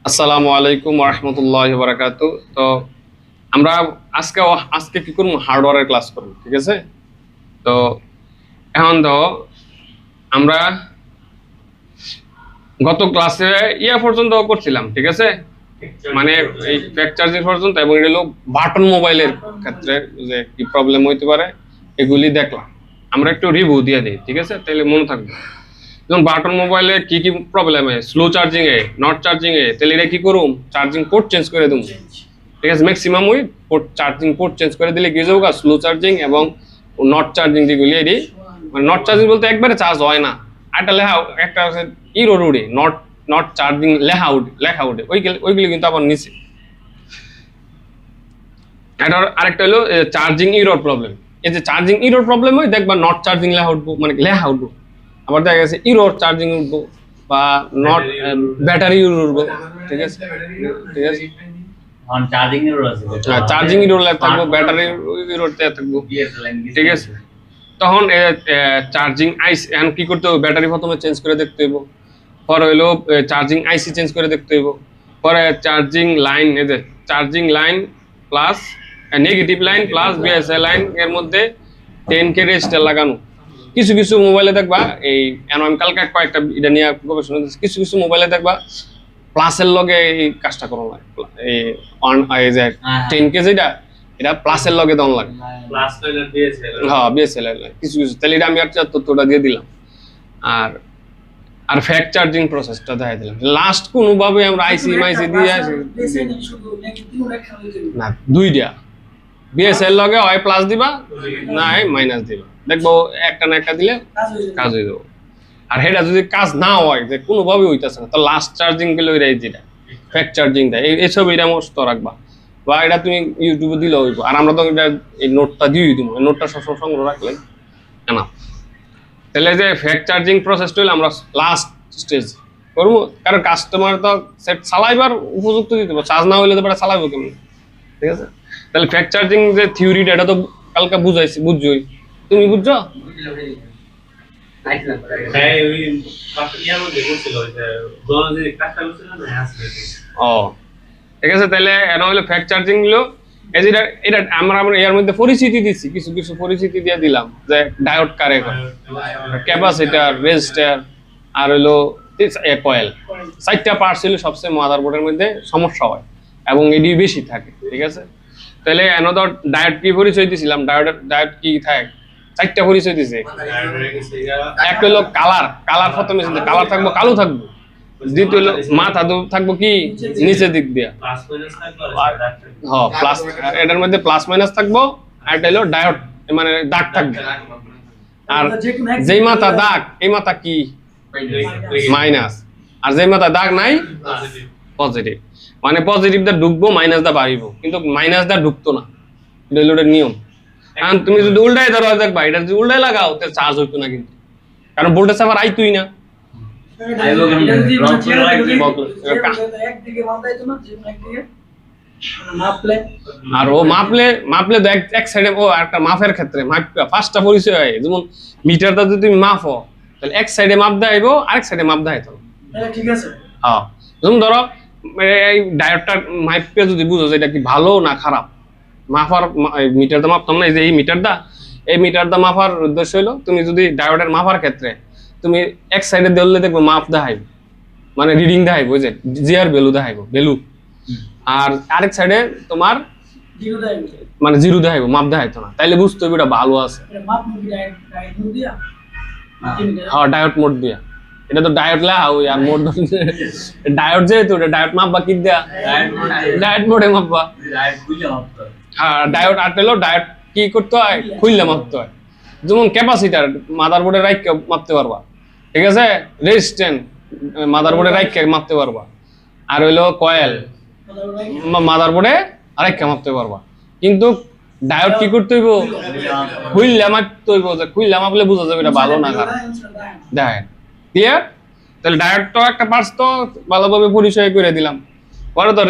আসসালামু আলাইকুম ওয়া রাহমাতুল্লাহি ওয়া বারাকাতুহু। তো আমরা আজকে আজকে কি করব, হার্ডওয়্যারের ক্লাস করব, ঠিক আছে? তো এখন তো আমরা গত ক্লাসে পর্যন্ত করছিলাম, ঠিক আছে? মানে এই ফ্যাক্ট চার্জিং পর্যন্ত, এবং এটা হলো বাটন মোবাইলের ক্ষেত্রে যে কি প্রবলেম হইতে পারে এগুলি দেখলাম। আমরা একটু রিভিউ দিয়ে দিই, ঠিক আছে? তাহলে মনে থাকবে। যেমন বাটন মোবাইলে কি কি প্রবলেম হয়, স্লো চার্জিং এ, নট চার্জিং এ, তাহলে এটা কি করুম, চার্জিং পোর্ট চেঞ্জ করে দেবো, ঠিক আছে? ম্যাক্সিমাম ওই পোর্ট চার্জিং পোর্ট চেঞ্জ করে দিলে কি যাবো, স্লো চার্জিং এবং নট চার্জিং যেগুলি এটি, মানে নট চার্জিং বলতে একবারে চার্জ হয় না, একটা লেখা একটা ইরোর উড়ে, নট নট চার্জিং লেখা উঠে ওইগুলি কিন্তু আবার নিচে। এটার আরেকটা হলো চার্জিং ইরোর প্রবলেম। এই যে চার্জিং ইরোর প্রবলেম হয়, দেখবা নট চার্জিং লেখা উঠবো, মানে লেখা উঠবো, আবার দেখা গেছে ইরোর চার্জিং উঠবো, বা নট ব্যাটারি উঠবো, ঠিক আছে? ঠিক আছে, চার্জিং এর আছে, চার্জিং ইরোর থাকবো, ব্যাটারি ইরোর থাকবো, ঠিক আছে? তখন চার্জিং আইসি এখন কি করতে হবে, ব্যাটারি প্রথমে চেঞ্জ করে দেখতে হইব, পরে হইলো চার্জিং আইসি চেঞ্জ করে দেখতে হইব, পরে চার্জিং লাইন, এই যে charging line plus negative line plus BSA line এর মধ্যে 10K রেজিস্টার লাগানো। কিছু কিছু মোবাইলে দেখবা এই আমি কালকে কয়েকটা এটা নিয়ে গবেষণা করছি, কিছু কিছু মোবাইলে দেখবা প্লাসের লগে এই কাজটা করা লাগে, এই যে 10K যেটা, এটা প্লাসের লগে দেওয়া লাগে, প্লাস হইলো দিয়েছে। হ্যাঁ বিএসএল কিছু কিছু, তাহলে এটা আমি একটা তথ্যটা দিয়ে দিলাম। আর আর ফ্যাক্ট চার্জিং প্রসেসটা দেখাই দিলাম। লাস্ট কোনোভাবে আমরা আইসি মাইসি দিয়ে আসি না, দুইটা বিএসএল লগে হয় প্লাস দিবা, না হয় মাইনাস দিবা, দেখবো একটা না একটা দিলে কাজ হয়ে যাবো। আর সেটা যদি কাজ না হয়, যে কোনোভাবে হইতেছে না, তো লাস্ট চার্জিং গেলে ওইটাই যেটা ফ্যাক্ট চার্জিং দেয়, এইসব এটা মস্ত রাখবা, বা এটা তুমি ইউটিউবে দিলে হইব। আর আমরা তো এটা এই নোটটা দিয়ে দিব, নোটটা সবসময় সংগ্রহ রাখলে না। তাহলে যে ফ্যাক্ট চার্জিং প্রসেসটা হইলে আমরা লাস্ট স্টেজ করবো, কারণ কাস্টমার তো সেট চালাইবার উপযুক্ত দিতে হবে, চার্জ না হইলে তো এটা চালাইবো কেমন, ঠিক আছে? তাহলে ফ্যাক্ট চার্জিং যে থিওরিটা, এটা তো কালকে বুঝাইছি, বুঝছোই, তুমি বুঝছো? হ্যাঁ, ওই ইয়ার মধ্যে বলছিল যে যে কাজটা করছিল না, ও ঠিক আছে। তাহলে এটা হলো ফ্যাক্ট চার্জিং গুলো, এই যে এটা আমরা এর মধ্যে পরিচিতি দিচ্ছি, কিছু কিছু পরিচিতি দিয়ে দিলাম, যে ডায়োড কারে করে, ক্যাপাসিটর, রেজিস্টার, আর হলো কয়েল, 4টা পার্টস হলো সবচেয়ে মাদারবোর্ডের মধ্যে সমস্যা হয় এবং এডি বেশি থাকে, ঠিক আছে? তাহলে অ্যানাদার ডায়োড কি পরিচয় দিছিলাম, ডায়োড কি থাকে, 4টা পরিচয় দিছে। এক হলো কালার প্রথমে কালার থাকবো, কালো থাকবো। দ্বিতীয় হলো মাথা থাকবো কি নিচের দিক দিয়ে, হ্যাঁ প্লাস, এটার মধ্যে প্লাস মাইনাস থাকবো। আর এটা হলো ডায়োড, মানে দাগ থাকবে। আর যেই মাথা দাগ, এই মাথা কি মাইনাস, আর যেই মাথা দাগ নাই পজিটিভ, মানে পজিটিভ দা ঢুকবো, মাইনাস দা বাড়িব, কিন্তু মাইনাস দা ঢুকতো না, এটা হলো এটার নিয়ম। এখন তুমি যদি উল্টাই ধরো, দেখবা এটা যদি উল্টাই লাগাও তাহলে চার্জ হইতো না, কিন্তু কারণ ভোল্টেজ আবার আইতোই না। আর ও মাপলে তো এক সাইডে, ও একটা মাপের ক্ষেত্রে পাঁচটা পরিচয় হয়, যেমন মিটারটা যদি তুমি মাপো, তাহলে এক সাইডে মাপ দেখাইবো, আরেক সাইডে মাপ দেখাইতো, ঠিক আছে? হ্যাঁ, যেমন ধরো এই ডায়োডটা মাপে যদি বুঝো যে এটা কি ভালো না খারাপ, মাপার মিটারটা মাপতাম না, এই মিটারটা মাপার উদ্দেশ্য হলো, তুমি যদি ডায়োডের মাপার ক্ষেত্রে তুমি এক সাইডে ধরলে দেখবো মাপ দেখাইবো, মানে রিডিং দেখাইবো, যে জিআর ভ্যালু দেখাইবো, ভ্যালু। আর আরেক সাইডে তোমার মানে জিরো দেখাইবো, মাপ দেখাইতো না, তাইলে বুঝতে হবে এটা ভালো আছে। হ্যাঁ, ডায়োড মোড দিয়া, এটা তো ডায়োড লেখা ওই, আর মোড ডায়োড যেহেতু ডায়োড মাপবা কি দিয়া, ডায়োড মোডে মাপবা। হ্যাঁ, ডায়োড আর হলো ডায়োড কি করতে হয়, খুললে মাপতে হয়। যেমন ক্যাপাসিটার মাদারবোর্ডে রাইখে মাপতে পারবা, ঠিক আছে? রেজিস্ট্যান্স মাদারবোর্ডে রাইখে মাপতে পারবা। আর হইলো কয়েল মাদারবোর্ডে আরেকটা মাপতে পারবা। কিন্তু ডায়োড কি করতে হইব, খুললে মাপতে হইব, যে খুললে মাপলে বোঝা যাবে এটা ভালো না খারাপ। দেখেন ক্লিয়ার? তাহলে ডায়োডটাও একটা পার্টস তো ভালোভাবে পরিচয় করে দিলাম। পরে তো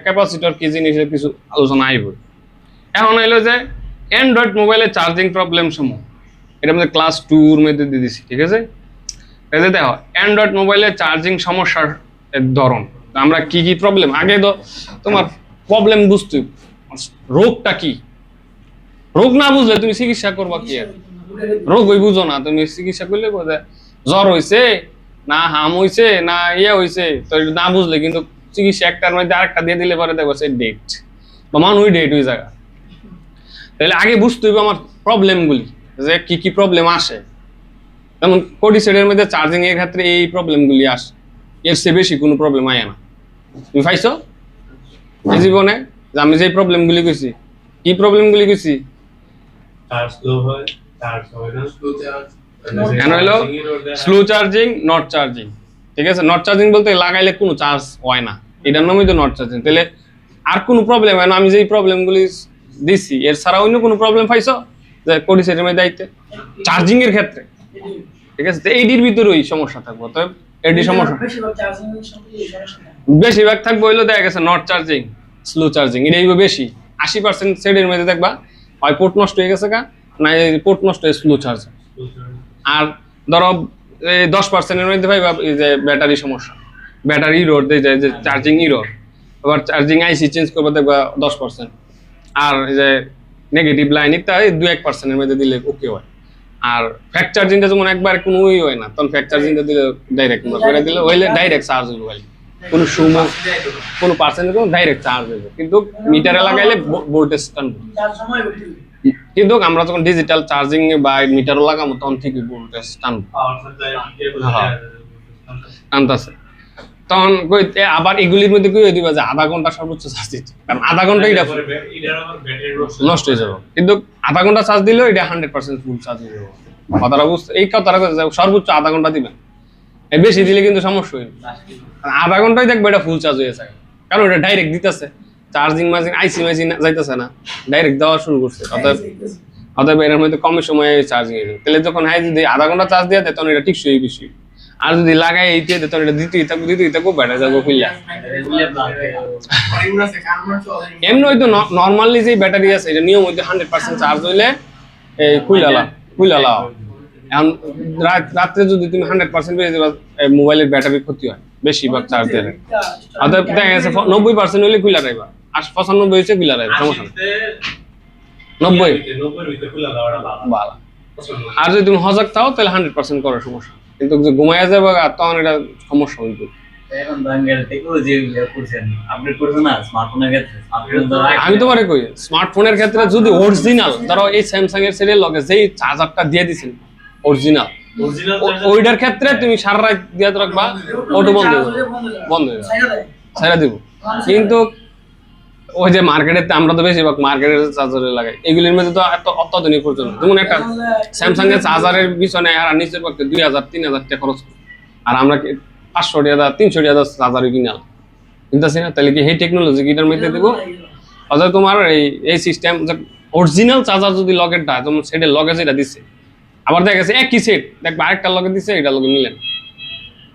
ক্যাপাসিটর কি জিনিস কিছু আলোচনা আইব। এখন হইলো যে অ্যান্ড্রয়েড মোবাইলে চার্জিং প্রবলেম সমূহ, এটা মধ্যে ক্লাস 2 এর মধ্যে দিয়ে দিছি, ঠিক আছে? এই যে দেখো অ্যান্ড্রয়েড মোবাইলে চার্জিং সমস্যার ধরন, আমরা কি কি প্রবলেম আগে তো তোমার প্রবলেম বুঝতে হবে। রোগটা কি, রোগ না বুঝলে তুমি চিকিৎসা করবা কি আর? রোগ ওই বুঝো না, তুমি চিকিৎসা করলে বোঝা জ্বর হইছে না হাম হইছে না ইয়ে হইছে, তো এটা না বুঝলে কিন্তু চিকিৎসা একটার মধ্যে আরেকটা দিয়ে দিলে পরে দেখবো সেই ডেট বা মানুষ ডেট ওই জায়গা। তাহলে আগে বুঝতে হবে আমার প্রবলেম গুলি, যে কি কি প্রবলেম আসে। যেমন কোডিসেটের মধ্যে চার্জিং এর ক্ষেত্রে এই প্রবলেম গুলি আসে, এর চেয়ে বেশি কোনো প্রবলেম আয় না। তুমি পাইছো এই জীবনে যে আমি যে প্রবলেম গুলি কইছি, কি প্রবলেম গুলি কইছি? চার্জ স্লো হয়, চার্জ হয় না, কেন হলো স্লো চার্জিং, নট চার্জিং। ঠিক আছে, নট চার্জিং বলতে লাগাইলে কোনো চার্জ হয় না, এটার নামই তো নট চার্জিং। তাহলে আর কোনো প্রবলেম হয় না, আমি যেই প্রবলেমগুলি দিছি এর ছাড়া অন্য কোনো প্রবলেম পাইছো যে কোডিসেটের মধ্যে দায়িত্বে চার্জিং এর ক্ষেত্রে? ঠিক আছে, তো এইটির ভিতরেই সমস্যা থাকবো। তো এটি সমস্যা বেশিরভাগ থাকবে হইলো দেখা গেছে নট চার্জিং, স্লো চার্জিং, এটাই বেশি। 80% সেটের মধ্যে দেখবা হয় পোর্ট নষ্ট হয়ে গেছে কা, না পোর্ট নষ্ট হয়ে স্লো চার্জ। আর ধরো 10%-এর মধ্যে ভাইবা এই যে ব্যাটারি সমস্যা, ব্যাটারি ইরোর দেয় যে চার্জিং ইরোর, আবার চার্জিং আইসি চেঞ্জ করবে দেখবা 10%। আর এই যে নেগেটিভ লাইন ইত্যাদি 2-1%-এর মধ্যে দিলে ওকে হয়। আর ফ্যাক্ট চার্জিংটা যেমন একবার কোনো হয় না, তখন ফ্যাক্ট চার্জিংটা দিলে ডাইরেক্ট করে দিলে হইলে ডাইরেক্ট চার্জ হইবে ভাই, কোনো সময় কোনো পার্সেন্টেজ কোনো ডাইরেক্ট চার্জ হইবে। কিন্তু মিটারে লাগাইলে ভোল্টেজ টানবে, কিন্তু আমরা যখন ডিজিটাল চার্জিং বা মিটারও লাগাবো তখন ঠিকই ভোল্টেজ টানবে, টানতেছে। তখন আবার এগুলির মধ্যে কি দিবা যে আধা ঘন্টা সর্বোচ্চ চার্জ দিচ্ছে, কারণ আধা ঘন্টা এটা নষ্ট হয়ে যাবে। কিন্তু আধা ঘন্টা চার্জ দিলেও এটা 100% ফুল চার্জ হয়ে যাবে। কথাটা বুঝতে, এই কথাটা সর্বোচ্চ আধা ঘন্টা দিবেন, বেশি দিলে কিন্তু সমস্যা হইবে। আধা ঘন্টায় দেখবে এটা ফুল চার্জ হয়ে যায়, কারণ এটা ডাইরেক্ট দিতেছে, চার্জিং মার্জিং আইসি মাইসি যাইতেছে না, ডাইরেক্ট দেওয়া শুরু করছে। অতএব এর মধ্যে কম সময়ে চার্জিং হয়ে যাবে। তাহলে যখন যদি আধা ঘন্টা চার্জ দিয়ে দেয় তখন এটা টিকসই বেশি, আর যদি লাগাই এইতে তখন এটা দিতেই থাকবো ব্যাটারি যাবো খুললা। এমনি হয়তো নর্মালি যে ব্যাটারি আছে এটা নিয়ম হইতে 100% চার্জ হইলে এই খুইলালা। এখন রাত্রে যদি তুমি 100% পেয়ে যাবে, মোবাইলের ব্যাটারি ক্ষতি হয় বেশিরভাগ চার্জ দিলে। অতএব দেখা গেছে 90% হইলে খুইলা রাখবা, আর 95 হইছে খুইলা রাখবা, সমস্যা নেই। 90 ভালো। আর যদি তুমি হজাক থাও তাহলে 100% করার সমস্যা, কিন্তু যে ঘুমাইয়া যাবে তখন এটা সমস্যা হইবে। আমি তোমারে কই স্মার্টফোনের ক্ষেত্রে যদি অরিজিনাল ধরো এই স্যামসাং এর সেটের লগে যেই চার্জারটা দিয়ে দিছেন অরিজিনাল, ওইটার ক্ষেত্রে তুমি সারা রাত দিয়ে রাখবা, অটো বন্ধ হয়ে যাবে, ছেড়ে দিব। কিন্তু ওই যে মার্কেটে আমরা তো বেশিরভাগ মার্কেটের চার্জারে লাগাই, এগুলির মধ্যে তো এত অত্যাধুনিক পর্যন্ত, যেমন একটা স্যামসাং এর চার্জারের পিছনে আর নিচের পক্ষে 2000-3000 টাকা খরচ, আর আমরা 500 টাকা 300 টাকা চার্জার কিনাল কিনতেছি না। তাহলে কি এই টেকনোলজি কিটার মধ্যে দেবো? অথবা তোমার এই সিস্টেম অরিজিনাল চার্জার যদি লগের দেয়, যেমন সেটের লগে যেটা দিচ্ছে, আবার দেখা গেছে একই সেট দেখবা আরেকটা লগে দিচ্ছে, এটা লগে মিলেন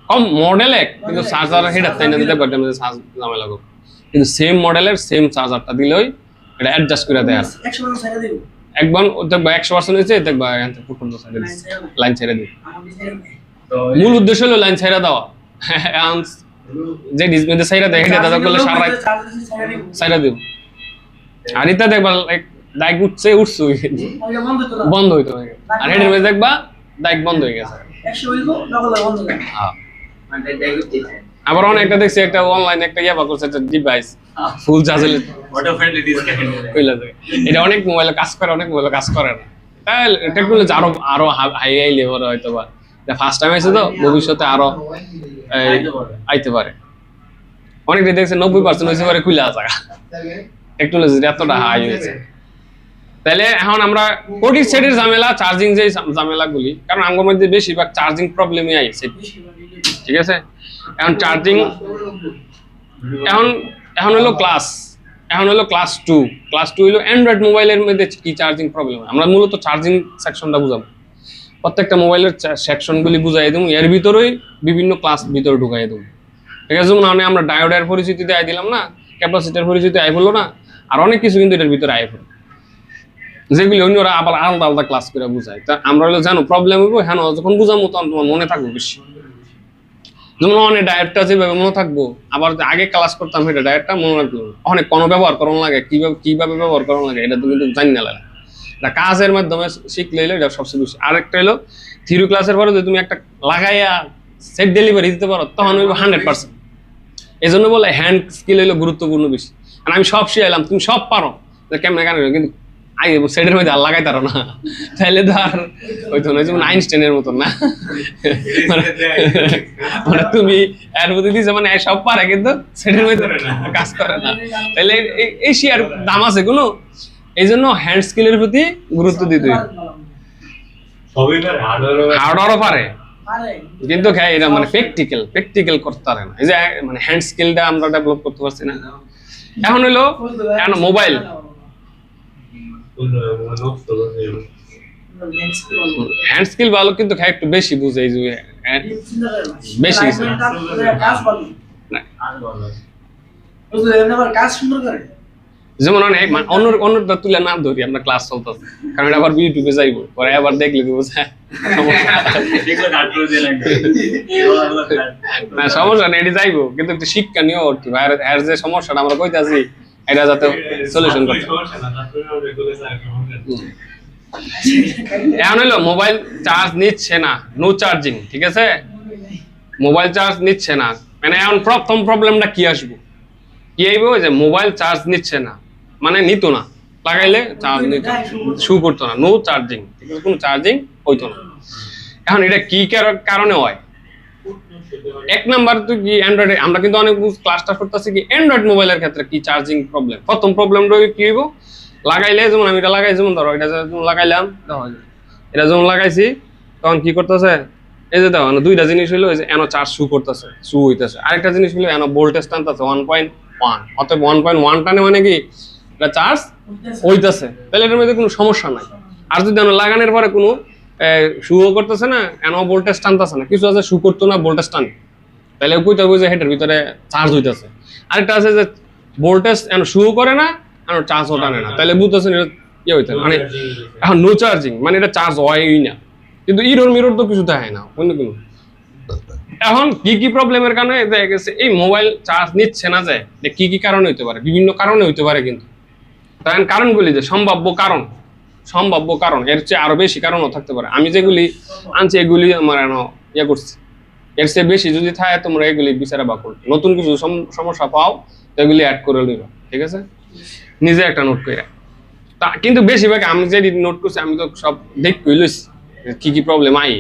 কম মডেল এক, কিন্তু চার্জার হেডার তাই না দিতে পারতাম যে চার্জ ঝামেলা করবো, কিন্তু সেম মডেলের সেম চার্জারটা দিলেই এটা অ্যাডজাস্ট করে দেয়। একবার দেখবা 100% হয়েছে, দেখবা লাইন ছেড়ে দিই। মূল উদ্দেশ্য হলো লাইন ছেড়ে দেওয়া, যে ডিসপ্লেতে ছেড়ে দেয় এটা দাদা করলে সারা রাত ছেড়ে দিব। আর এটা দেখবা ডাইক উঠছে বন্ধ হইতো, আর এটার মধ্যে দেখবা ডাইক বন্ধ হয়ে গেছে। আবার অনেকটা দেখছি একটা অনলাইনে একটা ইয়া করছে একটা ডিভাইস ফুল চার্জে এটা অনেক মোবাইলে কাজ করে, অনেক মোবাইলে কাজ করে না। তাহলে টেকনোলজি আরো হাই লেভেলে হয়তো বা ফার্স্ট টাইম আছে, তো ভবিষ্যতে আরো আইতে পারে। অনেকে দেখছে 90% হয়েছে পরে খুলে আসা টেকনোলজি এতটা হাই হয়েছে। তাহলে এখন আমরা কোটি সেটের ঝামেলা, চার্জিং যে ঝামেলাগুলি, কারণ আমার মধ্যে বেশিরভাগ চার্জিং প্রবলেমই আইছে। ঠিক আছে, এখন চার্জিং এখন হলো ক্লাস 2 হলো অ্যান্ড্রয়েড মোবাইলের মধ্যে কি চার্জিং প্রবলেম। আমরা মূলত চার্জিং সেকশনটা বুঝাবো, প্রত্যেকটা মোবাইলের সেকশনগুলি বুঝাই দেবো, এর ভিতরেই বিভিন্ন ক্লাস ভিতরে ঢুকাই দেবো। ঠিক আছে, যেমন আমরা ডায়োডের পরিচিতি আই দিলাম না, ক্যাপাসিটার পরিচিতি আই বললো না, আর অনেক কিছু কিন্তু এটার ভিতরে আই পড়ে, যেগুলি অন্যরা আবার আলাদা আলাদা ক্লাস করে বুঝায়। তা আমরা হলো জানো প্রবলেম হইব, হ্যাঁ যখন বুঝাবো তখন তোমার মনে থাকবে বেশি। যেমন অনেক ডায়েটটা যেভাবে মনে থাকবো, আবার যে আগে ক্লাস করতাম সেটা ডায়েটটা মনে রাখলো না। অনেক কোনো ব্যবহার করানো লাগে, কিভাবে ব্যবহার করানো লাগে এটা তো কিন্তু জানি না লাগে। এটা কাজের মাধ্যমে শিখলে হলো এটা সবচেয়ে বেশি। আরেকটা হলো থিওরি ক্লাসের পরে যদি তুমি একটা লাগাইয়া সেট ডেলিভারি দিতে পারো তখন হইব 100%। এই জন্য বলে হ্যান্ড স্কিল হলো গুরুত্বপূর্ণ বেশি। আর আমি সব শিখাইলাম, তুমি সব পারো, কেমনে কেন, কিন্তু আগে সেটের মধ্যে আর লাগাই তারো না, তাহলে তো আর হইতো না, যেমন আইনস্টাইনের মতন না। মানে তুমি এর মধ্যে দিছে মানে সব পারে কিন্তু সেটের মধ্যে কাজ করে না, তাহলে এই শিয়ার দাম আছে কোনো? এই জন্য হ্যান্ড স্কিলের প্রতি গুরুত্ব দিতে হবে। হার্ডওয়ারও পারে কিন্তু এটা মানে প্র্যাকটিক্যাল করতে পারে না। এই যে মানে হ্যান্ড স্কিলটা আমরা ডেভেলপ করতে পারছি না। এখন হলো মোবাইল, হ্যান্ড স্কিল ভালো কিন্তু একটু বেশি বুঝে, এই যে বেশি যেমন অন্যটা তুলে না ধরি, আমরা ক্লাস চলতেছে, কারণ এটা আবার ইউটিউবে যাইবো, পরে আবার দেখলে দিব না সমস্যা নেই, এটি যাইবো, কিন্তু একটু শিক্ষা নিয়েও করতে হবে। আর যে সমস্যাটা আমরা কইতাছি এটা যাতে সলিউশন করতে। এখন হলো মোবাইল চার্জ নিচ্ছে না, নো চার্জিং, ঠিক আছে? মোবাইল চার্জ নিচ্ছে না, মানে এখন প্রথম প্রবলেমটা কি আসবো, কি আইবো যে মোবাইল চার্জ নিচ্ছে না, মানে নিত না, লাগাইলে চার্জ নিত, শু করতো না, নো চার্জিং, ঠিক আছে, কোনো চার্জিং হইতো না। এখন এটা কি কারণে হয়? এক নাম্বার তো কি অ্যান্ড্রয়েড, আমরা কিন্তু অনেক ক্লাসটা করতেছি কি অ্যান্ড্রয়েড মোবাইলের ক্ষেত্রে কি চার্জিং প্রবলেম। প্রথম প্রবলেমটা কি হইব, লাগাইলে যেমন আমি এটা লাগাই, যেমন ধরো এটা যেমন লাগাইলাম, এটা যেমন লাগাইছি তখন কি করতেছে, এই যে দেখো দুইটা জিনিস হইলো, এই যে এনো চার্জ শু করতেছে, শু হইতেছে, আরেকটা জিনিস হইলো এনো ভোল্টেজ টানতেছে 1.1, অতএব 1.1 টানে মানে কি এটা চার্জ হইতেছে, তাহলে এটার মধ্যে কোনো সমস্যা নাই। আর যদি এনো লাগানোর পরে কোনো শুও করতেছে না, এনো ভোল্টেজ টানতেছে না, কিছু আছে শু করতো না ভোল্টেজ টানে, তাহলে কইতে হবে যে হেডের ভিতরে চার্জ হইতেছে। আরেকটা আছে যে ভোল্টেজ এনো শু করে না, এনো চার্জও টানে না, তাহলে বুঝতেছেন এটা ইয়ে হইতে মানে এখন নো চার্জিং, মানে এটা চার্জ হয়ই না, কিন্তু ইরোর মিরোর তো কিছু থাকে না অন্য কোনো। এখন কি প্রবলেমের কারণে দেখা গেছে এই মোবাইল চার্জ নিচ্ছে না, যায় কি কারণে হইতে পারে, বিভিন্ন কারণে হইতে পারে, কিন্তু তখন কারণগুলি যে সম্ভাব্য কারণ এর চেয়ে আরো বেশি কারণও থাকতে পারে। আমি যেগুলি আনছি এগুলি আমার ইয়ে করছি, এর চেয়ে বেশি যদি থাকে তোমরা এগুলি বিচারা বা করো, নতুন কিছু সমস্যা পাও এগুলি অ্যাড করে নিবা, ঠিক আছে, নিজে একটা নোট করে। তা কিন্তু বেশিরভাগ আমি যে নোট করছি আমি তো সব দেখই লইছি কি প্রবলেম আই,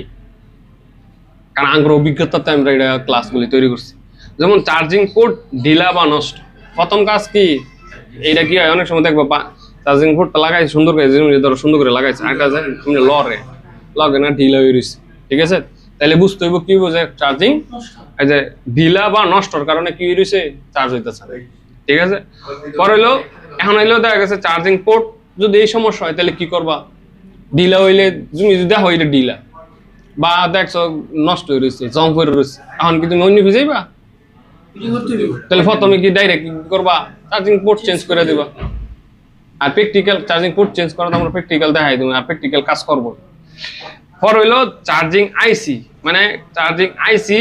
কারণ আঙ্গুর অভিজ্ঞতাতে আমরা এটা ক্লাসগুলি তৈরি করছি। যেমন চার্জিং পোর্ট ঢিলা বা নষ্ট, প্রথম কাজ কি, এইটা কি হয় অনেক সময় দেখবো চার্জিং পোর্টটা লাগাইছে সুন্দর করে, ধরো সুন্দর করে লাগাইছে, আরেকটা যায় লগে না ঢিলা হয়ে রয়েছে, ঠিক আছে, তাহলে বুঝতে হইব কি যে চার্জিং এই যে ঢিলা বা নষ্টর কারণে কি হয়েছে, চার্জ হইতেছে না, ঠিক আছে। পরে হইলো এখন হইলো দেখা গেছে চার্জিং পোর্ট যদি এই সমস্যা হয় তাহলে কি করবা, ঢিলা হইলে তুমি যদি দেখো এটা ঢিলা বা দেখছো নষ্ট হয়ে রয়েছে, জং করে রয়েছে, এখন কি তুমি অন্য ভিজাইবা, তাহলে প্রথমে কি ডাইরেক্ট কি করবা, চার্জিং পোর্ট চেঞ্জ করে দিবা। আর প্র্যাকটিক্যাল চার্জিং পোর্ট চেঞ্জ করা তো আমরা প্র্যাকটিক্যাল দেখাই তুমি, আর প্র্যাকটিক্যাল কাজ করবো। পর হইলো চার্জিং আইসি, মানে চার্জিং আইসি,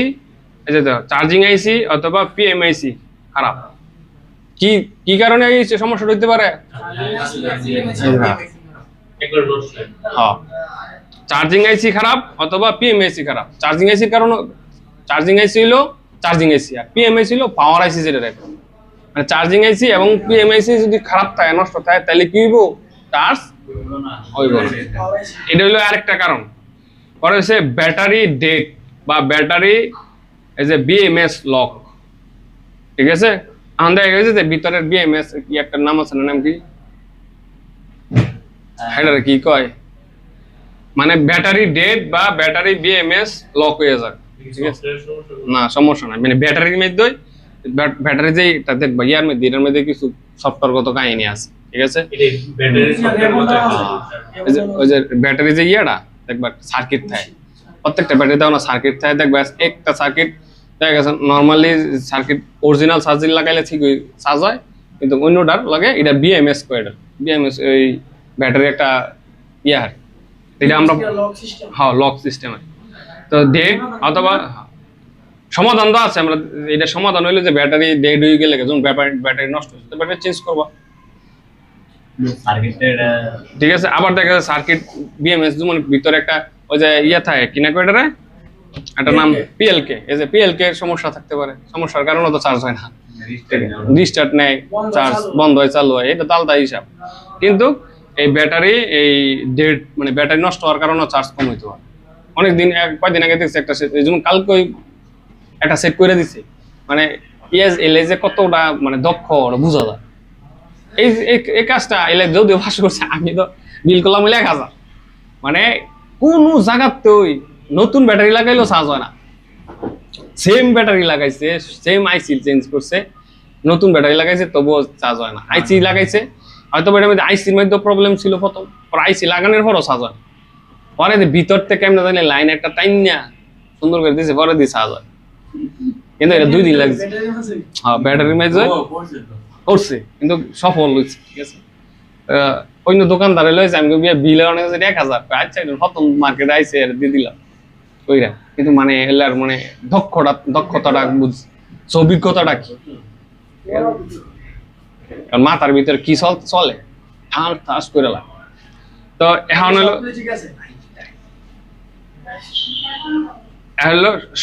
এই যে দেখো চার্জিং আইসি অথবা পিএমআইসি খারাপ, কি কারণে এই সমস্যাটা হইতে পারে, হ্যাঁ চার্জিং আইসি খারাপ অথবা পিএমআইসি খারাপ। চার্জিং আইসির কারণ, চার্জিং আইসি হলো চার্জিং আইসি, আর পিএমআইসি হলো পাওয়ার আইসি, যেটা মানে চার্জিং আইসি এবং পিএমআইসি যদি খারাপ থাকে, নষ্ট থাকে, তাহলে কি হইব, চার্জ হইব না। এটা হলো আরেকটা কারণ। পরে হচ্ছে ব্যাটারি ডেড বা ব্যাটারি এই যে বিএমএস লক, ঠিক আছে, আমাদের দেখা গেছে যে ভিতরের বিএমএস কি একটা নাম আছে না, নাম কি হেডার কি কয়, মানে ব্যাটারি ডেড বা ব্যাটারি বিএমএস লক হয়ে যায়, ঠিক আছে, না সমস্যা নাই, মানে ব্যাটারির মধ্যে ব্যাটারি যে এটা দেখবা ইয়ার মধ্যে, এটার মধ্যে কিছু সফটওয়্যারগত কাহিনী আছে, ঠিক আছে, ওই যে ব্যাটারি যে ইয়াটা দেখবা সার্কিট থাকে, প্রত্যেকটা ব্যাটারি দাও না সার্কিট থাকে, দেখবা একটা সার্কিট দেখা গেছে নর্মালি সার্কিট অরিজিনাল চার্জিং লাগাইলে ঠিক চার্জ হয়, কিন্তু অন্যটার লাগে এটা বিএমএস কয়, এটা বিএমএস ওই ব্যাটারি একটা ইয়ার, এটা আমরা হ্যাঁ লক সিস্টেম, তো ডেড অথবা সমাধান তো আছে, আমরা এটা সমাধান হইলো যে ব্যাটারি ডেড হয়ে গেলে যখন ব্যাটারি নষ্ট হচ্ছে তো ব্যাটারি চেঞ্জ করবা, ঠিক আছে। আবার দেখা যাচ্ছে সার্কিট বিএমএস যেমন ভিতরে একটা ওই যে ইয়া থাকে কিনা কয়টারে একটা নাম পিএলকে, এই যে পিএলকে সমস্যা থাকতে পারে, সমস্যার কারণে তো চার্জ হয় না, রিস্টার্ট নেয়, চার্জ বন্ধ হয় চালু হয়, এটা তো আলাদা হিসাব। কিন্তু এই ব্যাটারি এই ডেড মানে ব্যাটারি নষ্ট হওয়ার কারণে চার্জ কম হইতে পারে। অনেকদিন কয়েকদিন আগে দেখছি একটা যেমন কালকে একটা সেট করে দিছি, মানে এলে যে কতটা মানে দক্ষ ওটা বোঝা যায়। এই কাজটা এলে যদিও ভাস করছে, আমি তো বিল করলাম 1000, মানে কোন জায়গাতেই নতুন ব্যাটারি লাগাইলেও চার্জ হয় না। সেম ব্যাটারি লাগাইছে, সেম আইসি চেঞ্জ করছে, নতুন ব্যাটারি লাগাইছে তবুও চার্জ হয় না। আইসি লাগাইছে হয়তো এটার মধ্যে আইসির মধ্যে প্রবলেম ছিল প্রথম, পর আইসি লাগানোর পরও চার্জ হয় না। পরে ভিতর থেকে কেমন জানি লাইন একটা টাইম না সুন্দর করে দিয়েছে, পরে দিয়ে চার্জ হয়। কিন্তু এটা 2 দিন লাগছে। হ্যাঁ ব্যাটারি মাইজ করছে কিন্তু সফল হয়েছে, ঠিক আছে। অন্য দোকানদারে লইছে, আমি বিল অনেক 1000, আচ্ছা প্রথম মার্কেটে আইসে দিয়ে দিলাম ওইরা। কিন্তু মানে এলার মানে দক্ষতাটা বুঝ, অভিজ্ঞতাটা কি মাথার ভিতরে কি চলে ঠাস করে লাগে। তো এখন হলো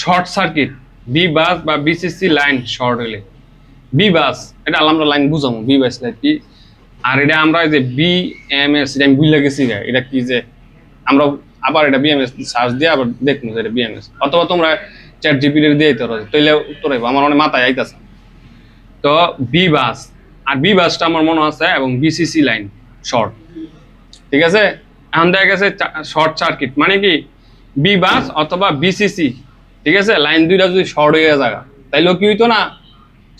শর্ট সার্কিট বি বাস বা বিসিসি লাইন শর্ট হইলে, বি বাস এটা আমরা লাইন বুঝামো, বি বাস লাইন কি। আর এটা আমরা যে বিএমএস এটা আমি ভুলে গেছি, এটা কি যে আমরা আবার এটা বিএমএস সার্চ দিয়ে আবার দেখবো যে এটা বিএমএস, অথবা তোমরা চ্যাট জিপিটি দিয়ে দিতে পারো, তাইলে উত্তর হইব। আমার অনেক মাথায় আইতাছে। তো বি বাস আর বি বাসটা আমার মনে আছে, এবং বিসিসি লাইন শর্ট, ঠিক আছে। এখন দেখা গেছে শর্ট সার্কিট মানে কি বি বাস অথবা বিসিসি, ঠিক আছে। লাইন দুইটা যদি শর্ট হয়ে যায় তাইলেও কি হইতো না,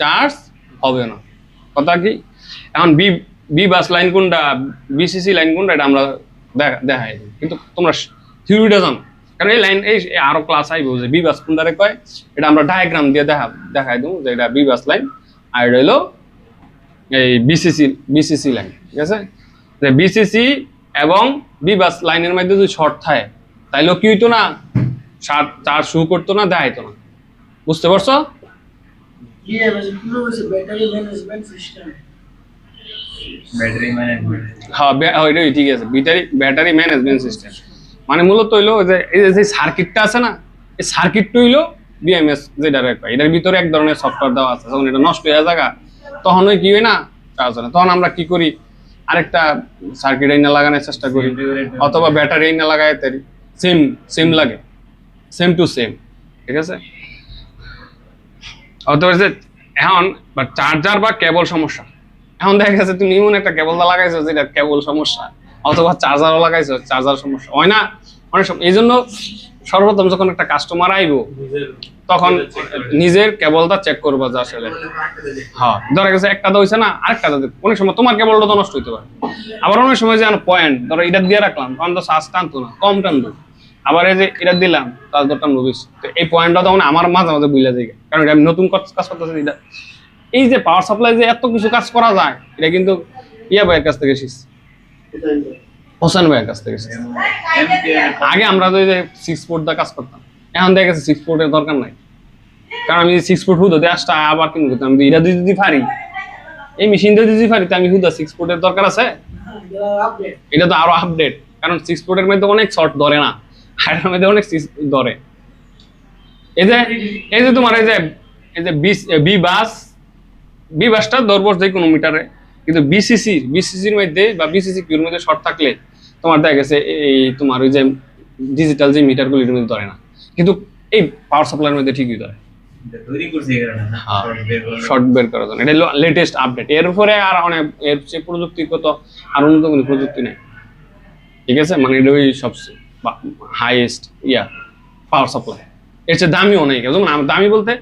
চার্জ হবে না। কথা কি এখন বি বাস লাইন কোনটা, বিসিসি লাইন কোনটা, এটা আমরা দেখাই, কিন্তু তোমরা থিওরিটা জানো। কারণ এই লাইন এই আরো ক্লাস আইবো যে বি বাস কোনটারে কয়, এটা আমরা ডায়াগ্রাম দিয়ে দেখাই দেবো যে এটা বি বাস লাইন আর এটা হলো এই বিসিসি লাইন, ঠিক আছে। যে বিসিসি এবং বি বাস লাইনের মধ্যে যদি শর্ট থাকে তাইলেও কি হইতো না, চার্জ শুরু করতো না, দেখাইতো না। বুঝতে পারছো? হ্যাঁ ওইটাই ঠিক আছে, ব্যাটারি ম্যানেজমেন্ট সিস্টেম মানে মূলত হইলো যে এই যে সার্কিটটা আছে না, এই সার্কিটটা হইলো বিএমএস যেটা কয়। এটার ভিতরে এক ধরনের সফটওয়্যার দেওয়া আছে, যখন এটা নষ্ট হয়ে যায় তখন ওই কি হয় না, চার্জ হয় না। তখন আমরা কি করি, আরেকটা সার্কিট আইনা লাগানোর চেষ্টা করি, অথবা ব্যাটারি আইনা লাগাই, সেম লাগে, সেম টু সেম, ঠিক আছে। অথবা যে এখন বা চার্জার বা কেবল সমস্যা, এখন দেখা গেছে তুমি এমন একটা কেবল লাগাইছো যেটা কেবল সমস্যা, অথবা চার্জারও লাগাইছো চার্জার সমস্যা হয় না অনেক সময়। এই জন্য সর্বপ্রথম যখন একটা কাস্টমার আইবো তখন নিজের কেবলটা চেক করবো যে আসলে হ্যাঁ ধরা গেছে একটা হইছে না, আরেকটা অনেক সময় তোমার কেবলটা তো নষ্ট হইতে পারে। আবার অনেক সময় যে পয়েন্ট ধরো এটা দিয়ে রাখলাম তখন তো চার্জ টানতো না, কম টানতো, আবার এই যে এটা দিলাম চার্জ টানবো বেশি। তো এই পয়েন্টটা তখন আমার মাঝে মাঝে বুঝলে যায়, কারণ এটা আমি নতুন কাজ করতেছি। এটা এই যে পাওয়ার সাপ্লাই যে এত কিছু কাজ করা যায়, এটা কিন্তু ইয়া ভাইয়ের কাছ থেকে শিখছি, হোসেন ভাইয়ের কাছ থেকে শিখছি। আগে আমরা তো 6 ফুট দা কাজ করতাম, এখন দেখা গেছে 6 ফুটের দরকার নাই, কারণ আমি 6 ফুট হুদো দিয়ে আসটা আবার কিনে করতাম। আমি এটা যদি পারি, এই মেশিন দিয়ে যদি পারি, তো আমি হুদা 6 ফুটের দরকার আছে। এটা তো আরো আপডেট, কারণ 6 ফুটের মধ্যে অনেক শর্ট ধরে না, আর এর মধ্যে অনেক ধরে। এই যে তোমার এই যে বি বাসটা ধরবো যে কোনো মিটারে, কিন্তু বিসিসির মধ্যে বা বিসিসি কিউর মধ্যে শর্ট থাকলে তোমার দেখা গেছে এই তোমার ওই যে ডিজিটাল যে মিটারগুলির মধ্যে ধরে না, কিন্তু এই পাওয়ার সাপ্লাইয়ের মধ্যে ঠিকই ধরে। শর্ট বের করার জন্য এটা লেটেস্ট আপডেট। এর উপরে আর অনেক এর চেয়ে প্রযুক্তিগত আর উন্নত কোনো প্রযুক্তি নেই, ঠিক আছে। মানে এটা ওই সবচেয়ে হাইয়েস্ট পাওয়ার সাপ্লাই, এর চেয়ে দামিও অনেক। যেমন দামি বলতে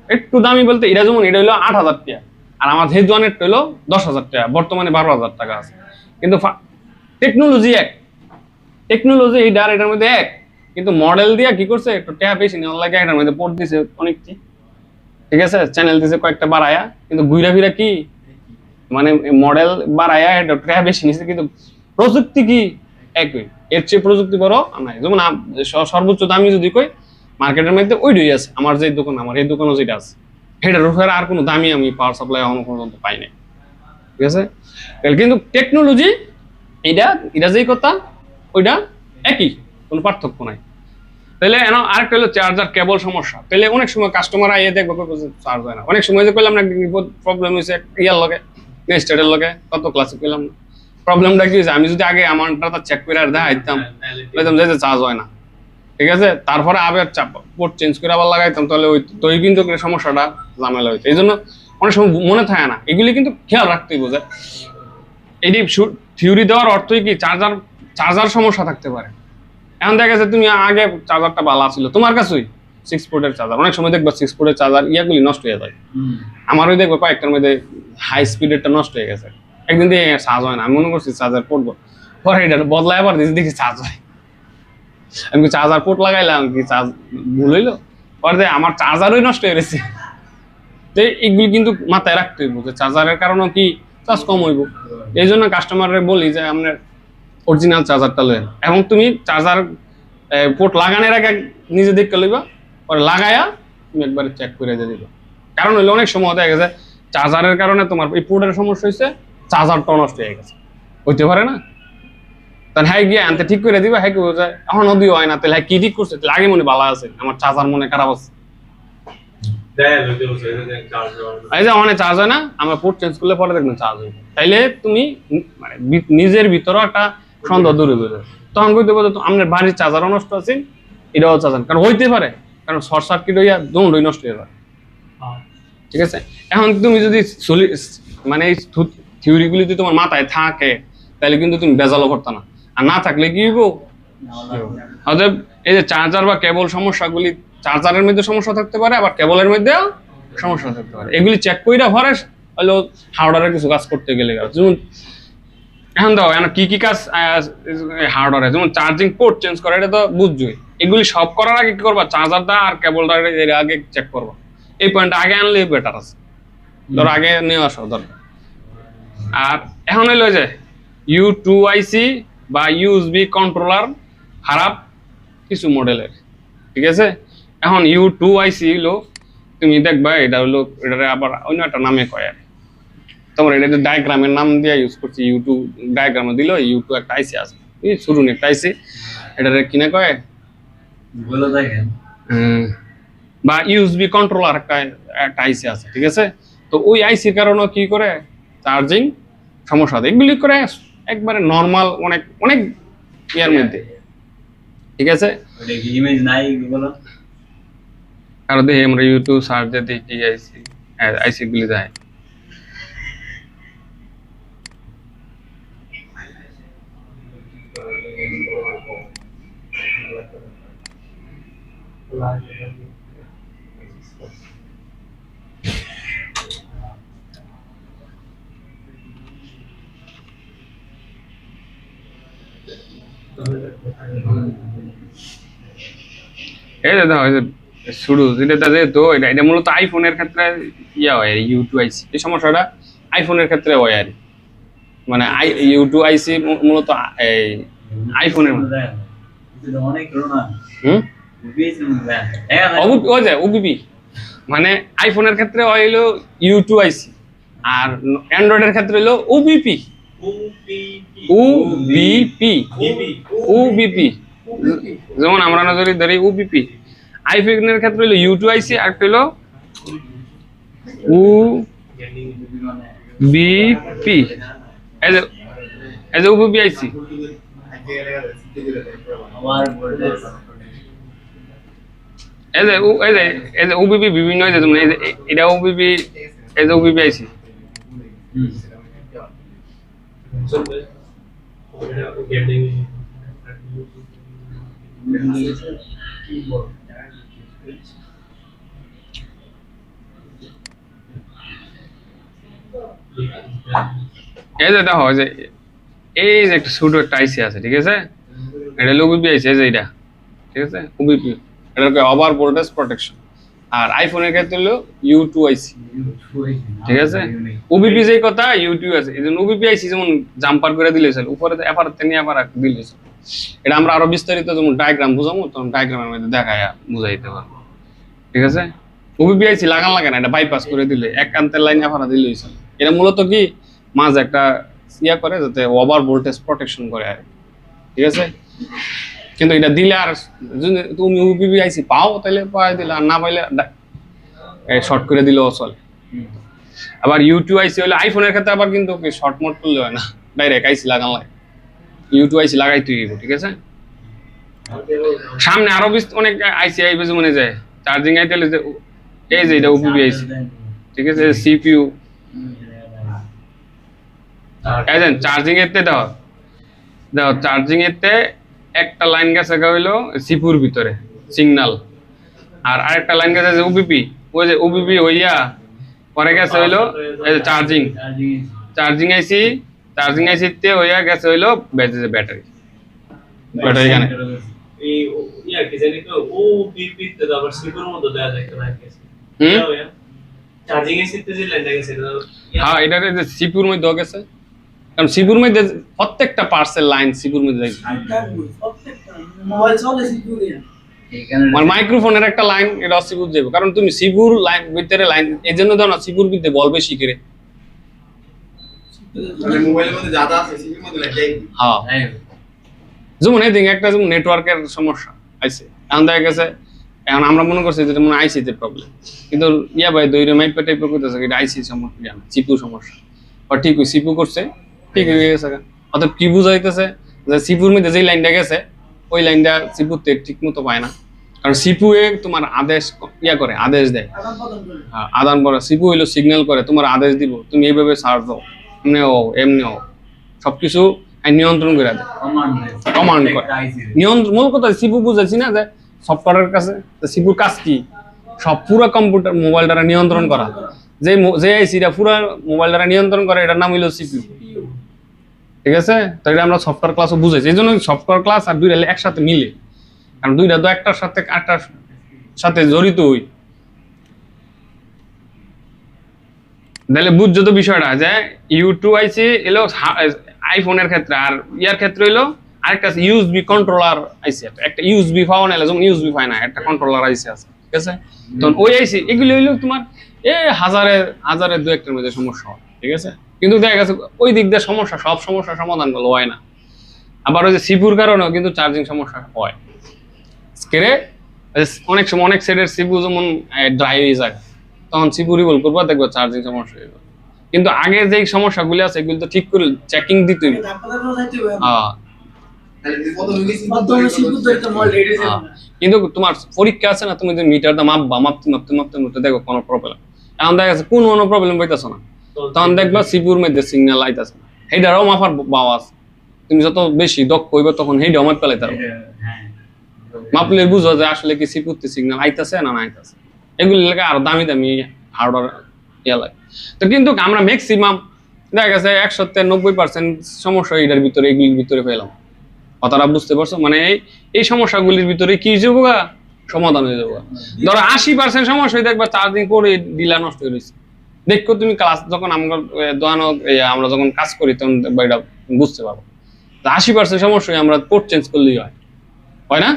একটু দামি বলতে এটা যেমন এটা হলো 8,000 টাকা, আর আমার হেজওয়ানের হলো 10,000 টাকা, বর্তমানে 12,000 টাকা আছে। কিন্তু টেকনোলজি এটার মধ্যে এক, কিন্তু মডেল দিয়া কি করছে একটু টাকা বেশি নেওয়ার লাগে, এটার মধ্যে পোর্ট দিছে অনেকটি, ঠিক আছে, চ্যানেল দিছে কয়েকটা বাড়ায়া, কিন্তু ঘুরা ফিরা কি মানে মডেল বাড়ায়া এটা টাকা বেশি নিছে, কিন্তু প্রযুক্তি কি একই, এর চেয়ে প্রযুক্তি বড় নাই। যেমন সর্বোচ্চ দামি যদি কই মার্কেটের মধ্যে ওইটাই আছে, আমার যে দোকান, আমার এই দোকানও যেটা আছে সেটার উপরে আর কোনো দামি আমি পাওয়ার সাপ্লাই এখনো পর্যন্ত পাই নাই। ঠিক আছে, কিন্তু টেকনোলজি এটা এটা যেই কথা ওইটা একই, কোনো পার্থক্য নাই। তাহলে আরেকটা হলো চার্জার কেবল সমস্যা। তাহলে অনেক সময় কাস্টমার আইয়ে দেখবো চার্জ হয় না, অনেক সময় যে করলাম না প্রবলেম হয়েছে ইয়ার লগে স্টেটের লগে কত ক্লাসে পেলাম না, প্রবলেমটা কি হয়েছে, আমি যদি আগে আমারটা চেক করে আর দেখাইতাম বলতাম যে চার্জ হয় না, ঠিক আছে, তারপরে আবার পোর্ট চেঞ্জ করে আবার লাগাইতাম, তাহলে ওই তো কিন্তু সমস্যাটা ঝামেলা হইতো। এই জন্য অনেক সময় মনে থাকে না, এগুলি কিন্তু খেয়াল রাখতেই বোঝে। এটি থিওরি দেওয়ার অর্থই কি চার্জার সমস্যা থাকতে পারে। এখন দেখা গেছে তুমি আগে চার্জারটা ভালো ছিল তোমার কাছেই 6 পোর্টের চার্জার, অনেক সময় দেখবা 6 পোর্টের চার্জার ইয়াগুলি নষ্ট হয়ে যায়। আমারই দেখবো কয়েকটার মধ্যে হাই স্পিডেরটা নষ্ট হয়ে গেছে, একদিন দিয়ে চার্জ হয় না, আমি মনে করছি চার্জার পড়বো, পরে এটা বদলাই আবার দেখি চার্জ হয়। আমি চার্জার পোর্ট লাগাইলাম কি চার্জ ভুল হইলো, পরে আমার চার্জারই নষ্ট হয়ে গেছে। তো এগুলি কিন্তু মাথায় রাখতে হইব যে চার্জারের কারণে কি চার্জ কম হইব। এই জন্য কাস্টমাররা বলি যে আপনার অরিজিনাল চার্জারটা লইন, এবং তুমি চার্জার পোর্ট লাগানোর আগে নিজে দেখতে লইবা, পরে লাগাইয়া তুমি একবারে চেক করে দিয়ে দিবা। কারণ হইলে অনেক সময় দেখা গেছে চার্জারের কারণে তোমার এই পোর্টের সমস্যা হয়েছে, চার্জারটা নষ্ট হয়ে গেছে, হইতে পারে না? তাহলে হ্যাঁ গিয়ে আনতে ঠিক করে দিবা, হ্যাঁ কি বোঝায় এখন নদীও হয় না, তাহলে হ্যাঁ কি ঠিক করছে, তাহলে আগে মনে ভালো আছে, আমার চার্জার মনে খারাপ আছে, এই যে অনেক চার্জ হয় না, আমরা পোর্ট চেঞ্জ করলে পরে দেখবেন চার্জ হইব। তাইলে তুমি মানে নিজের ভিতরে একটা সন্দেহ দূরে বেরোবে, তখন কইতে পারো আপনার বাড়ির চার্জারও নষ্ট আছে, এটাও চার্জার, কারণ হইতে পারে, কারণ শর্ট সার্কিট হইয়া দোনোই নষ্ট হয়ে যায়। ঠিক আছে, এখন তুমি যদি মানে এই থিওরিগুলি যদি তোমার মাথায় থাকে তাহলে কিন্তু তুমি বেজালও করতে না, আর না থাকলে কি হইব, অতএব এই যে চার্জার বা কেবল সমস্যাগুলি, চার্জারের মধ্যে সমস্যা থাকতে পারে, আবার কেবলের মধ্যেও সমস্যা থাকতে পারে, এগুলি চেক কইরা ভরে হলো হার্ডওয়্যারের কিছু কাজ করতে গেলে। যেমন এখন দাও এখন কি কি কাজ হার্ডওয়্যারে, যেমন চার্জিং পোর্ট চেঞ্জ করা, এটা তো বুঝছোই। এগুলি সব করার আগে কি করবা, চার্জারটা আর কেবলটা এর আগে চেক করবা, এই পয়েন্টটা আগে আনলে বেটার আছে, ধরো আগে নিয়ে আসো দরকার। আর এখন হইলো যে U2IC বা ইউএসবি কন্ট্রোলার খারাপ কিছু মডেলের, ঠিক আছে। এখন U2IC হলো তুমি দেখবা এটা হলো, এটা আবার অন্য একটা নামে কয়, আর তোমার এটা ডায়াগ্রামের নাম দিয়ে ইউজ করছি, U2 ডায়াগ্রামে দিল U2 একটা আইসি আছে, এই শুরু একটা আইসি, এটা কিনে কয় বলে দেখেন, বা ইউএসবি কন্ট্রোলার একটা আইসি আছে, ঠিক আছে। তো ওই আইসির কারণে কি করে চার্জিং সমস্যা হয়, এগুলি করে একবারে নর্মাল অনেক অনেক ইয়ার মধ্যে, ঠিক আছে। ইমেজ নাই বলো, আর দেখি আমরা ইউটিউব সার্চ দিয়ে দেখি আইসি গুলি যায়। এই যে দেখো শুরু যেটা যেহেতু এটা মূলত আইফোনের ক্ষেত্রে ইয়া হয় U2IC, এই সমস্যাটা আইফোনের ক্ষেত্রে হয় আর মানে U2IC মূলত এই আইফোনের অনেক রোনা ওই যে ওবিপি, মানে আইফোনের ক্ষেত্রে হইলো U2IC, আর অ্যান্ড্রয়েডের ক্ষেত্রে হইলো ওবিপি। যেমন আমরা যদি ধরি ওবিপি, আইফোনের ক্ষেত্রে হইলো U2IC, আর হইলো ওবিপি, এই যে ওবিপি আইসি। এই যে ওবিপি বিভিন্ন হয়েছে, যেমন এটা ওবিপি, এই যে ওবিপি আইসি। এই যে দেখো যে এই যে একটা ছোট একটা আইসি আছে, ঠিক আছে, এটা হলো ওবিপি আইসি, এই যে এটা, ঠিক আছে, ওবিপি, এটাকে ওভার ভোল্টেজ প্রোটেকশন। আর আইফোনের ক্ষেত্রে হলো U2IC, ঠিক আছে। ওবিপি যেই কথা U2 আছে, এই জন্য ওবিপি আইসি যেমন জাম্পার করে দিলেছিল উপরে, এপার নিয়ে আবার দিলেছিল, এটা আমরা আরো বিস্তারিত যেমন ডায়াগ্রাম বুঝাবো তখন ডায়াগ্রামের মধ্যে দেখায় বুঝাইতে পারবো, ঠিক আছে? ওবিপিআইসি লাগান লাগে না, এটা বাইপাস করে দিলে একান্তের লাইনে আফারা দিলে হয়েছে। এটা মূলত কি মাঝে একটা ইয়া করে যাতে ওভার ভোল্টেজ প্রোটেকশন করে আর, ঠিক আছে? কিন্তু এটা দিলে আর যদি তুমি ওবিপিআইসি পাও তাহলে পাই দিলে, আর না পাইলে শর্ট করে দিলেও চলে। আবার ইউটিউব আইসি হলে আইফোনের ক্ষেত্রে আবার কিন্তু শর্ট মোড করলে হয় না, ডাইরেক্ট আইসি লাগান লাগে, ইউটিউব আইসি লাগাইতে হইব, ঠিক আছে? সামনে আরো অনেক আইসি আইবে মনে যায় চার্জিং আইতেলে যে এই যে এটা ওবিপি আইসি, ঠিক আছে? সিপিইউ এই দেন চার্জিং এতে দাও দাও, চার্জিং এতে একটা লাইন গেছে হইলো সিপুর ভিতরে সিগন্যাল, আর আরেকটা লাইন গেছে যে ওবিপি, ওই যে ওবিপি হইয়া পরে গেছে হইলো এই যে চার্জিং চার্জিং আইসিতে হইয়া গেছে হইলো ব্যাটারি এখানে। এই ইয়া কি জানি তো ও বিপিতে তো আবার সিপির মধ্যে দেয়া যায় না কেসে চার্জিং এর সিতে যে লাইনটা গেছে হ্যাঁ এটা যে সিপুর মধ্যে গেছে, কারণ সিপুর মধ্যে প্রত্যেকটা পার্সেল লাইন সিপুর মধ্যে যাইছে। মোবাইল চলে সিপিইউ দিয়ে মানে মাইক্রোফোনের একটা লাইন এটা সিপুর যাবে, কারণ তুমি সিপুর লাইন ভিতরে লাইন এই জন্য দাও না, সিপুর ভিতরে বল বেশি করে। মানে মোবাইলের মধ্যে যা আছে সিপির মধ্যে লাগে যায়। হ্যাঁ যেমন এই দিন একটা যেমন নেটওয়ার্কের সমস্যা আইছে, এখন দেখা গেছে এখন আমরা মনে করছি যেটা মনে আইসিতে প্রবলেম, কিন্তু ইয়া ভাই দৈরে মাইপে টাইপে করতেছে এটা আইসি সমস্যা জানা, সিপু সমস্যা, বা ঠিক ওই সিপু করছে ঠিক হয়ে গেছে। অর্থাৎ কি বুঝাইতেছে যে সিপুর মধ্যে যেই লাইনটা গেছে ওই লাইনটা সিপুতে ঠিক মতো পায় না, কারণ সিপুয়ে তোমার আদেশ ইয়া করে, আদেশ দেয়, আদান পরে সিপু হইলো সিগন্যাল করে, তোমার আদেশ দিব তুমি এইভাবে সার্চ দাও, এমনি হও এমনি হও, সবকিছু নিয়ন্ত্রণ করে দেয়, কমান্ড করে নিয়ন্ত্রণ। মূল কথা সিপু বুঝাইছি না যে সফটওয়্যারের কাছে সিপুর কাজ কি, সব পুরো কম্পিউটার মোবাইল দ্বারা নিয়ন্ত্রণ করা, যে আইসিটা পুরো মোবাইল দ্বারা নিয়ন্ত্রণ করে এটার নাম হইলো সিপিইউ, ঠিক আছে? তো এটা আমরা সফটওয়্যার ক্লাসও বুঝাইছি, এই জন্য সফটওয়্যার ক্লাস আর দুইটা একসাথে মিলে, কারণ দুইটা তো একটার সাথে আটটার সাথে জড়িত হই। তাহলে বুঝছো তো বিষয়টা যে ইউটিউব আইসি এলো আইফোনের ক্ষেত্রে, আর ইয়ার ক্ষেত্রে হইলো আরেকটা ইউএসবি কন্ট্রোলার আইসি, একটা ইউএসবি পাওয়া না, যেমন ইউএসবি পায় না একটা কন্ট্রোলার আইসি আছে, ঠিক আছে? তখন ওই আইসি এগুলি হইলো তোমার হাজারে দু একটার মধ্যে সমস্যা হয়, ঠিক আছে? কিন্তু দেখা গেছে ওই দিক দিয়ে সমস্যা সব সমস্যার সমাধান গুলো হয় না। আবার ওই যে সিপুর কারণেও কিন্তু চার্জিং সমস্যা হয়, অনেক সময় অনেক সেটের সিপু যেমন ড্রাই হয়ে যায়, তখন সিপু রিভল করবা দেখবো চার্জিং সমস্যা হয়ে যাবে। কিন্তু আগের যে সমস্যাগুলি আছে এগুলো তো ঠিক করে চেকিং দিতে হবে। হ্যাঁ কিন্তু তোমার পরীক্ষা আছে না, তুমি যদি মিটারটা মাপতে দেখো কোনো প্রবলেম, এখন দেখা যাচ্ছে কোনো প্রবলেম পাইতেছ না, তখন দেখবা সিপুর মধ্যে সিগন্যাল আইতেছে না, সেইটারও মাপার বাও আছে, তুমি যত বেশি দক্ষ হইবে তখন সেইটাও মাপ পেলাইতে পারবে, মাপলে বুঝো যে আসলে কি সিপুরতে সিগন্যাল আইতেছে না না আইতেছে। এগুলি লাগে আরো দামি হার্ডওয়্যার ইয়া লাগে। তো কিন্তু আমরা ম্যাক্সিমাম দেখা গেছে 90% সমস্যা এটার ভিতরে এগুলির ভিতরে পেলাম, কথাটা বুঝতে পারছো? মানে এই সমস্যাগুলির ভিতরে কি যাবো সমাধান হয়ে যাবো। ধরো 80% সমস্যা দেখবা চার্জিং করে ডিলা নষ্ট হয়ে গেছে, দেখো তুমি ক্লাস যখন আমরা যখন কাজ করি তখন এটা বুঝতে পারবো। 80% সমস্যায় আমরা পোর্ট চেঞ্জ করলেই হয় না?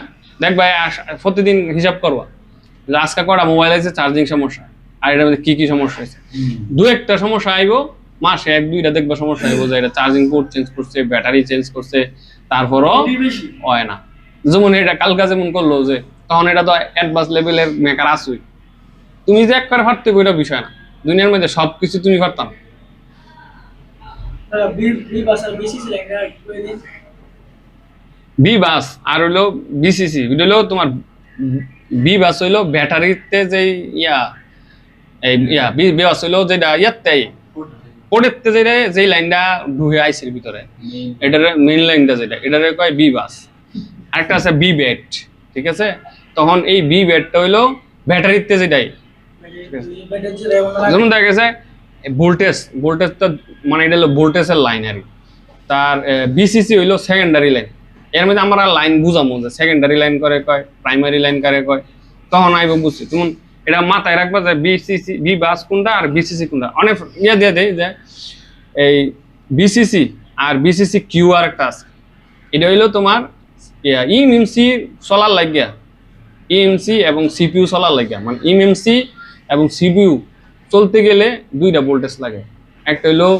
দেখবা প্রতিদিন হিসাব করবা যে আজকে কটা মোবাইল আছে চার্জিং সমস্যা, আর এটার মধ্যে কি কি সমস্যা হয়েছে। দু একটা সমস্যা আইবো মাসে, এক দুইটা দেখবা সমস্যা আইবো যে এটা চার্জিং পোর্ট চেঞ্জ করছে, ব্যাটারি চেঞ্জ করছে, তারপরও হয় না। যেমন এটা কালকা যেমন করলো যে তখন এটা তো অ্যাডভান্স লেভেলের মেকার আসুই, তুমি যে একবার পারতে ওইটা বিষয় না, দুনিয়ার মধ্যে সবকিছু তুমি পারতাম। বি বাস আর হইলো বিসিসি, হইলো তোমার বি বাস হইলো ব্যাটারিতে যে বি বাস হইলো যেটা ইয়াতে পোর্টেতে যে লাইনটা ঢুকে আইসির ভিতরে, এটার মেইন লাইনটা যেটা এটারে কয় বি বাস। আরেকটা আছে বি ব্যাট, ঠিক আছে? তখন এই বি ব্যাটটা হইলো ব্যাটারিতে যেটাই, যেমন দেখা গেছে ভোল্টেজটা মানে এটা হলো ভোল্টেজের লাইন আর কি। তার বিসিসি হইলো সেকেন্ডারি লাইন। এর মধ্যে আমরা লাইন বুঝামো যে সেকেন্ডারি লাইন করে কয়, প্রাইমারি লাইন করে কয়, তখন আইব বুঝছি। তুমি এটা মাথায় রাখবা যে বিসিসি বি বাস কোনটা আর বিসিসি কোনটা। অনেক ইয়ে দিয়ে দেয় যে এই বিসিসি আর বিসিসি কিউ আর একটা আছে, এটা হইলো তোমার ইএমসি চলার লাগিয়া ইএমসি এবং সিপিইউ চলার লাগিয়া মানে ইএমসি এবং সিপিইউ চলতে গেলে দুইটা ভোল্টেজ লাগে, একটা হলো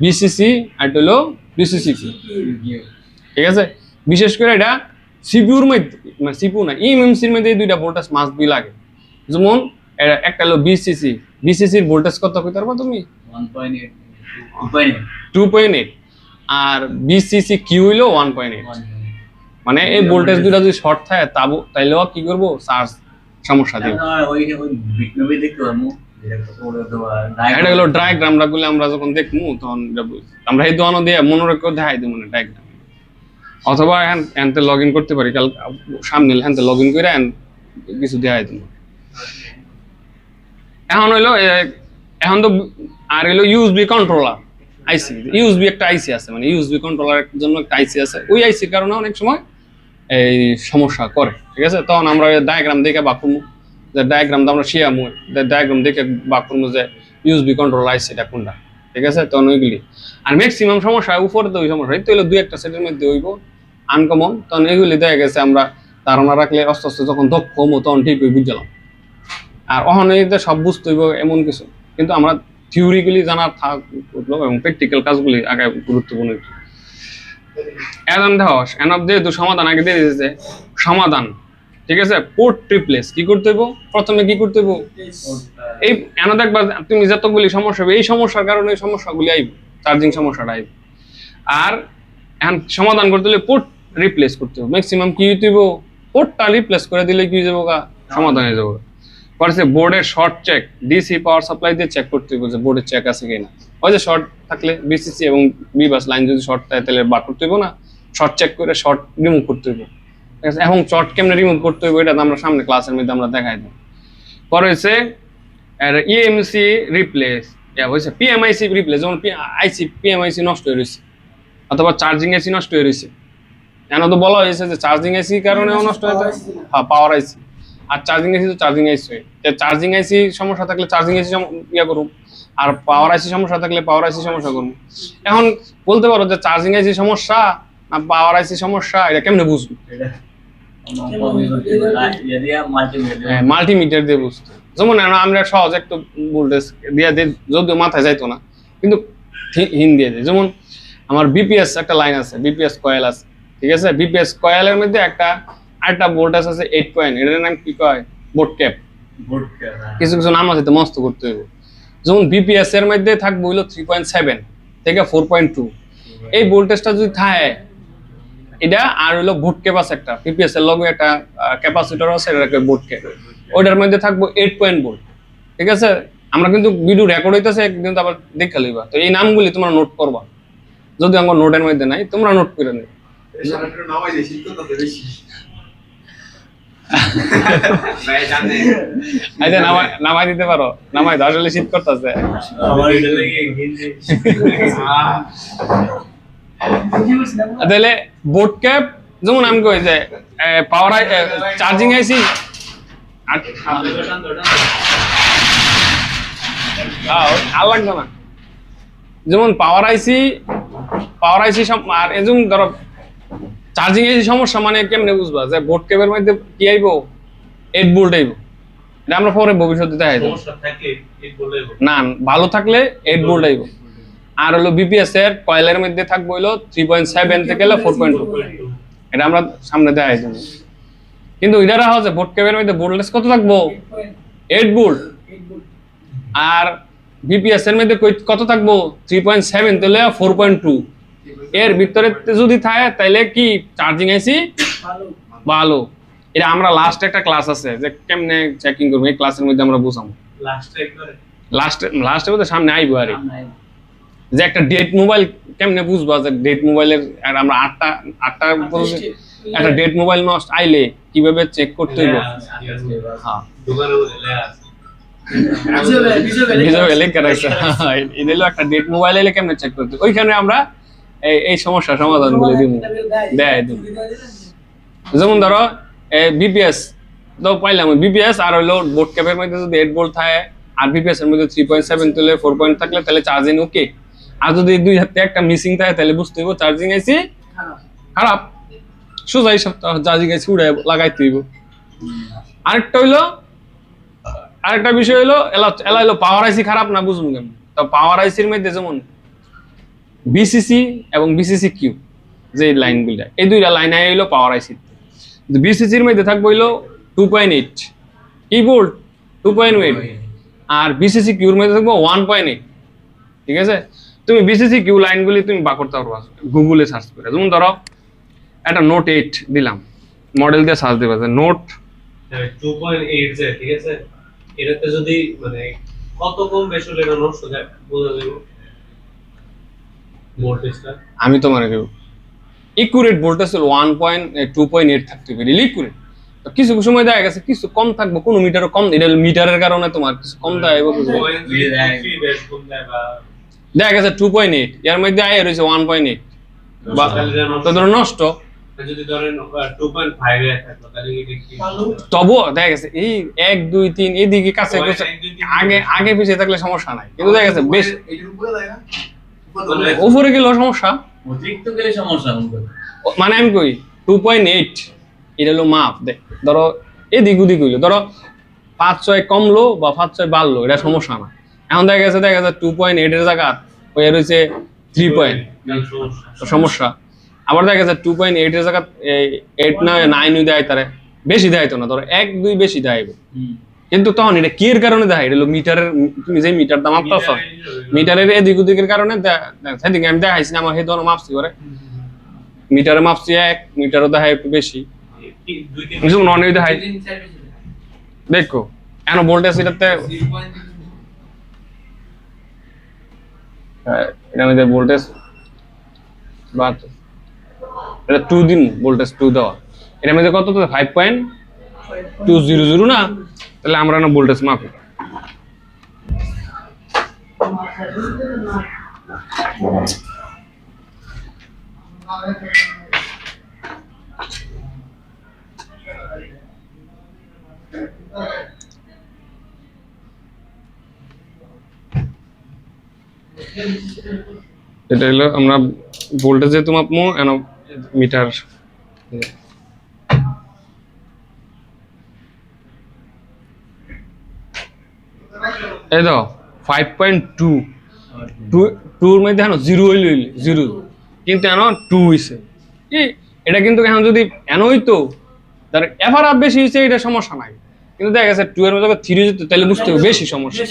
ভিসিসি আর একটা হলো ভিসিসিপি, ঠিক আছে। বিশেষ করে এটা সিপিইউর মধ্যে মানে সিপিইউ না ইএমসির মধ্যে দুইটা ভোল্টেজ মাস্ট বি লাগে। যেমন একটা হলো বিসিসির ভোল্টেজ কত কইতে পারবা তুমি? 1.8 2.8 2.8 আর বিসিসি কিউ হইলো 1.8। মানে এই ভোল্টেজ দুটো যদি শর্ট থাকে তাইলেও কি করবো চার্জ সমস্যা দিবে। ওই বিটনবি দেখতে পারমু যেটা কত বড় দেওয়া এটা হলো ডায়াগ্রামটা গুলো আমরা যখন দেখবো তখন আমরা এই দোকানও দিয়ে মনে রেখে দেখাই দেবো না ডায়াগ্রাম, অথবা এনতে লগ ইন করতে পারি কাল সামনে হ্যানতে লগ ইন করে কিছু দেখাই দেবো। এখন হইলো এখন তো আর হইলো ইউএসবি কন্ট্রোলার আইসি, ইউএসবি একটা আইসি আছে মানে ইউএসবি কন্ট্রোলারের জন্য একটা আইসি আছে, ওই আইসির কারণে অনেক সময় এই সমস্যা করে, ঠিক আছে। তখন আমরা ডায়াগ্রাম দেখে বা করবো যে ডায়াগ্রাম আমরা শিয়ামু ডায়াগ্রাম দেখে বা করবো যে ইউএসবি কন্ট্রোল আইসিটা কোনটা, ঠিক আছে। তখন ওইগুলি আর ম্যাক্সিমাম সমস্যা উপরে তো ওই সমস্যা এই তো হইলো দুই একটা সেটের মধ্যে হইব আনকমন, তখন এগুলি দেখা গেছে আমরা ধারণা রাখলে আস্তে আস্তে যখন দক্ষ হবো তখন ঠিক হয়ে বুঝলাম। আর অহনে সব বুঝতে হইব এমন কিছু, কিন্তু আমরা থিওরিগুলি জানা থাকলো এবং প্র্যাকটিক্যাল কাজগুলি আগে গুরুত্বপূর্ণ। এখন দেখো এন অফ যেহেতু সমাধান আগে দিয়ে দিয়েছে সমাধান, ঠিক আছে। পোর্ট রিপ্লেস কি করতে হইব, প্রথমে কি করতে হইব এই এন দেখবা তুমি যতগুলি সমস্যা হবে এই সমস্যার কারণে এই সমস্যাগুলি আইব, চার্জিং সমস্যাটা আইব। আর এখন সমাধান করতে হলে পোর্ট রিপ্লেস করতে হবে, ম্যাক্সিমাম কি হইতে হইব পোর্টটা রিপ্লেস করে দিলে কি হয়ে যাবো সমাধান হয়ে যাবো। পরে বোর্ডের short check DC power supply দিয়ে চেক করতে হবে যে বোর্ডের চেক আছে কিনা, ওই যে শর্ট থাকলে বিসিসি এবং বিবাস লাইন যদি শর্ট থাকে তাহলে বার করতে হইব না, শর্ট চেক করে শর্ট রিমুভ করতে হইব, ঠিক আছে। এখন শর্ট কেমনে রিমুভ করতে হইব এটা আমরা সামনে ক্লাসের মধ্যে আমরা দেখাই দিই। পরে হচ্ছে ইএমসি রিপ্লেস হয়েছে পিএমআইসি রিপ্লেস, যেমন পিএমআইসি নষ্ট হয়ে রয়েছে অথবা চার্জিং এসি নষ্ট হয়ে রয়েছে। এখন তো বলা হয়েছে যে চার্জিং এসি কারণেও নষ্ট হয়ে যায়, হ্যাঁ পাওয়ার আইসি আর চার্জিং এসি তো চার্জিং আইসি, চার্জিং আইসি সমস্যা থাকলে চার্জিং এসি ইয়া করুন, আর পাওয়ার আইসি সমস্যা থাকলে পাওয়ার আইসি সমস্যা করুন। এখন বলতে পারো যে চার্জিং আইসি সমস্যা না পাওয়ার আইসি সমস্যা, এটা কেমনে বুঝবো? মাল্টিমিটার দিয়ে বুঝতো, যেমন আমরা সহজ একটু ভোল্টেজ দিয়ে দিই যদিও মাথায় যাইতো না কিন্তু হিন দিয়ে দিই। যেমন আমার বিপিএস একটা লাইন আছে, বিপিএস কয়েল আছে, ঠিক আছে। বিপিএস কয়েলের মধ্যে একটা ভোল্টেজ আছে 8 পয়েন্ট, এটার নাম কি কয় বোর্ড ক্যাপ, কিছু কিছু নাম আছে তো মস্ত করতে হবে। যেমন বিপিএস এর মধ্যে থাকবে হইলো 3.7 থেকে 4.2, এই ভোল্টেজটা যদি থাকে এটা আর হইলো বোর্ড ক্যাপ আছে একটা বিপিএস এর লগে একটা ক্যাপাসিটর আছে, এটা বোর্ড ক্যাপ, ওইটার মধ্যে থাকবে 8 পয়েন্ট ভোল্ট, ঠিক আছে। আমরা কিন্তু ভিডিও রেকর্ড হইতেছে একদিন আবার দেখে লইবা, তো এই নামগুলি তোমরা নোট করবা, যদি আমার নোটের মধ্যে নাই তোমরা নোট করে নেবে। নামাই দিয়েছি তো তাতে বেশি আচ্ছা নামাই দিতে পারো, নামাই দাও, আসলে শীত করতেছে। তাহলে বোর্ড ক্যাপ যেমন আমি কই যে পাওয়ার চার্জিং আইসি আর লাগবে না, যেমন পাওয়ার আইসি আর যেমন ধরো চার্জিং এসি সমস্যা মানে কেমনে বুঝবা যে বোর্ড ক্যাপের মধ্যে কি আইব 8 ভোল্ট আইব, এটা আমরা পরে ভবিষ্যতে দেখাই দেব। সমস্যা থাকলে 8 ভোল্ট আইব না ভালো থাকলে 8 ভোল্ট আইব। আর হলো বিপিএস এর কয়েলের মধ্যে থাকবে হলো 3.7 থেকে 4.2, এটা আমরা সামনে দেখাই দেব। কিন্তু এটারা হচ্ছে বোর্ড ক্যাপের মধ্যে ভোল্টেজ কত থাকবো 8 ভোল্ট, আর বিপিএস এর মধ্যে কত থাকবো 3.7 থেকে 4.2, এর ভিতরে যদি থাকে তাহলে কি চার্জিং আইসি ভালো। এটা আমরা লাস্ট একটা ক্লাস আছে যে কেমনে চেকিং করব, এই ক্লাসের মধ্যে আমরা বুঝাবো। লাস্টে বলতে সামনে আইবো আরে যে একটা ডেট মোবাইল কেমনে বুঝবা যে ডেট মোবাইলের, আর আমরা আটটা একটা ডেট মোবাইল নষ্ট আইলে কিভাবে চেক করতে হইব। হ্যাঁ একটা ডেট মোবাইল এলে কেমনে চেক করতে, ওইখানে আমরা এই সমস্যার সমাধান গুলো দিব দেয়। যেমন ধরো বিপিএস তো পাইলাম বিপিএস আর হইলো বোর্ড ক্যাপের মধ্যে যদি 8 ভোল্ট থাকে আর বিপিএস এর মধ্যে 3.7 থেকে 4 থাকলে তাহলে চার্জিং ওকে, আর যদি দুই হাতে একটা মিসিং থাকে তাহলে বুঝতে হইব চার্জিং আইসি খারাপ। সোজা হিসাব চার্জিং এসি উড়ে লাগাইতে হইব। আরেকটা বিষয় হইলো এলা হইলো পাওয়ার আইসি খারাপ না বুঝুন কেন। তো পাওয়ার আইসির মধ্যে যেমন বিসিসি এবং বিসিসি কিউ যে লাইনগুলো, এই দুইটা লাইন হইলো পাওয়ার আইসি। বিসিসির মধ্যে থাকবে হইলো 2.8 কি ভোল্ট 2.8, আর বিসিসি কিউর মধ্যে থাকবে 1.8। ঠিক আছে, তুমি বিসিসি কিউ লাইনগুলি তুমি বা করতে পারবা গুগলে সার্চ করে। যেমন ধরো একটা নোট 8 দিলাম, মডেল দিয়ে সার্চ দিবা নোট 2.8 যায়, ঠিক আছে। এটাতে যদি মানে কত কম বেশি হলে এটা নষ্ট যায় বোঝা যাবে ভোল্টেজটা। আমি তোমার ইকুরেট ভোল্টেজ হলো 1.2.8 থাকতে পারে ইকুরেট। তো কিছু সময় দেখা গেছে কিছু কম থাকবে, কোনো মিটারও কম, এটা মিটারের কারণে তোমার কিছু কম দেয়, দেখা গেছে 2.8 এর মধ্যে আয় রয়েছে 1.8 বা তো ধরো নষ্ট। যদি ধরেন 2.5 এ থাকলো তাহলে কি তবুও দেখা গেছে এই 1 2 3 এদিকে কাছে আগে আগে পিছিয়ে থাকলে সমস্যা নাই, কিন্তু দেখা গেছে বেশ উপরে গেলেও সমস্যা। অতিরিক্ত গেলে সমস্যা মানে আমি কই 2.8 এটা হলো মাপ দেখ, ধরো এদিক ওদিক হইলো, ধরো 5-6 কমলো বা 5-6 বাড়লো, এটা সমস্যা না। এখন দেখা গেছে 2.8 এর জায়গা ওই রয়েছে 3. সমস্যা। আবার দেখা গেছে 2.8 এর জায়গা 8 না 9 দেয়, তারে বেশি দেয় তো না, ধরো 1-2 বেশি দেয়, কিন্তু তখন এটা কি এর কারণে দেয়, এটা হলো মিটারের, তুমি যে মিটার দাম মাপতাছ মিটারের এদিক ওদিকের কারণে। সেদিকে আমি দেখাইছি আমার সেই ধরনের মাপছি করে, মিটারে মাপছি 1, মিটারও দেখায় একটু বেশি, নন দেখাই। দেখো এন ভোল্টেজ এটাতে এটা মধ্যে ভোল্টেজ বা এটা 2 দিন ভোল্টেজ 2 দেওয়া, এটার মধ্যে কত তো 5.200 না, তাহলে আমরা না ভোল্টেজ মাপি। এটা হলো আমরা ভোল্টেজ যেহেতু মাপমো এন মিটার। এই দাও 5.2 2 এর মধ্যে 0 হইল 0, কিন্তু এন 2 হইছে। এটা কিন্তু এখন যদি এন হইতো তার এভার বেশি হইছে, এটা সমস্যা নাই, কিন্তু দেখা গেছে 2 এর মধ্যে 3 হইতো তাহলে বুঝতে হবে বেশি সমস্যা।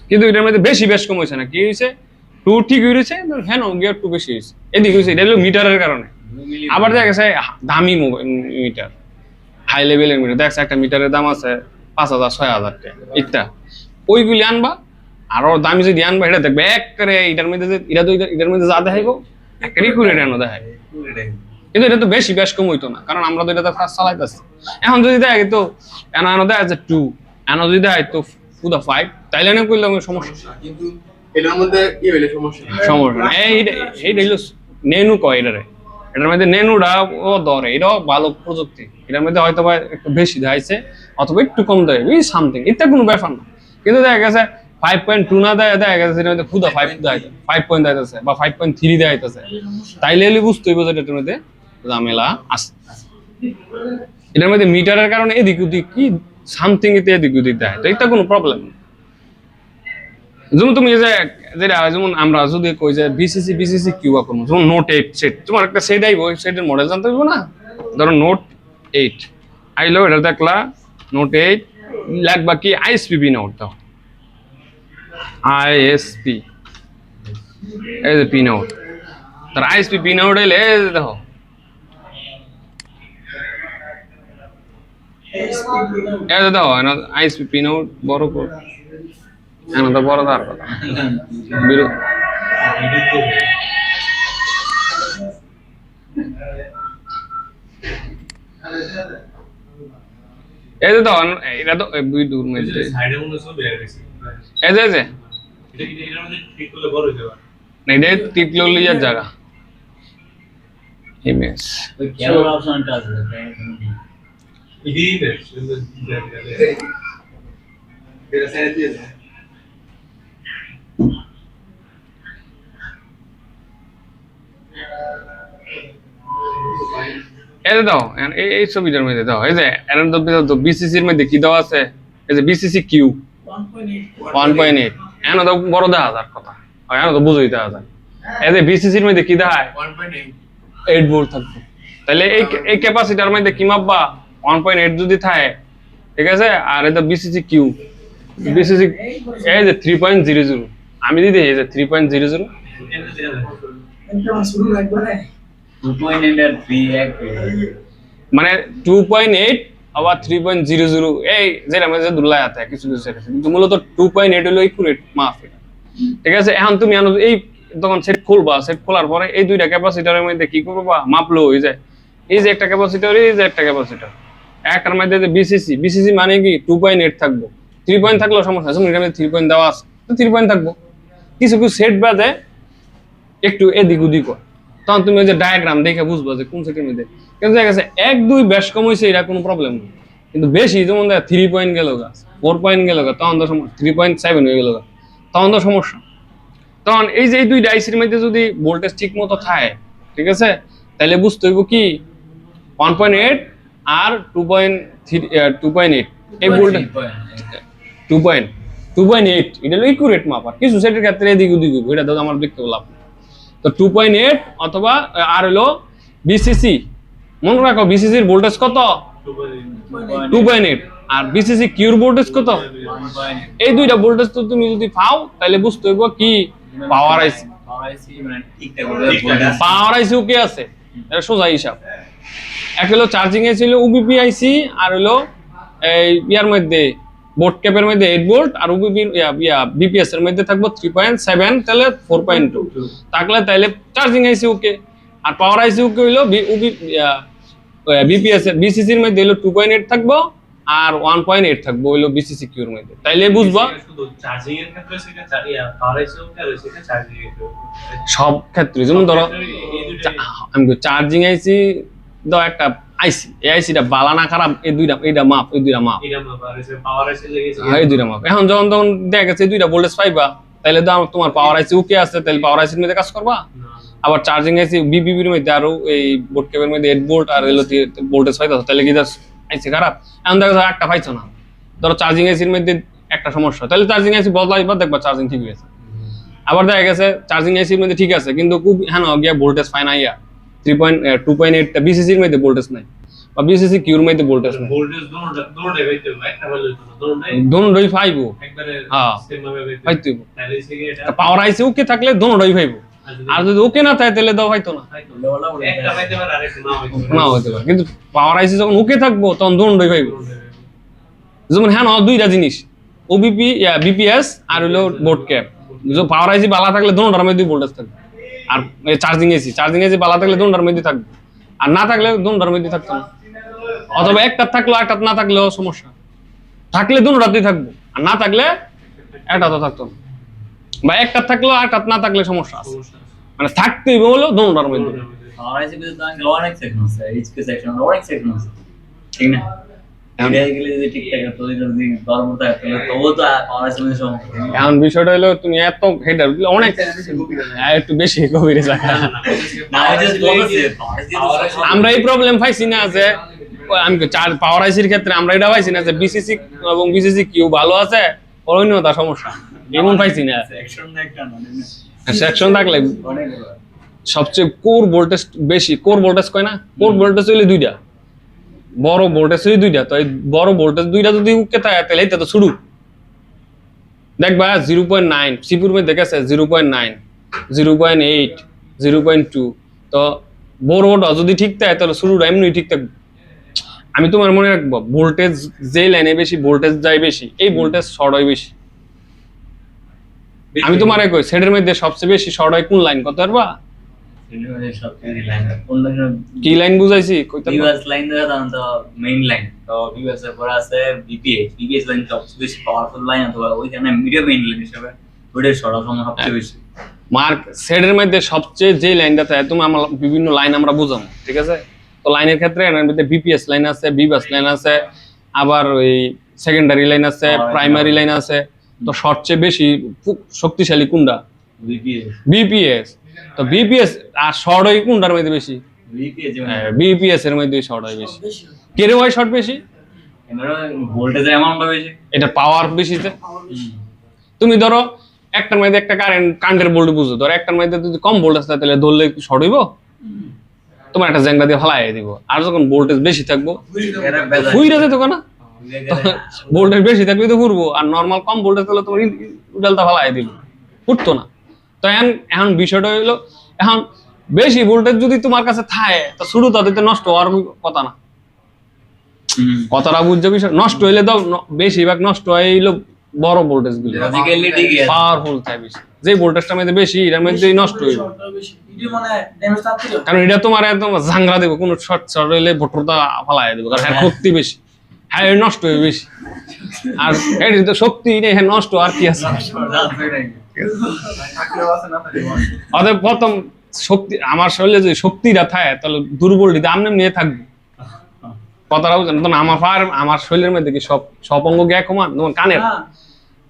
কিন্তু এটার মধ্যে বেশ কম হইছে না, কি হইছে 2 ঠিক হইছে, হ্যাঁ গিয়ার 2 বেশি হইছে, এদিকে হইছে। এটা হলো মিটারের কারণে। আবার দেখা গেছে দামি মিটার, হাই লেভেলের মিটার, দেখা একটা মিটারের দাম আছে 5,000-6,000 টাকা, এটা ওইগুলি আনবা। আরো দামি যদি আনবা এটা দেখবে একবারে এটার মধ্যে এটার মধ্যে যা দেখাইবো একবারে ইকুরেট এনো দেখাইবো, কিন্তু এটা তো বেশ কম হইতো না, কারণ আমরা তো এটা ফার্স্ট চালাইতেছি। এখন যদি দেখা যেত এনো দেখা যাচ্ছে 2, এনো যদি দেখা যেত পুরো 5, তাইলে না করলে সমস্যা। কিন্তু এটার মধ্যে কি হইলে সমস্যা এইটা হইলো নেনু কয় এটার মধ্যে নেনুটা ও ধরে, এটাও ভালো প্রযুক্তি, এটার মধ্যে হয়তো বা একটু বেশি দেখাইছে অথবা একটু কম দেয় সামথিং, এটা কোনো ব্যাপার না। কিন্তু দেখা গেছে 5.2 না দেয়, দেখা গেছে এটার মধ্যে খুদা 5 দেয়, 5 দেখাইতেছে বা 5.3 দেখাইতেছে, তাইলে বুঝতে হইব যে এটার মধ্যে ঝামেলা আছে। এটার মধ্যে মিটারের কারণে এদিক ওদিক কি সামথিং এতে এদিক ওদিক দেয়, তো এটা কোনো প্রবলেম না। যেমন তুমি যেটা যেমন আমরা যদি কই যে বিসিসি কিউ করবো, যেমন নোট 8 সেট, তোমার একটা সেট আইব, ওই সেটের মডেল জানতে হইব না। ধরো নোট 8 আইলো, এটা দেখলা নোট 8 লাগবা কি আইএসপি পিন আউট দাও, আইএসপি এই যে পিন আউট, তার আইএসপি পিন আউট এলে দেখো এই যে দাও আইএসপি পিন আউট বড় করে এনে তো বড় দাঁড় কথা এই যে দাও, এটা তো দুই দূর মধ্যে সাইডে মনে সব বের গেছে, এই যে এটা এটার মধ্যে ঠিক করলে বড় হয়ে যাবে না, এটা টিকলো লিয়ার জায়গা ইমেজ ওই ক্যামেরা অপশনটা আছে ইডি বেশ এটা সাইড দিয়ে এই যে দাও এই ছবিটার মধ্যে দাও, এই যে এর মধ্যে বিসিসির মধ্যে কি দেওয়া আছে, এই যে বিসিসি কিউ 1.8. 1.8, এখানে তো বড় দেখা যার কথা, এখানে তো বুঝই দেখা যায়। এই যে বিসিসির মধ্যে কি দেখায় 8 ভোল্ট থাকবে, তাহলে এই ক্যাপাসিটার মধ্যে কি মাপবা 1.8 যদি থাকে, ঠিক আছে। আর এটা বিসিসি কিউ, বিসিসি এই যে 3.00, আমি দিদি এই যে 3.00, Ito ang suru nagbalay. 2.8 আর 3 এক মানে 2.8 আবার 3.00, এই যেটা মধ্যে দুলাই আছে কিছু কিছু আছে, কিন্তু মূলত 2.8 হলো একুরেট মাপ এটা, ঠিক আছে। এখন তুমি এই তখন সেট খুলবা, সেট খোলার পরে এই দুইটা ক্যাপাসিটরের মধ্যে কি করবা, মাপলো হয়ে যায়। এই যে একটা ক্যাপাসিটর, এই যে একটা ক্যাপাসিটর, একটার মধ্যে যে বিসিসি, বিসিসি মানে কি 2.8 থাকবো, 3 পয়েন্ট থাকলেও সমস্যা আছে, এখানে 3 পয়েন্ট দেওয়া আছে, তো 3 পয়েন্ট থাকবো। কিছু কিছু সেট বাজে একটু এদিক ওদিক হয়, তখন তুমি ওই যে ডায়াগ্রাম দেখে বুঝবো যে কোন সেটের মধ্যে। কিন্তু দেখা গেছে 1-2 বেশ কম হয়েছে, এটা কোনো প্রবলেম নেই, কিন্তু বেশি যেমন 3 পয়েন্ট গেল গা, 4 পয়েন্ট গেল গা, তখন তো সমস্যা, 3.7 হয়ে গেল গা, তখন তো সমস্যা। তখন এই যে এই দুইটা আইসির মধ্যে যদি ভোল্টেজ ঠিক মতো থাকে, ঠিক আছে, তাহলে বুঝতে হইব কি 1.8 আর 2.8 এই ভোল্টেজ 2.8 এটা হলো ইকুরেট মাপ। আর কিছু সেটের ক্ষেত্রে এদিক ওদিক হইব, এটা তো আমার দেখতে লাভ নেই। তো 2.8 অথবা আর হলো বিসিসি, মনে রাখো বিসিসির ভোল্টেজ কত 2.8, আর বিসিসি কিউর ভোল্টেজ কত। এই দুইটা ভোল্টেজ তো তুমি যদি পাও তাহলে বুঝতে হইব কি পাওয়ার আইসি, মানে ঠিকঠাক বলে পাওয়ার আইসি ওকে আছে, এটা সোজা হিসাব। এক হলো চার্জিং এ ছিল ওবিপি আইসি, আর হলো এই ইয়ার মধ্যে বোর্ড ক্যাপের মধ্যে 8 ভোল্ট, আর ওবিপি বিপিএস এর মধ্যে থাকবো 3.7, তাহলে 4.2 থাকলে তাহলে চার্জিং আইসি ওকে। আর পাওয়ার আইসি ওকে হইলো বিপিএস এর বিসিসির মধ্যে হলো 2.8 থাকবো, আর 1.8 থাকবো হইলো বিসিসি কিউর মধ্যে, তাইলে বুঝবা শুধু চার্জিং এর ক্ষেত্রে সেটা পাওয়ার আইসি আর সেটা চার্জিং এর সব ক্ষেত্রে। যেমন ধরো আমি চার্জিং আইসি দাও একটা আইসি, এই আইসিটা বালা না খারাপ, এই দুইটা এইটা মাপ, এই দুইটা মাপ, এটা পাওয়ার আইসি পাওয়ার আইসি লেগেছে, হ্যাঁ এই দুইটা মাপ। এখন যখন তখন দেখা গেছে দুইটা ভোল্টেজ পাইবা, তাহলে তো তোমার পাওয়ার আইসি ওকে আছে, তাহলে পাওয়ার আইসির মধ্যে কাজ করবা। আবার চার্জিং আইসি বিবিবির মধ্যে আরো এই বোর্ড কেবলের মধ্যে 8 ভোল্ট আর হলো ভোল্টেজ পাইতো, তাহলে কি আইসি খারাপ। এখন দেখা যায় একটা পাইছো না, ধরো চার্জিং আইসির মধ্যে একটা সমস্যা, তাহলে চার্জিং আইসি বদলাইবা, দেখবা চার্জিং ঠিক হয়েছে। আবার দেখা গেছে চার্জিং আইসির মধ্যে ঠিক আছে, কিন্তু খুব হ্যাঁ গিয়া ভোল্টেজ পায় না, ইয়া 2.8 বিসিসির মধ্যে ভোল্টেজ নাই, বা বিসিসি কিউর মধ্যে ভোল্টেজ নাই, ভোল্টেজ দোনোটাই পাইতে হবে, একটা ভালো হতো না, দোনোটাই দোনোটাই পাইবো, একবারে হ্যাঁ সেম ভাবে পাইতে হবে। পাইতে হইব। তাহলে সেকে এটা পাওয়ার আইসি ওকে থাকলে দোনোটাই পাইবো, আর যদি ওকে না থাকে তাহলে দাও হয়তো না, একটা পাইতে পারে আরেকটা নাও হইতে পারে। না হতে পারে। কিন্তু পাওয়ার আইসি যখন ওকে থাকবো তখন দোনোটাই পাইবো। যেমন হ্যাঁ দুইটা জিনিস, ওবিপি বিপিএস আর হলো বোর্ড ক্যাপ, পাওয়ার আইসি বালা থাকলে দোনোটার মধ্যে ভোল্টেজ থাকবে, আর চার্জিং এসি বালা থাকলে দোনোটার মধ্যে থাকবে, আর না থাকলে দোনোটার মধ্যে থাকতো না। অথবা একটা থাকলো একটা না থাকলেও সমস্যা, থাকলে দোনোটাতেই থাকবো, আর না থাকলে একটা তো থাকতো না, বা একটা থাকলো একটা না থাকলে সমস্যা আছে, মানে থাকতেই হলো দোনোটার মধ্যে। পাওয়ার আইসি কিন্তু তাহলে অনেক সেকশন আছে, এইচকে সেকশন অনেক সেকশন আছে, ঠিক না? এটা গেলে যদি ঠিকঠাক তো যদি গরমটা তাহলে তবুও তো পাওয়ার আইসি মধ্যে সমস্যা। এখন বিষয়টা হলো তুমি এত হেডার অনেক একটু বেশি গভীরে যায়। না আমি জাস্ট বলছি পাওয়ার আইসি আমরা এই প্রবলেম পাইছি না যে আমি পাওয়ার আইসির ক্ষেত্রে আমরা এটা পাইছি না যে বিসিসি এবং বিসিসি কিউ ভালো আছে, অরণ্যতা সমস্যা এমন পাইছি না। সেকশন একটা মানে সেকশন থাকলে অনেক সবচেয়ে কোর ভোল্টেজ বেশি, কোর ভোল্টেজ কয় না, কোর ভোল্টেজ হইলে দুইটা, বড় ভোল্টেজ হইলে দুইটা, তো এই বড় ভোল্টেজ দুইটা যদি উকে থাকে তাহলে এটা তো শুরু দেখবা 0.9 সিপুর মধ্যে দেখেছে 0.9 0.8 0.2, তো বড়টা যদি ঠিক থাকে তাহলে শুরুটা এমনি ঠিক থাকবে। আমি তোমার মনে রাখবো ভোল্টেজ যে লাইনে বেশি ভোল্টেজ যায় বেশি, এই ভোল্টেজ শর্ট হয় বেশি। আমি তোমার কই সেটের মধ্যে সবচেয়ে বেশি শর্ট হয় কোন লাইন কত পারবা, কি লাইন বুঝাইছি কইতে বিএস লাইন ধরে দাও তো মেইন লাইন, তো বিএস এর পর আছে বিপিএস লাইন সবচেয়ে বেশি পাওয়ারফুল লাইন, অথবা ওইখানে মিডিয়াম মেইন লাইন হিসেবে ওইটার সরা সময় সবচেয়ে বেশি। মার্ক সেটের মধ্যে সবচেয়ে যে লাইনটা থাকে, তুমি আমরা বিভিন্ন লাইন আমরা বুঝাম, ঠিক আছে। তো লাইনের ক্ষেত্রে এর মধ্যে বিপিএস লাইন আছে, বিবাস লাইন আছে, আবার ওই সেকেন্ডারি লাইন আছে, প্রাইমারি লাইন আছে। তো সবচেয়ে বেশি শক্তিশালী কোনটা, বিপিএস বিপিএস। তো বিপিএস আর শর্ট হয় কোনটার মধ্যে বেশি, বিপিএস বিপিএস এর মধ্যে শর্ট হয় বেশি। বেশি কে রে হয় শর্ট বেশি? ভোল্টেজের অ্যামাউন্টটা বেশি। এটা পাওয়ার বেশিতে। পাওয়ার বেশি তুমি ধরো একটার মধ্যে একটা কারেন্টের ভোল্ট বুঝো, ধরো একটার মধ্যে যদি কম ভোল্টেজ থাকে তাহলে ধরলে শর্ট হইব, তোমার একটা জ্যাংলা দিয়ে ফালাই দিব। আর যখন ভোল্টেজ বেশি থাকবো এরা বেজার ফুইরা যেত না, ভোল্টেজ বেশি থাকলে তো ফুরবো, আর নর্মাল কম ভোল্টেজ থাকলে তোমার উডালটা ফালাই দিব, ফুটতো না। তো এখন বিষয়টা হইলো, এখন বেশি ভোল্টেজ যদি তোমার কাছে থাকে তো শুরু তাদের নষ্ট হওয়ার কথা না, কথাটা বুঝছো বিষয়। নষ্ট হইলে তো বেশিরভাগ নষ্ট হইলো বড় ভোল্টেজ গুলো, পাওয়ারফুল থাকে বেশি। যে ভোল্টেজটার মধ্যে বেশি এটার মধ্যেই নষ্ট হইব, বেশি ভিডিও মানে ড্যামেজ তাড়াতাড়ি হয়। কারণ এটা তোমার একদম ঝাংরা দেবো, কোনো শর্ট শর্ট হইলে ভোটরটা ফালাই দেবো, কারণ হ্যাঁ শক্তি বেশি, হ্যাঁ নষ্ট হয়ে বেশি। আর এর তো শক্তি নেই, হ্যাঁ নষ্ট আর কি আছে। থাকলেও আছে না থাকলেও আছে। অতএব প্রথম শক্তি আমার শরীরে যদি শক্তিটা থাকে তাহলে দুর্বলটা আমনে নিয়ে থাকবে, কথাটা বুঝেন তো। আমার শরীরের মধ্যে কি সব অঙ্গ এক সমান? যেমন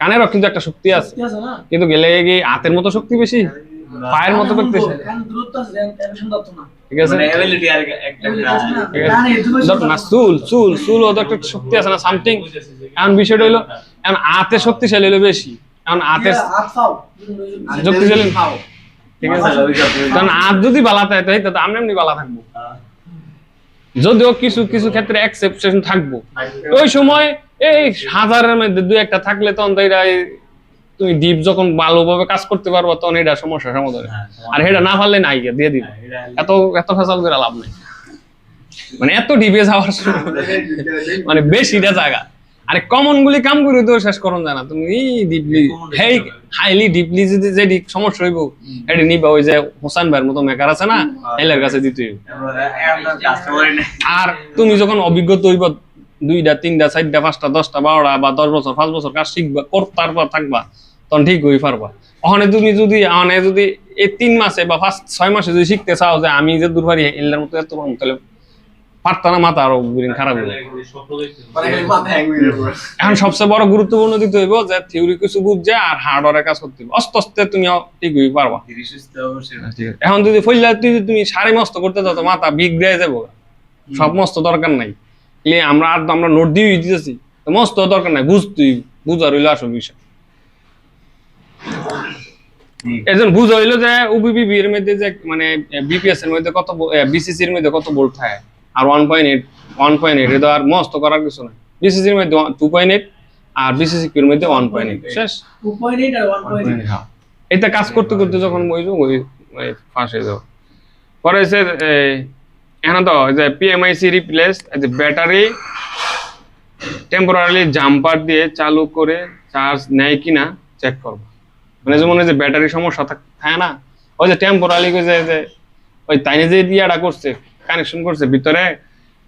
কানেরও কিন্তু একটা শক্তি আছে, ঠিক আছে না কিন্তু গেলে কি হাতের মতো শক্তি বেশি, পায়ের মতো করতেছে, কারণ দূরত্ব আছে টেনশন দত্ত না ঠিক আছে? মানে অ্যাবিলিটি আর একটা না চুল ওদের একটা শক্তি আছে না সামথিং। এখন বিষয়টা হইলো এখন হাতের শক্তিশালী হলো বেশি, এখন হাতের হাত পাও শক্তিশালী, ঠিক আছে? কারণ হাত যদি বালা থাকে তাই তো আমরা এমনি বালা থাকবো, যদিও কিছু কিছু ক্ষেত্রে এক্সেপশন থাকবো। ওই সময় এই হাজারের মধ্যে দুই একটা থাকলে তখন তো এটা তুমি ডিপ যখন ভালোভাবে কাজ করতে পারবো তখন এটা সমস্যা সমাধান। আর এটা না পারলে নাই দিয়ে দিবে, এত এত ফেসাল করে লাভ নেই, মানে এত ডিপে যাওয়ার মানে বেশিটা জায়গা। আরে কমন গুলি কাম করে তো শেষ করুন জানা তুমি ডিপলি, হেই হাইলি ডিপলি যদি যে সমস্যা হইব এটা নিবা ওই যে হোসেন ভাইয়ের মতো মেকার আছে না, এলের কাছে দিতে হইব। আর তুমি যখন অভিজ্ঞতা হইব 2টা 3টা 4টা 5টা 10টা 12টা বা 10 বছর 5 বছর কাজ শিখবা, তারপর থাকবা, তখন ঠিক হয়ে পারবা। ওখানে তুমি যদি এই 3 মাসে বা 6 মাসে যদি শিখতে চাও যে আমি যে দূর পারি এলের মতো এত পারবো, তাহলে পারতা না, মাথা আরো খারাপ হবে। মানে খালি মাথা হ্যাং হয়ে যাবে। এখন সবচেয়ে বড় গুরুত্বপূর্ণ দিতে হইব যে থিওরি কিছু বুঝছে আর হার্ডওয়্যারে কাজ করতে হবে, আস্তে আস্তে তুমি ঠিক হয়ে পারবা। এখন যদি ফইলা তুমি সারি মস্ত করতে যাও তো মাথা বিগড়ে যাবো, সব মস্ত দরকার নাই। আমরা নোট দিয়ে দিতেছি, মস্ত দরকার নাই, বুঝার হইলো আসল বিষয়। একজন বুঝা হইলো যে ওবিবি এর মধ্যে যে মানে বিপিএস এর মধ্যে কত, বিসিসি এর মধ্যে কত ভোল্ট থাকে, আর 1.8 এটা আর মস্ত করার কিছু নাই। বিসিসি এর মধ্যে 2.8 আর বিসিসি এর মধ্যে 1.8 শেষ। 2.8 আর 1.8 হ্যাঁ, এটা কাজ করতে করতে যখন ওই ফাঁস হয়ে যাবে। পরে হচ্ছে এখন তো যে পিএমআইসি রিপ্লেস যে ব্যাটারি টেম্পোরারি জাম্পার দিয়ে চালু করে চার্জ নেয় কিনা চেক করবো। মানে যেমন ওই যে ব্যাটারি সমস্যা থাকে না, ওই যে টেম্পোরারি যে ওই তাইনে যে ইয়াটা করছে কানেকশন করছে ভিতরে,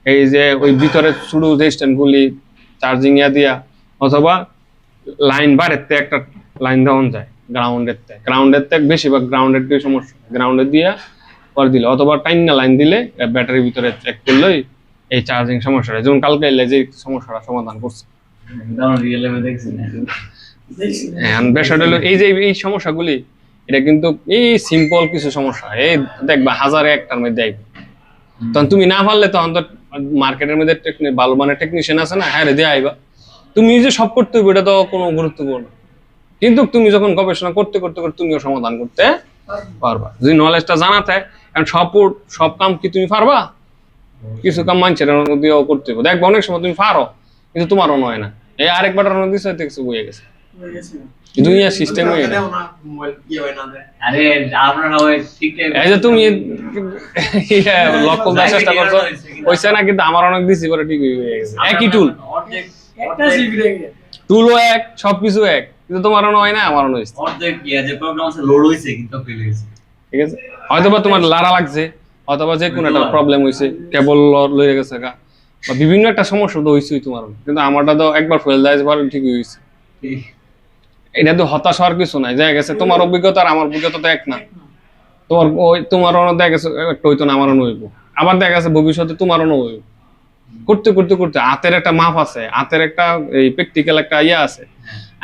এই যে ওই ভিতরে শুরু যে স্ট্যান্ডগুলি চার্জিং ইয়া দিয়া, অথবা লাইন বাড়েতে একটা লাইন দেওয়া যায় গ্রাউন্ডের থেকে বেশিরভাগ গ্রাউন্ডের দিয়ে সমস্যা, গ্রাউন্ডের দিয়া পরে দিলে অথবা টাইনা লাইন দিলে ব্যাটারির ভিতরে চেক করলেই এই চার্জিং সমস্যাটা, যেমন কালকে এলে যে সমস্যাটা সমাধান করছে। বিষয়টা হলো এই যে এই সমস্যাগুলি, এটা কিন্তু এই সিম্পল কিছু সমস্যা, এই দেখবা হাজারে একটার মধ্যে আইবে। তখন তুমি না পারলে তখন তো মার্কেটের মধ্যে ভালো মানের টেকনিশিয়ান আছে না, হ্যাঁ রে দিয়ে আইবা। তুমি যে সব করতে হবে এটা তো কোনো গুরুত্বপূর্ণ, কিন্তু তুমি যখন গবেষণা করতে করতে করতে তুমিও সমাধান করতে পারবা যদি নলেজটা জানা থাকে। কারণ সব কাম কি তুমি পারবা? কিছু কাম মানুষের দিয়েও করতে হবে। দেখবা অনেক সময় তুমি পারো কিন্তু তোমারও নয় না, এই আরেকবার দিচ্ছে কিছু বয়ে গেছে, দুনিয়ার সিস্টেম হয়ে গেছে। আরে আপনারা ওই ঠিক এই যে তুমি লক্ষ্য দেওয়ার চেষ্টা করছো হইছে না, কিন্তু আমার অনেক দিছি পরে ঠিক হয়ে গেছে। একই টুল, একটা জিবি রেখে টুলও এক, সবকিছু এক, কিন্তু তোমারও নয় না আমারও নয়। অর্ধেক যে প্রোগ্রাম আছে লোড হইছে কিন্তু ফেল হইছে, ঠিক আছে? হয়তোবা তোমার লারা লাগছে, অথবা যে কোনো একটা প্রবলেম হইছে, কেবল লয়ে গেছে গা, বা বিভিন্ন একটা সমস্যা তো হইছেই তোমার, কিন্তু আমারটা তো একবার ফেল দেয় পরে ঠিক হইছে। এটা তো হতাশ হওয়ার কিছু নাই, দেখা গেছে তোমার অভিজ্ঞতা আর আমার অভিজ্ঞতা তো এক না। তোমারও দেখা গেছে একটা হইতো না, আমারও হইব, আবার দেখা গেছে ভবিষ্যতে তোমারও হইব। করতে করতে করতে হাতের একটা মাপ আছে, হাতের একটা এই প্র্যাকটিক্যাল একটা ইয়া আছে,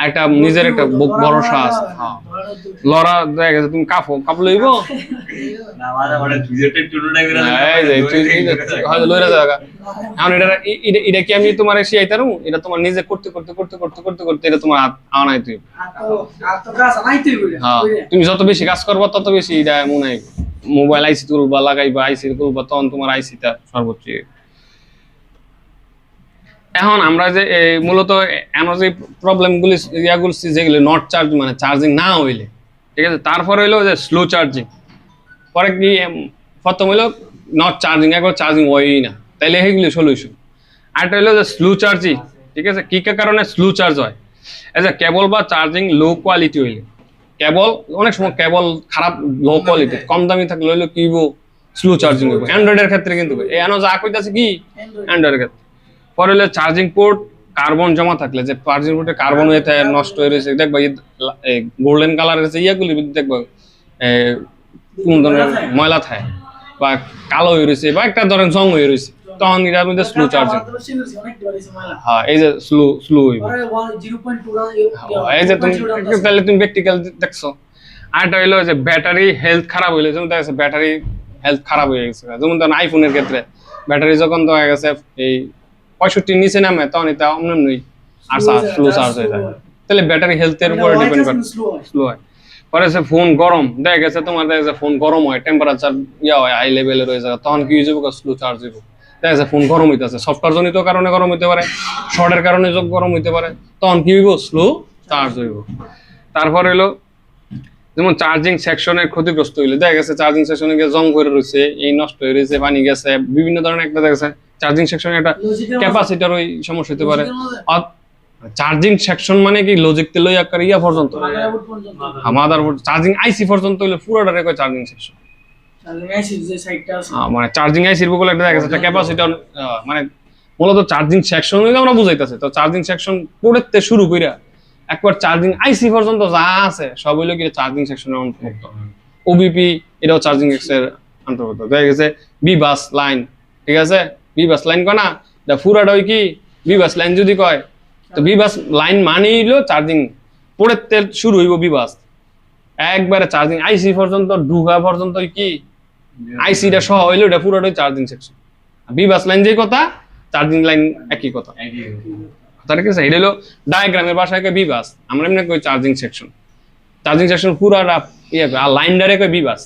একটা নিজের একটা ভরসা আছে। লড়া দেখা গেছে তুমি কাপ লইব, না মানে মানে ভিডিওটা টুটুটা করে এই যে হয়তো লইরা যাওয়া এখন এটা কি আমি তোমার শিখাইতারু এটা তোমার নিজে করতে করতে করতে করতে করতে করতে এটা তোমার হাত আনাই তুই আর তো কাজ নাই তুই কইরা হ্যাঁ তুমি যত বেশি কাজ করবা তত বেশি এটা মনে হয় মোবাইল আইসি তুলবা লাগাইবা আইসি তুলবা তখন তোমার আইসিটা সর্বোচ্চ এখন আমরা যে মূলত এমন যে প্রবলেম গুলি ইয়াগুলো যেগুলো নট চার্জ মানে চার্জিং না হইলে ঠিক আছে তারপরে হইলো যে স্লো চার্জিং পরে কি প্রথম হইলো নট চার্জিং একবার চার্জিং হয়ই না তাইলে এইগুলো সলিউশন আরেকটা হইলো যে স্লো চার্জিং ঠিক আছে কি কারণে স্লো চার্জ হয় এই যে কেবল বা চার্জিং লো কোয়ালিটি হইলে কেবল অনেক সময় কেবল খারাপ লো কোয়ালিটি কম দামি থাকলে হইলো কি স্লো চার্জিং হইব অ্যান্ড্রয়েডের ক্ষেত্রে কিন্তু এনো যা কইতাছে কি অ্যান্ড্রয়েডের ক্ষেত্রে পরে হলো চার্জিং পোর্ট কার্বন জমা থাকলে যে চার্জিং পোর্টে কার্বন হয়ে থাকে নষ্ট হয়ে রয়েছে দেখবা গোল্ডেন কালারের যে ইয়াগুলি দেখবা কোন ধরনের ময়লা থাকে বা কালো হয়ে রয়েছে বা একটা ধরেন জং হয়ে রয়েছে তখন এটার মধ্যে স্লো চার্জিং হ্যাঁ এই যে স্লো হইব এই যে তুমি তাহলে তুমি প্র্যাকটিক্যাল দেখছো আরেকটা হইলো যে ব্যাটারি হেলথ খারাপ হইলে যেমন দেখা গেছে ব্যাটারি হেলথ খারাপ হয়ে গেছে যেমন ধরেন আইফোনের ক্ষেত্রে ব্যাটারি যখন দেখা গেছে এই 65 নিচে নামে তখন এটা অমনি আর স্লো চার্জ হয়ে যায় তাহলে ব্যাটারি হেলথের উপর ডিপেন্ড করে স্লো হয় পরে সে ফোন গরম দেখা গেছে তোমার দেখা গেছে ফোন গরম হয় টেম্পারেচার হয় হাই লেভেলে রয়ে যায় তখন কি হয়ে যাবে স্লো চার্জ হইব দেখা যাচ্ছে ফোন গরম হইতেছে সফটওয়্যার জনিত কারণে গরম হইতে পারে শর্টের কারণে গরম হইতে পারে তখন কি হইব স্লো চার্জ হইব তারপর হইলো যেমন চার্জিং সেকশনের ক্ষতিগ্রস্ত হইলে দেখা গেছে চার্জিং সেকশনে গিয়ে জং করে রয়েছে এই নষ্ট হয়ে রয়েছে পানি গেছে বিভিন্ন ধরনের একটা দেখা গেছে চার্জিং সেকশনে একটা ক্যাপাসিটার ওই সমস্যা হতে পারে চার্জিং সেকশন মানে কি লজিক তে লই আকার ইয়া পর্যন্ত মাদারবোর্ড চার্জিং আইসি পর্যন্ত হইলে পুরোটা রেকো চার্জিং সেকশন মানে চার্জিং আইসির বলে একটা দেখা গেছে একটা ক্যাপাসিটার মানে মূলত চার্জিং সেকশন হইলে আমরা বুঝাইতাছি তো চার্জিং সেকশন পড়তে শুরু কইরা একবার চার্জিং আইসি পর্যন্ত যা আছে সব হইলো কি চার্জিং সেকশনের অন্তর্ভুক্ত ওবিপি এটাও চার্জিং এর অন্তর্ভুক্ত দেখা গেছে বি বাস লাইন ঠিক আছে বি বাস লাইন কয় না দা পুরাটা ওই কি বি বাস লাইন যদি কয় তো বি বাস লাইন মানে হইলো চার্জিং পড়তে শুরু হইব বি বাস একবারে চার্জিং আইসি পর্যন্ত ঢুকা পর্যন্ত কি আইসিটা সহ হইলো এটা পুরোটাই charging section B bus line যে কথা চার্জিং লাইন একই কথা তার কি এটা হলো ডায়াগ্রামের ভাষায় কয় বি বাস আমরা এমনি কই চার্জিং সেকশন পুরাটা ইয়ে আর লাইনটারে কয় বি বাস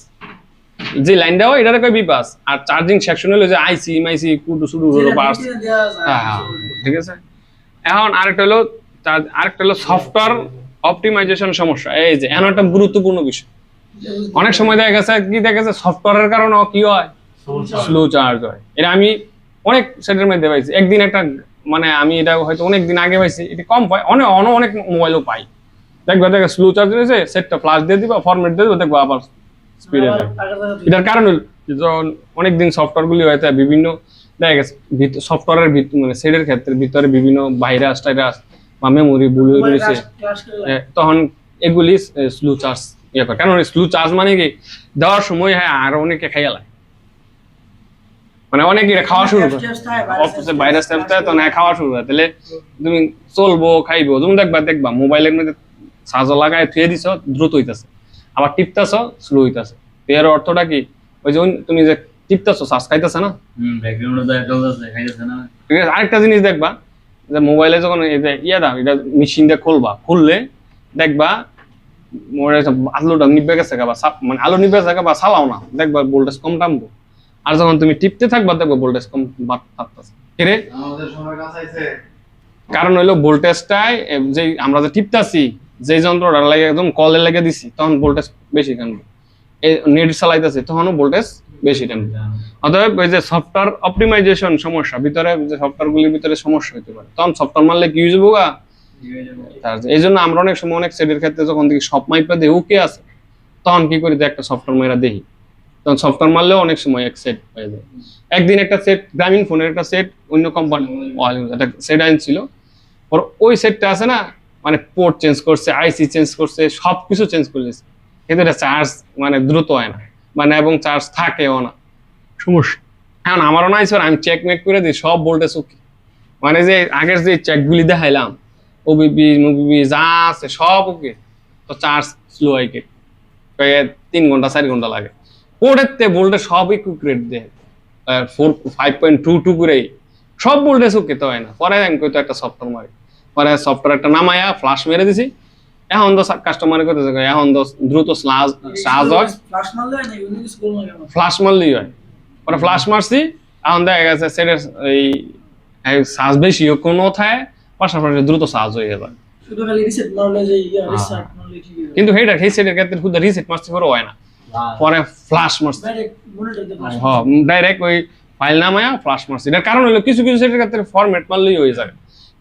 যে লাইনটা হয় এটারে কয় বি বাস আর চার্জিং সেকশন হলো যে আইসি এমআইসি কুটু শুরু হলো বাস হ্যাঁ ঠিক আছে এখন আরেকটা হলো সফটওয়্যার অপটিমাইজেশন সমস্যা এই যে এখন একটা গুরুত্বপূর্ণ বিষয় অনেক সময় দেখা গেছে সফটওয়্যারের কারণে কি হয় স্লো চার্জ হয় এটা আমি অনেক সেটের মধ্যে পাইছি একদিন একটা মানে আমি এটা হয়তো অনেকদিন আগে পাইছি এটা কম পাই অনেক মোবাইলও পাই দেখবা স্লো চার্জ হয়েছে সেটটা ফ্লাশ দিয়ে দিবা ফরম্যাট দিয়ে দিবা দেখবা আবার স্পিডে যাবে এটার কারণ যখন অনেকদিন সফটওয়্যার গুলি হয়েছে বিভিন্ন দেখা গেছে সফটওয়্যারের মানে সেটের ক্ষেত্রে ভিতরে বিভিন্ন ভাইরাস টাইরাস বা মেমোরি ভুল হয়ে রয়েছে তখন এগুলি স্লো চার্জ ইয়ে করে কারণ স্লো চার্জ মানে কি দেওয়ার সময় হ্যাঁ আর অনেকে খাইয়া লাগে মানে অনেকে খাওয়া শুরু করে অফিসে ভাইরাস টাইপটা তখন খাওয়া শুরু হয় তাহলে তুমি চলবো খাইবো তুমি দেখবা মোবাইলের মধ্যে চার্জ লাগায় থুয়ে দিছ দ্রুত হইতাছে আবার টিপতাছ স্লো হইতাছে এর অর্থটা কি ওই যে তুমি যে টিপতাছ চার্জ খাইতেছে না ঠিক আছে আরেকটা জিনিস দেখবা যে মোবাইলে যখন এই যে এটা মেশিনটা খুললে দেখবা আলোটা নিবে গেছে বা মানে আলো নিবে গেছে বা চালাও না দেখবা ভোল্টেজ কম টানবো আর যখন তুমি টিপতে থাকবা দেখবা ভোল্টেজ কম বাড়তেছে কিরে কারণ হইলো ভোল্টেজটাই যে আমরা যে টিপতাছি যে যন্ত্রটা লাগে একদম কলে লেগে দিছি তখন ভোল্টেজ বেশি টানবে নেট চালাইতেছে তখনও ভোল্টেজ বেশি টানবে অতএব ওই যে সফটওয়্যার অপটিমাইজেশন সমস্যা ভিতরে যে সফটওয়্যার গুলির ভিতরে সমস্যা হতে পারে তখন সফটওয়্যার মারলে কি হয়ে যাবো গা এই জন্য আমরা অনেক সময় অনেক সেটের ক্ষেত্রে যখন দেখি সব মাইপা দিয়ে ওকে আছে তখন কি করি একটা সফটওয়্যার মেয়েরা দেখি তখন সফটওয়্যার মারলেও অনেক সময় এক সেট হয়ে যায় একদিন একটা সেট গ্রামীণ ফোনের একটা সেট অন্য কোম্পানি একটা সেট আনছিল ওই সেটটা আছে না মানে পোর্ট চেঞ্জ করছে আইসি চেঞ্জ করছে সবকিছু চেঞ্জ করে দিয়েছে কিন্তু এটা চার্জ মানে দ্রুত হয় না মানে এবং চার্জ থাকেও না সমস্যা এখন আমারও নাই স্যার আমি চেক মেক করে দিই সব ভোল্টেজ ওকে মানে যে আগের যে চেকগুলি দেখাইলাম ওবিপি মুবিপি যা আছে সব ওকে তো চার্জ স্লো হয় 3 ঘন্টা 4 ঘন্টা লাগে পোর্টের তে ভোল্টেজ সব ইকুইক রেট দেয় 5.22 করে সব ভোল্টেজ ওকে তো হয় না। পরে আমি কইতো একটা সফটওয়্যার মারি, পরে সফটওয়্যার একটা নামায়া ফ্লাশ মেরে দিছি। এখন তো কাস্টমার করতেছে এখন তো দ্রুত চার্জ হয়, ফ্লাশ মারলে হয় না ইউনিক স্কুল লাগে না ফ্লাশ মারলেই হয়। পরে ফ্লাশ মারছি, এখন দেখা গেছে সেটের এই চার্জ বেশি কোনো থাকে পাশাপাশি দ্রুত চার্জ হয়ে যাবে। শুধু খালি রিসেট মারলে যে রিসেট মারলে ঠিক আছে কিন্তু সেই সেটের ক্ষেত্রে শুধু রিসেট মারছি পরে হয় না, পরে ফ্লাশ মারছি। ডাইরেক্ট মনিটরতে ফ্লাশ হ্যাঁ ডাইরেক্ট ওই ফাইল নামায়া ফ্লাশ মারছি। এটার কারণ হলো কিছু কিছু সেটের ক্ষেত্রে ফরম্যাট মারলেই হয়ে যায়,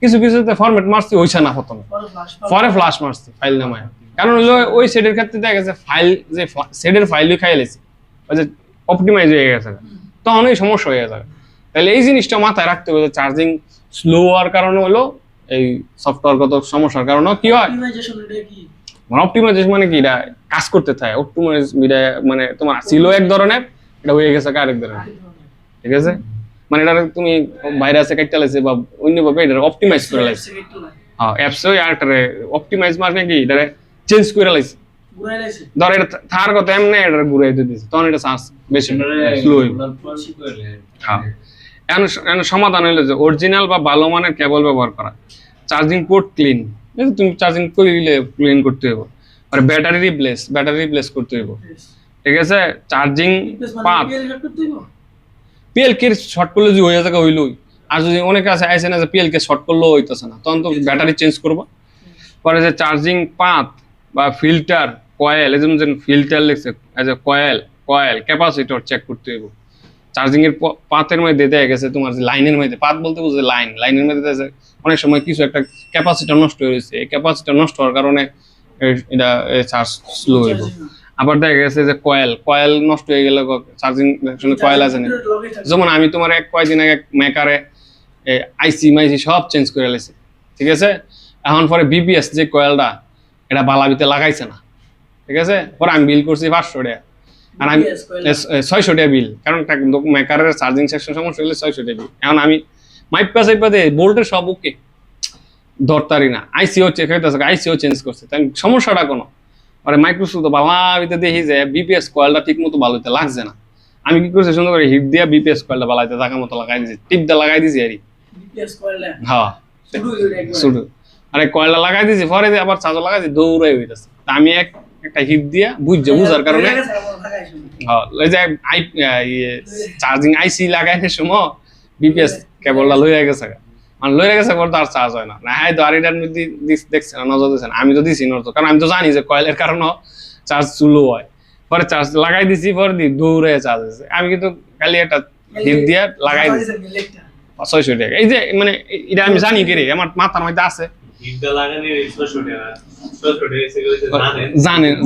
কিছু কিছুতে ফরম্যাট মারছি হইছে না প্রথমে, পরে ফ্লাশ পরে ফ্লাশ মারছি ফাইল নামায়া। কারণ হলো ওই সেটের ক্ষেত্রে দেখা গেছে ফাইল যে সেটের ফাইলই খাই লেছি, ওই যে অপটিমাইজ হয়ে গেছে, তখন এই সমস্যা হয়ে যাবে। তাহলে এই জিনিসটা মাথায় রাখতে হবে, চার্জিং স্লো হওয়ার কারণে হলো এই সফটওয়্যারগত সমস্যার কারণে কি হয়। অপটিমাইজেশন এটা কি অপটিমাইজেশন মানে কি, এটা কাজ করতে থাকে। অপটিমাইজ মানে তোমার ছিল এক ধরনের, এটা হয়ে গেছে আরেক ধরনের, ঠিক আছে? মানে এটা তুমি ভাইরাসে কাটতে লাইছে বা অন্যভাবে এটা অপটিমাইজ করে লাইছে। হ্যাঁ অ্যাপসে আরেকটারে অপটিমাইজ মানে কি, এটা চেঞ্জ করে লাইছে। ঘুরাই লাইছে ধর এটা থার কথা এমনি এটা ঘুরাই দিতেছে, তখন এটা চার্জ বেশি স্লো হইব। হ্যাঁ এখন সমাধান হইলো যে অরিজিনাল বা ভালো মানের কেবল ব্যবহার করা, চার্জিং পোর্ট ক্লিন, তুমি চার্জিং করলে ক্লিন করতে হবে, আর ব্যাটারি রিপ্লেস করতে হবে, ঠিক আছে? চার্জিং পাত পিএল কে শর্ট করলে যদি হয়ে থাকে হইলই, আর যদি অনেকে আছে আইসে না যে পিএল কে শর্ট করলেও হইতেছে না, তখন তো ব্যাটারি চেঞ্জ করবো। পরে যে চার্জিং পাত বা ফিল্টার কয়েল, এই যেমন ফিল্টার লিখছে কয়েল ক্যাপাসিটর চেক করতে হইব। চার্জিং এর পাতের মধ্যে দেখা গেছে তোমার যে লাইনের মধ্যে, পাত বলতে বুঝে লাইনের মধ্যে দেখা যায় অনেক সময় কিছু একটা ক্যাপাসিটর নষ্ট হয়েছে, এই ক্যাপাসিটর নষ্ট হওয়ার কারণে এটা চার্জ স্লো হইব। আবার দেখা গেছে যে কয়েল নষ্ট হয়ে গেলে চার্জিং কয়েল আছে না, যেমন আমি তোমার কয়েকদিন আগে মেকারে আইসি মাইসি সব চেঞ্জ করে লেছি, ঠিক আছে? এখন পরে বিপিএস যে কয়েলটা এটা বালাবিতে লাগাইছে না, ঠিক আছে? পরে আমি বিল করছি 500 টাকা, আর আমি 600 টাকা বিল, কারণ মেকারের চার্জিং সেকশন সমস্যা হলে 600 টাকা বিল। এখন আমি মাইপা ভোল্টেজ সব ওকে ধরতারি না, আইসিও চেক হইতেছে, আইসিও চেঞ্জ করছে, তাই সমস্যাটা কোনো মানে মাইক্রোসফট তো বালাবিতে দেখি যে বিপিএস কয়েলটা ঠিক মতো ভালো হইতে লাগছে না। আমি কি করছি, সুন্দর করে হিট দিয়া বিপিএস কয়েলটা বালাইতে থাকার মতো লাগাই দিয়েছি, টিপ দিয়ে লাগাই দিয়েছি আর বিপিএস কয়েলটা হ্যাঁ শুধু আরে কয়লা লাগাই দিয়েছি, পরে আবার চার্জ লাগাই দিয়েছি, দৌড়াই হইতেছে। আমি একটা হিট দিয়া বুঝার কারণে ওই যে চার্জিং আইসি লাগাইতে সময় বিপিএস কেবলটা লইয়া গেছে, মানে লইয়া গেছে পর তো আর চার্জ হয় না। হ্যাঁ তো আর এটার মধ্যে দেখছে না, নজর দিচ্ছে না, আমি তো দিছি নজর, কারণ আমি তো জানি যে কয়েলের কারণে চার্জ স্লো হয়। পরে চার্জ লাগাই দিছি, পরে দৌড়ে চার্জ হয়েছে। আমি কিন্তু খালি একটা হিট দিয়া লাগাই দিছি 600 টাকা। এই যে মানে এটা আমি জানি কি রে, আমার মাথার মধ্যে আছে,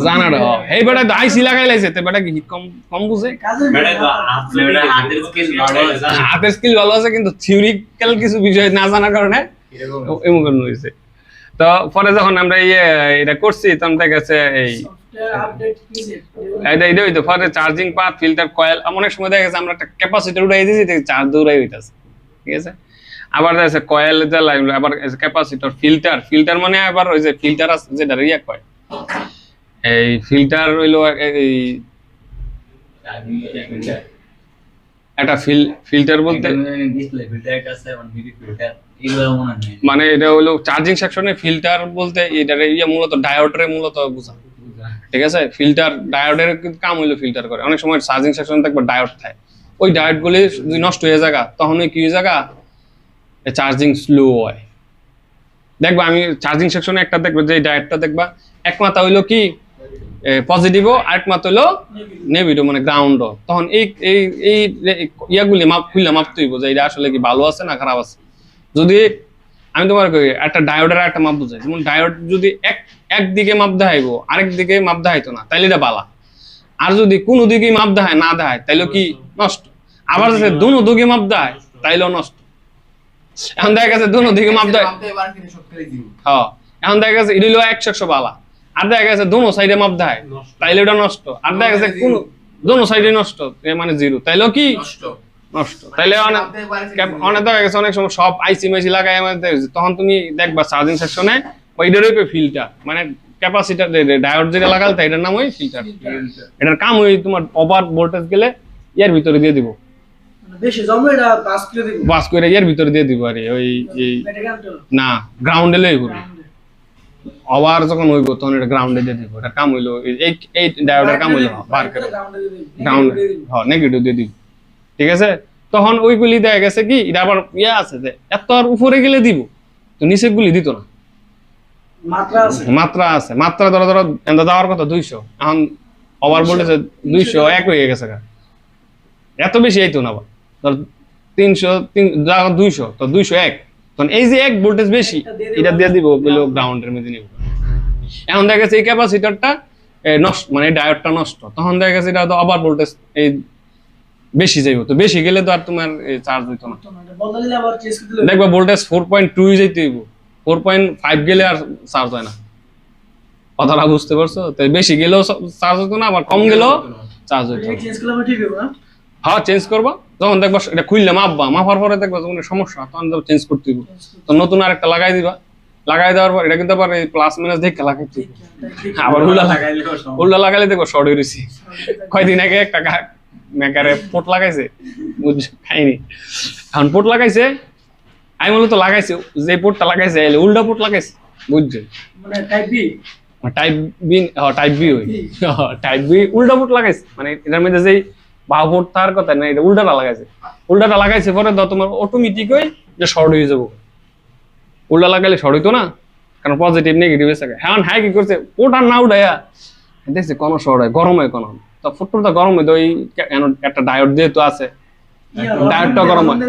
জানাটা এই বেটা আইসি লাগাই লাইছে, তো বেটা কি কম বুঝে, হাতের স্কিল ভালো আছে, কিন্তু থিওরিক্যাল কিছু বিষয় না জানার কারণে এমন হয়েছে। তো পরে যখন আমরা এটা করছি তখন দেখা গেছে এইটা হইতো পরে চার্জিং পাত ফিল্টার কয়েল, অনেক সময় দেখা গেছে আমরা একটা ক্যাপাসিটর উঠাই দিয়েছি, চার্জ দৌড়াই হইতেছে, ঠিক আছে? আবার দেখা কয়েল যা লাগলো, আবার ক্যাপাসিটর ফিল্টার মানে আবার ওই যে ফিল্টার আছে যেটা রিয়া কয়, এই ফিল্টার হইলো এই একটা ফিল্টার বলতে ডিসপ্লে ফিল্টার একটা আছে, এবং বিবি ফিল্টার, এগুলো মনে নেই। মানে এটা হলো চার্জিং সেকশনে ফিল্টার বলতে এটার মূলত ডায়োডরে মূলত বোঝায়, ঠিক আছে? ফিল্টার ডায়োডের কাম হইলো ফিল্টার করে। অনেক সময় চার্জিং সেকশনে দেখবে ডায়োড থাকে, ওই ডায়োড গুলি যদি নষ্ট হয়ে যায় তখন ওই কি হয়ে যায়, চার্জিং স্লো হয়। দেখবা আমি চার্জিং সেকশনে একটা দেখবে যে ডায়োডটা দেখবা এক মাথা হইলো কি পজিটিভও, আরেক মাথা হইলো নেগেটিভ মানে গ্রাউন্ড। তখন এই ইয়াগুলি খুললে মাপতে হইব যে এটা আসলে কি ভালো আছে না খারাপ আছে। যদি আমি তোমার একটা ডায়োডের একটা মাপ বুঝাই, যেমন ডায়োড যদি একদিকে মাপ দেখাইব আরেক দিকে মাপ দেখাইতো না, তাইলে এটা বালা। আর যদি কোনো দিকে মাপ দেখায় না দেখায় তাইলে কি নষ্ট। আবার যদি দুনো দিকে মাপ দেয় তাইলেও নষ্ট। এখন দেখা গেছে দুনো দিকে মাপ দেয়, হ্যাঁ এখন দেখা গেছে এটা হলো 100 বালা, আর দেখা গেছে দুনো সাইডে মাপ দেয় তাইলে ওটা নষ্ট। আর দেখা গেছে কোন দুনো সাইডে নষ্ট মানে 0, তাইলেও কি নষ্ট। তাইলে অনেক দেখা গেছে অনেক সময় সব আইসি মাইসি লাগাই, তখন তুমি দেখবা চার্জিং সেকশনে ওইটারই ফিল্টার মানে ক্যাপাসিটার ডায়োড যেটা লাগাল তাই এটার নাম ওই ফিল্টার। এটার কাম ওই তোমার ওভার ভোল্টেজ গেলে এর ভিতরে দিয়ে দিব, মানে বেশি জমলে এটা পাস করে দিব। বাস করে এর ভিতরে দিয়ে দিব আরে ওই এই এটা কেমন না গ্রাউন্ডে লই করব, ওভার যখন হইব তখন এটা গ্রাউন্ডে দিয়ে দিব। এটা কাম হইলো এই এই ডায়োডের কাম হইলো বার করে গ্রাউন্ড, হ্যাঁ নেগেটিভ দিয়ে দিব, ঠিক আছে। তখন ওইগুলি দেখা গেছে কি এটা আবার ইয়ে আছে যে এত আর উপরে গেলে দিব, তো নিচে গুলি দিত না, মাত্রা আছে। মাত্রা আছে। মাত্রা ধরো ধরো এন্দা দেওয়ার কথা 200, এখন ওভার ভোল্টেজ 201 হয়ে গেছে গা। এত বেশি আইতো না, আবার ধর 300 200 তো 201, তখন এই যে 1 ভোল্টেজ বেশি এটা দিয়ে দিব বলে গ্রাউন্ডের মধ্যে নিব। এখন দেখা গেছে এই ক্যাপাসিটরটা নষ্ট, মানে ডায়োডটা নষ্ট, তখন দেখা গেছে এটা তো ওভার ভোল্টেজ এই বেশি যাইব, তো বেশি গেলে তো আর তোমার চার্জ হইতো না। বদলালে আবার চেঞ্জ করে দিলে দেখবা ভোল্টেজ 4.2 যাইতে হইব, 4.5 গেলে আর চার্জ হয় না। কথাটা বুঝতে পারছো? তো বেশি গেলেও চার্জ হতো না, আবার কম গেলেও চার্জ হইতো না। চেঞ্জ করলে ঠিক হবে না? হ্যাঁ চেঞ্জ করবা, যখন দেখবা এটা খুললে মাপবা, মাপার পরে দেখবা যখন সমস্যা তখন চেঞ্জ করতে হইব, তো নতুন আরেকটা লাগাই দিবা। লাগাই দেওয়ার পর এটা কিন্তু আবার প্লাস মাইনাস দেখে লাগাইতে হইব। আবার উল্টা লাগাইলে দেখো শর্ট হয়ে রয়েছি। কয়দিন আগে একটা মেকারে পোট লাগাইছে, বুঝছো, খাইনি। এখন পোট লাগাইছে, আমি মূলত লাগাইছি যে পোটটা লাগাইছে উল্টা পোট লাগাইছে, বুঝছো, মানে type B. Type B, type B ওই টাইপ বি উল্টা পোট লাগাইছে, মানে এটার মধ্যে যেই বাহু পোট তার কথা না, এটা উল্টাটা লাগাইছে। উল্টাটা লাগাইছে পরে তো তোমার অটোমেটিক ওই যে শর্ট হয়ে যাবো। উল্টা লাগাইলে শর্ট হইতো না, কারণ পজিটিভ নেগেটিভ এসে এখন হ্যাঁ কি করছে পোট আর না উঠাইয়া দেখছে কোনো শর্ট হয়, গরম হয় কোনো, তো ফুটটা গরম হইতো ওই একটা ডায়োড যেহেতু আছে, ডায়োডটা গরম হয়,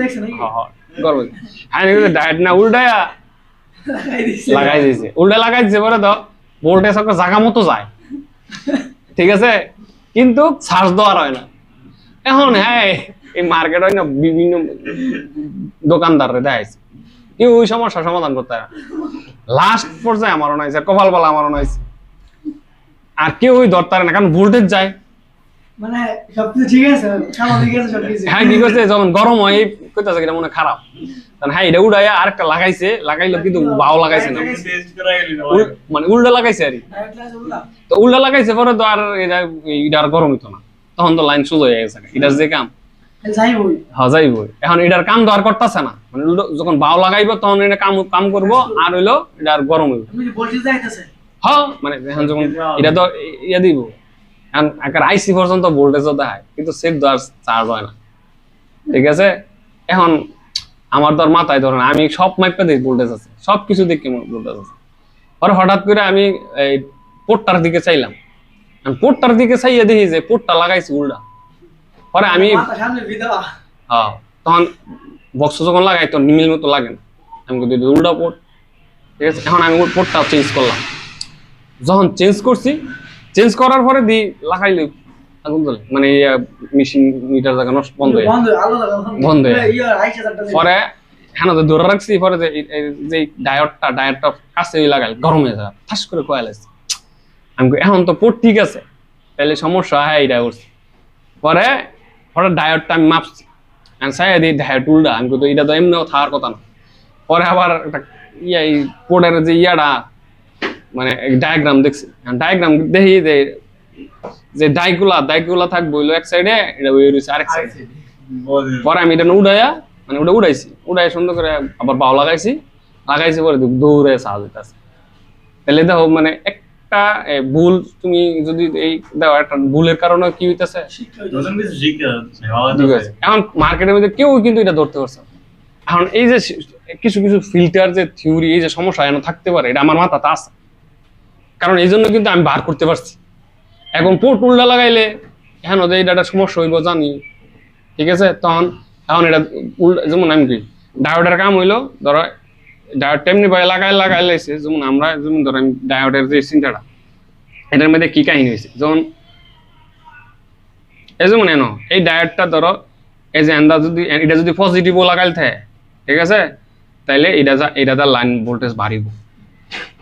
গরম হয়। হ্যাঁ ডায়োড না উল্টায়া লাগাই দিয়েছে, উল্টা লাগাই দিয়েছে পরে তো ভোল্টেজ একটা জায়গা মতো যায়, ঠিক আছে, কিন্তু চার্জ দেওয়ার হয় না। এখন হ্যাঁ এই মার্কেট হয় না, বিভিন্ন দোকানদাররা দেখাইছে, কেউ ওই সমস্যার সমাধান করতে হয়। লাস্ট পর্যায়ে আমারও নাইছে, কপাল বালা আমারও নাইছে, আর কেউ ওই ধরতে পারে না, কারণ ভোল্টেজ যায়। মানে সবকিছু ঠিক আছে, স্বাভাবিক আছে সবকিছু। হ্যাঁ কি করছে যখন গরম হয় কইতাছে এটা মনে খারাপ, কারণ হ্যাঁ এটা উড়াইয়া আরেকটা লাগাইছে, লাগাইলো কিন্তু বাও লাগাইছে না, মানে উল্টা লাগাইছে আর তো উল্টা লাগাইছে পরে তো আর এটা আর গরম হইতো না, তখন তো লাইন সোজা হয়ে গেছে। এটার যে কাম যাই বই যাইবই, এখন এটার কাম তো আর করতেছে না, মানে যখন বাও লাগাইবো তখন এটা কাম করবো, আর হইলো এটা আর গরম হইব। আপনি কি ভোল্টেজ যাইতেছে? হ্যাঁ মানে এখন যখন এটা তো ইয়া দিব, এখন একটা আইসি পর্যন্ত ভোল্টেজও দেখায়, কিন্তু সেট তো আর চার্জ হয় না, ঠিক আছে। এখন আমার তো আর মাথায় ধরে না, আমি সব মাইপটা দেখি ভোল্টেজ আছে, সবকিছু দেখি ভোল্টেজ আছে। পরে হঠাৎ করে আমি এই পোর্টটার দিকে চাইলাম, পোর্টটার দিকে চাইয়া দেখি যে পোর্টটা লাগাইছি উল্টা। পরে আমি সামনে ভিদা হ্যাঁ তখন বক্স যখন লাগাই তো নিমিল মতো লাগে না, আমি কিন্তু উল্টা পোর্ট, ঠিক আছে। এখন আমি পোর্টটা চেঞ্জ করলাম, যখন চেঞ্জ করছি, চেঞ্জ করার পরে দি লাগাইলে আগুন জ্বলে, মানে মেশিন মিটার জায়গা নষ্ট বন্ধ হয়ে বন্ধ হয়ে পরে হ্যাঁ ধরে রাখছি। পরে যে ডায়োডটা কাছে লাগাই গরম হয়ে যায়, ঠাস করে কয়েল আছে। আমি এখন তো পোর্ট ঠিক আছে, তাহলে সমস্যা হ্যাঁ এটা করছি। পরে হঠাৎ ডায়োডটা আমি মাপছি, আমি চাই দিই ডায়োড উল্টা, আমি কিন্তু এটা তো এমনিও থাকার কথা না। পরে আবার একটা এই পোর্টের যে মানে ডায়াগ্রাম দেখছি, ডায়াগ্রাম দেখি যে ডাইগুলা থাকবো হইলো এক সাইডে, এটা ওই রয়েছে আরেক সাইডে। পরে আমি এটা উড়াইয়া মানে ওটা উড়াই সুন্দর করে আবার বাও লাগাইছি পরে দৌড়ে চার্জ হইতেছে। তাহলে দেখো মানে একটা ভুল তুমি যদি এই দেখো একটা ভুলের কারণে কি হইতেছে, এখন মার্কেটের মধ্যে কেউ কিন্তু এটা ধরতে পারছে না। এখন এই যে কিছু ফিল্টার যে থিওরি, এই যে সমস্যা এনে থাকতে পারে, এটা আমার মাথাতে আছে, কারণ এই জন্য কিন্তু আমি বার করতে পারছি। এখন পোর্ট উল্টা লাগাইলে এখন এটা সমস্যা হইব জানি, ঠিক আছে। তখন এখন এটা উল্টা, যেমন আমি কি ডায়োডের কাম হইলো, ধরো ডায়োড তেমনি ভাবে লাগাই লাইছে, যেমন আমরা যেমন ধরো ডায়োডের যে চিন্তাটা, এটার মধ্যে কি কাহিনী হয়েছে, যেমন এই যেমন এনো এই ডায়োডটা ধরো এই যে এটা যদি পজিটিভও লাগাইল থাকে, ঠিক আছে, তাইলে এটা তার লাইন ভোল্টেজ বাড়িব।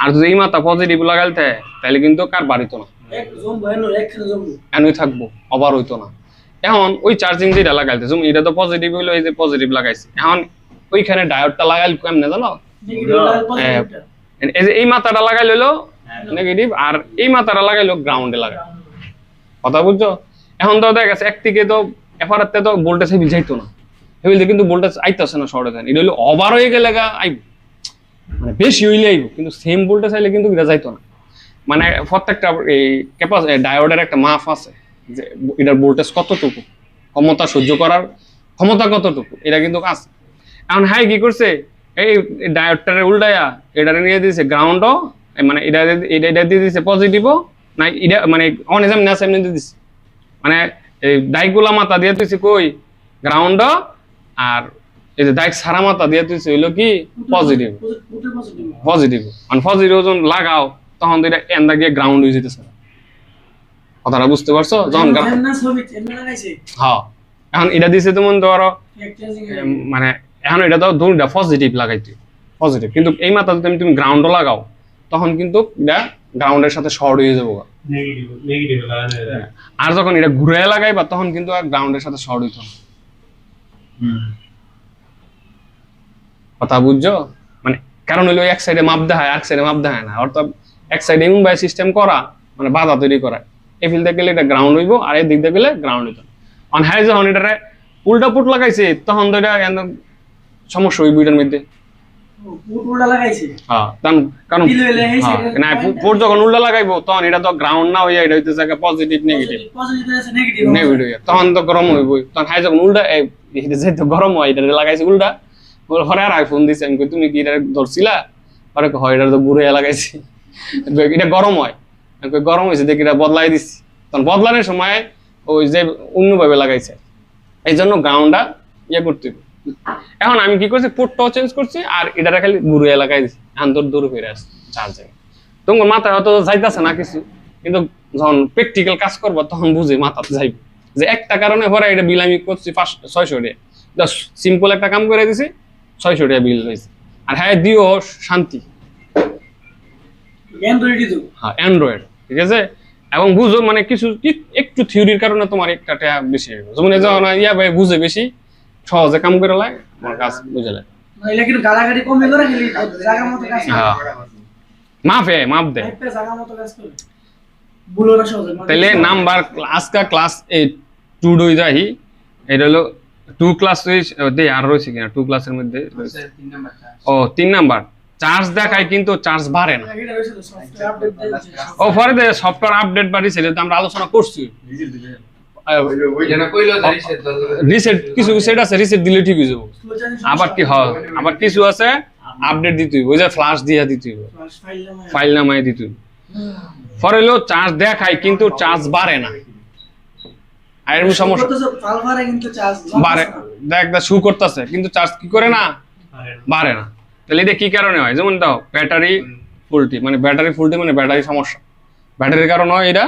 আর যদি এই মাথা পজিটিভ লাগাইল থাকে তাহলে কিন্তু কার বাড়িতো না, এনই থাকবো, আবার হইতো না। এখন ওই চার্জিং যেটা লাগাইতে, যেমন এটা তো পজিটিভ হইলো, এই যে পজিটিভ লাগাইছে, এখন ওইখানে ডায়োডটা লাগাইল কেমনে জানো, এই যে এই মাথাটা লাগাই লইলো, নেগেটিভ, আর এই মাথাটা লাগাইলো গ্রাউন্ডে লাগাই। কথা বুঝছো? এখন তো দেখা গেছে একদিকে তো এফআরতে তো ভোল্টেজ হেভি যাইতো না, হেভি কিন্তু ভোল্টেজ আইতাছে না শর্টে দেন, এটা হলো ওভার হয়ে গেলে আইব, মানে বেশি হইলে আইব, কিন্তু সেম ভোল্টেজ আইলে কিন্তু এটা যাইতো না। মানে প্রত্যেকটা এই ডায়োডের একটা মাপ আছে যে এটার ভোল্টেজ কতটুকু, ক্ষমতা সহ্য করার ক্ষমতা কতটুকু, এটা কিন্তু আছে। এখন হাই কি করছে, এই ডায়োডটারে উল্টায়া এটারে নিয়ে দিয়েছে গ্রাউন্ডও, মানে এটা এটা দিয়ে দিয়েছে পজিটিভও, না এটা মানে অনেজাম না সেমনি দিয়ে দিচ্ছে, মানে এই ডাইগুলা মাথা দিয়ে দিয়েছে কই গ্রাউন্ড, আর এই যে ডাইক সারা মাথা দিয়ে দিয়েছে হইলো কি পজিটিভ। পজিটিভ মানে পজিটিভ ওজন লাগাও তখন তো এটা এন্ডা গিয়ে গ্রাউন্ড হয়ে যেতেছে। কথাটা বুঝতে পারছো? যখন হ্যাঁ এখন এটা দিছে তেমন ধরো মানে এখন এটা তো দুইটা পজিটিভ লাগাইতে পজিটিভ, কিন্তু এই মাথা যদি তুমি গ্রাউন্ডও লাগাও তখন কিন্তু এটা গ্রাউন্ডের সাথে শর্ট হয়ে যাবো। নেগেটিভ লাগানো আর যখন এটা ঘুরে লাগাইবা তখন কিন্তু আর গ্রাউন্ডের সাথে শর্ট হইতো না। কথা বুঝছো? মানে কারণ হইলো এক সাইডে মাপ দেখায় এক সাইডে মাপ দেখায় না, অর্থাৎ এক সাইডে এমন ভাবে সিস্টেম করা মানে বাধা তৈরি করা, এই ফিল্ডে গেলে এটা গ্রাউন্ড হইব আর এই দিক দিয়ে গেলে গ্রাউন্ড হইতো। অন হাই যখন এটারে উল্টা পুট লাগাইছে তখন তো এটা সমস্যা হইব এটার মধ্যে। কারণ না পুট যখন উল্টা লাগাইবো তখন এটা তো গ্রাউন্ড না হইয়া এটা হইতেছে পজিটিভ নেগেটিভ নেগেটিভ, তখন তো গরম হইব। তখন হাই যখন উল্টা যেহেতু গরম হয় এটা লাগাইছে উল্টা, ঘরে আর আইফোন দিছে, আমি কই তুমি কি এটা ধরছিলা? পরে হয় এটা তো ঘুরে লাগাইছি, এটা গরম হয়, আমি কই গরম হয়েছে দেখি এটা বদলাই দিচ্ছি। তখন বদলানোর সময় ওই যে অন্যভাবে লাগাইছে, এই জন্য গ্রাউন্ডটা ইয়ে করতে হবে। এখন আমি কি করছি, পোর্টটাও চেঞ্জ করছি আর এটা খালি ঘুরে লাগাই দিচ্ছি, এখন তোর দূরে ফিরে আসছে চার্জিং। তোমার মাথায় হয়তো যাইতেছে না কিছু, কিন্তু যখন প্র্যাকটিক্যাল কাজ করবো তখন বুঝে মাথাতে যাইবে যে একটা কারণে পরে এটা বিল আমি করছি 600 টাকা, সিম্পল একটা কাম করে দিছি 600 টাকা বিল হয়েছে। আর হ্যাঁ দিও শান্তি, হ্যাঁ অ্যান্ড্রয়েড, ঠিক আছে। এবং বুঝো মানে কিছু একটু থিওরির কারণে তোমার একটা টাকা বেশি হইবে, যেমন যখন ইয়া ভাই বুঝে বেশি সহজে কাম করে লাই আমার কাজ বুঝে লাই। মাপ দেয় তাইলে নাম্বার আজকা ক্লাস 2 ডই যাই, এটা হলো 2 ক্লাস আর রয়েছে কিনা 2 ক্লাসের মধ্যে। ও 3 নাম্বার চার্জ দেখায় কিন্তু চার্জ বাড়ে না। ও পরে দে সফটওয়্যার আপডেট বা রিসেট আমরা আলোচনা করছি। রিসেট কিছু সেট আছে, রিসেট দিলে ঠিক হয়ে যাবো। আবার কি হয়, আবার কিছু আছে আপডেট দিতে হইব, ওই যে ফ্লাশ দিয়া দিতে হইব, ফাইল নামায় দিতে হইব। পরে হলো চার্জ দেখায় কিন্তু চার্জ বাড়ে না, আর এরকম সমস্যা বাড়ে দেখ শু করতেছে কিন্তু চার্জ কি করে না বাড়ে না। তাহলে এটা কি কারণে হয়, যেমন দাও ব্যাটারি ফুলটি মানে ব্যাটারি ফুলটি মানে ব্যাটারি সমস্যা, ব্যাটারির কারণ হয় এটা।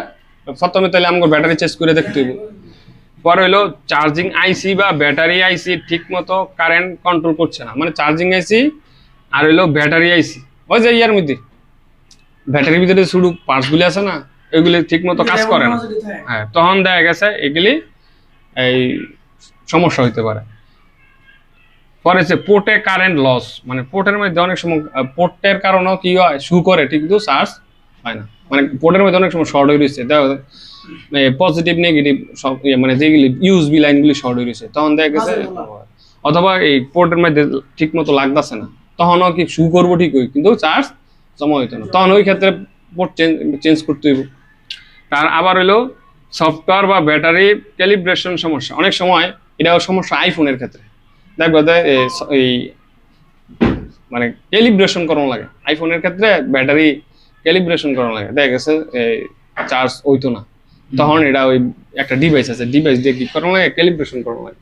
প্রথমে তাহলে আমাকে ব্যাটারি চেঞ্জ করে দেখতে হবে। পরে হলো চার্জিং আইসি বা ব্যাটারি আইসি ঠিক মতো কারেন্ট কন্ট্রোল করছে না, মানে চার্জিং আইসি আর হইলো ব্যাটারি আইসি ওই যে ইয়ার মধ্যে ব্যাটারির ভিতরে শুধু পার্টসগুলি আছে না, এগুলি ঠিক মতো কাজ করে না। হ্যাঁ তখন দেখা গেছে এগুলি এই সমস্যা হইতে পারে। পরে যে পোর্টে কারেন্ট লস, মানে পোর্টের মধ্যে অনেক সময় পোর্টের কারণেও কি হয় শু করে ঠিক কিন্তু চার্জ হয় না, মানে পোর্টের মধ্যে অনেক সময় শর্ট হয়ে রয়েছে, পজিটিভ নেগেটিভ সব মানে যেগুলি ইউএসবি লাইনগুলি শর্ট হয়ে রয়েছে তখন দেখা গেছে, অথবা এই পোর্টের মধ্যে ঠিক মতো লাগতেছে না তখনও কি শু করবো ঠিক হয় কিন্তু চার্জ জমা হইতো না, তখন ওই ক্ষেত্রে পোর্ট চেঞ্জ করতে হইব। তার আবার হইলো সফটওয়্যার বা ব্যাটারি ক্যালিব্রেশন সমস্যা, অনেক সময় এটাও সমস্যা আইফোনের ক্ষেত্রে দেখবো এই মানে ক্যালিব্রেশন করানো লাগে, আইফোনের ক্ষেত্রে ব্যাটারি ক্যালিব্রেশন করানো লাগে, দেখা গেছে চার্জ হইতো না, তখন এটা ওই একটা ডিভাইস আছে, ডিভাইস দিয়ে কি করানো লাগে ক্যালিব্রেশন করানো লাগে।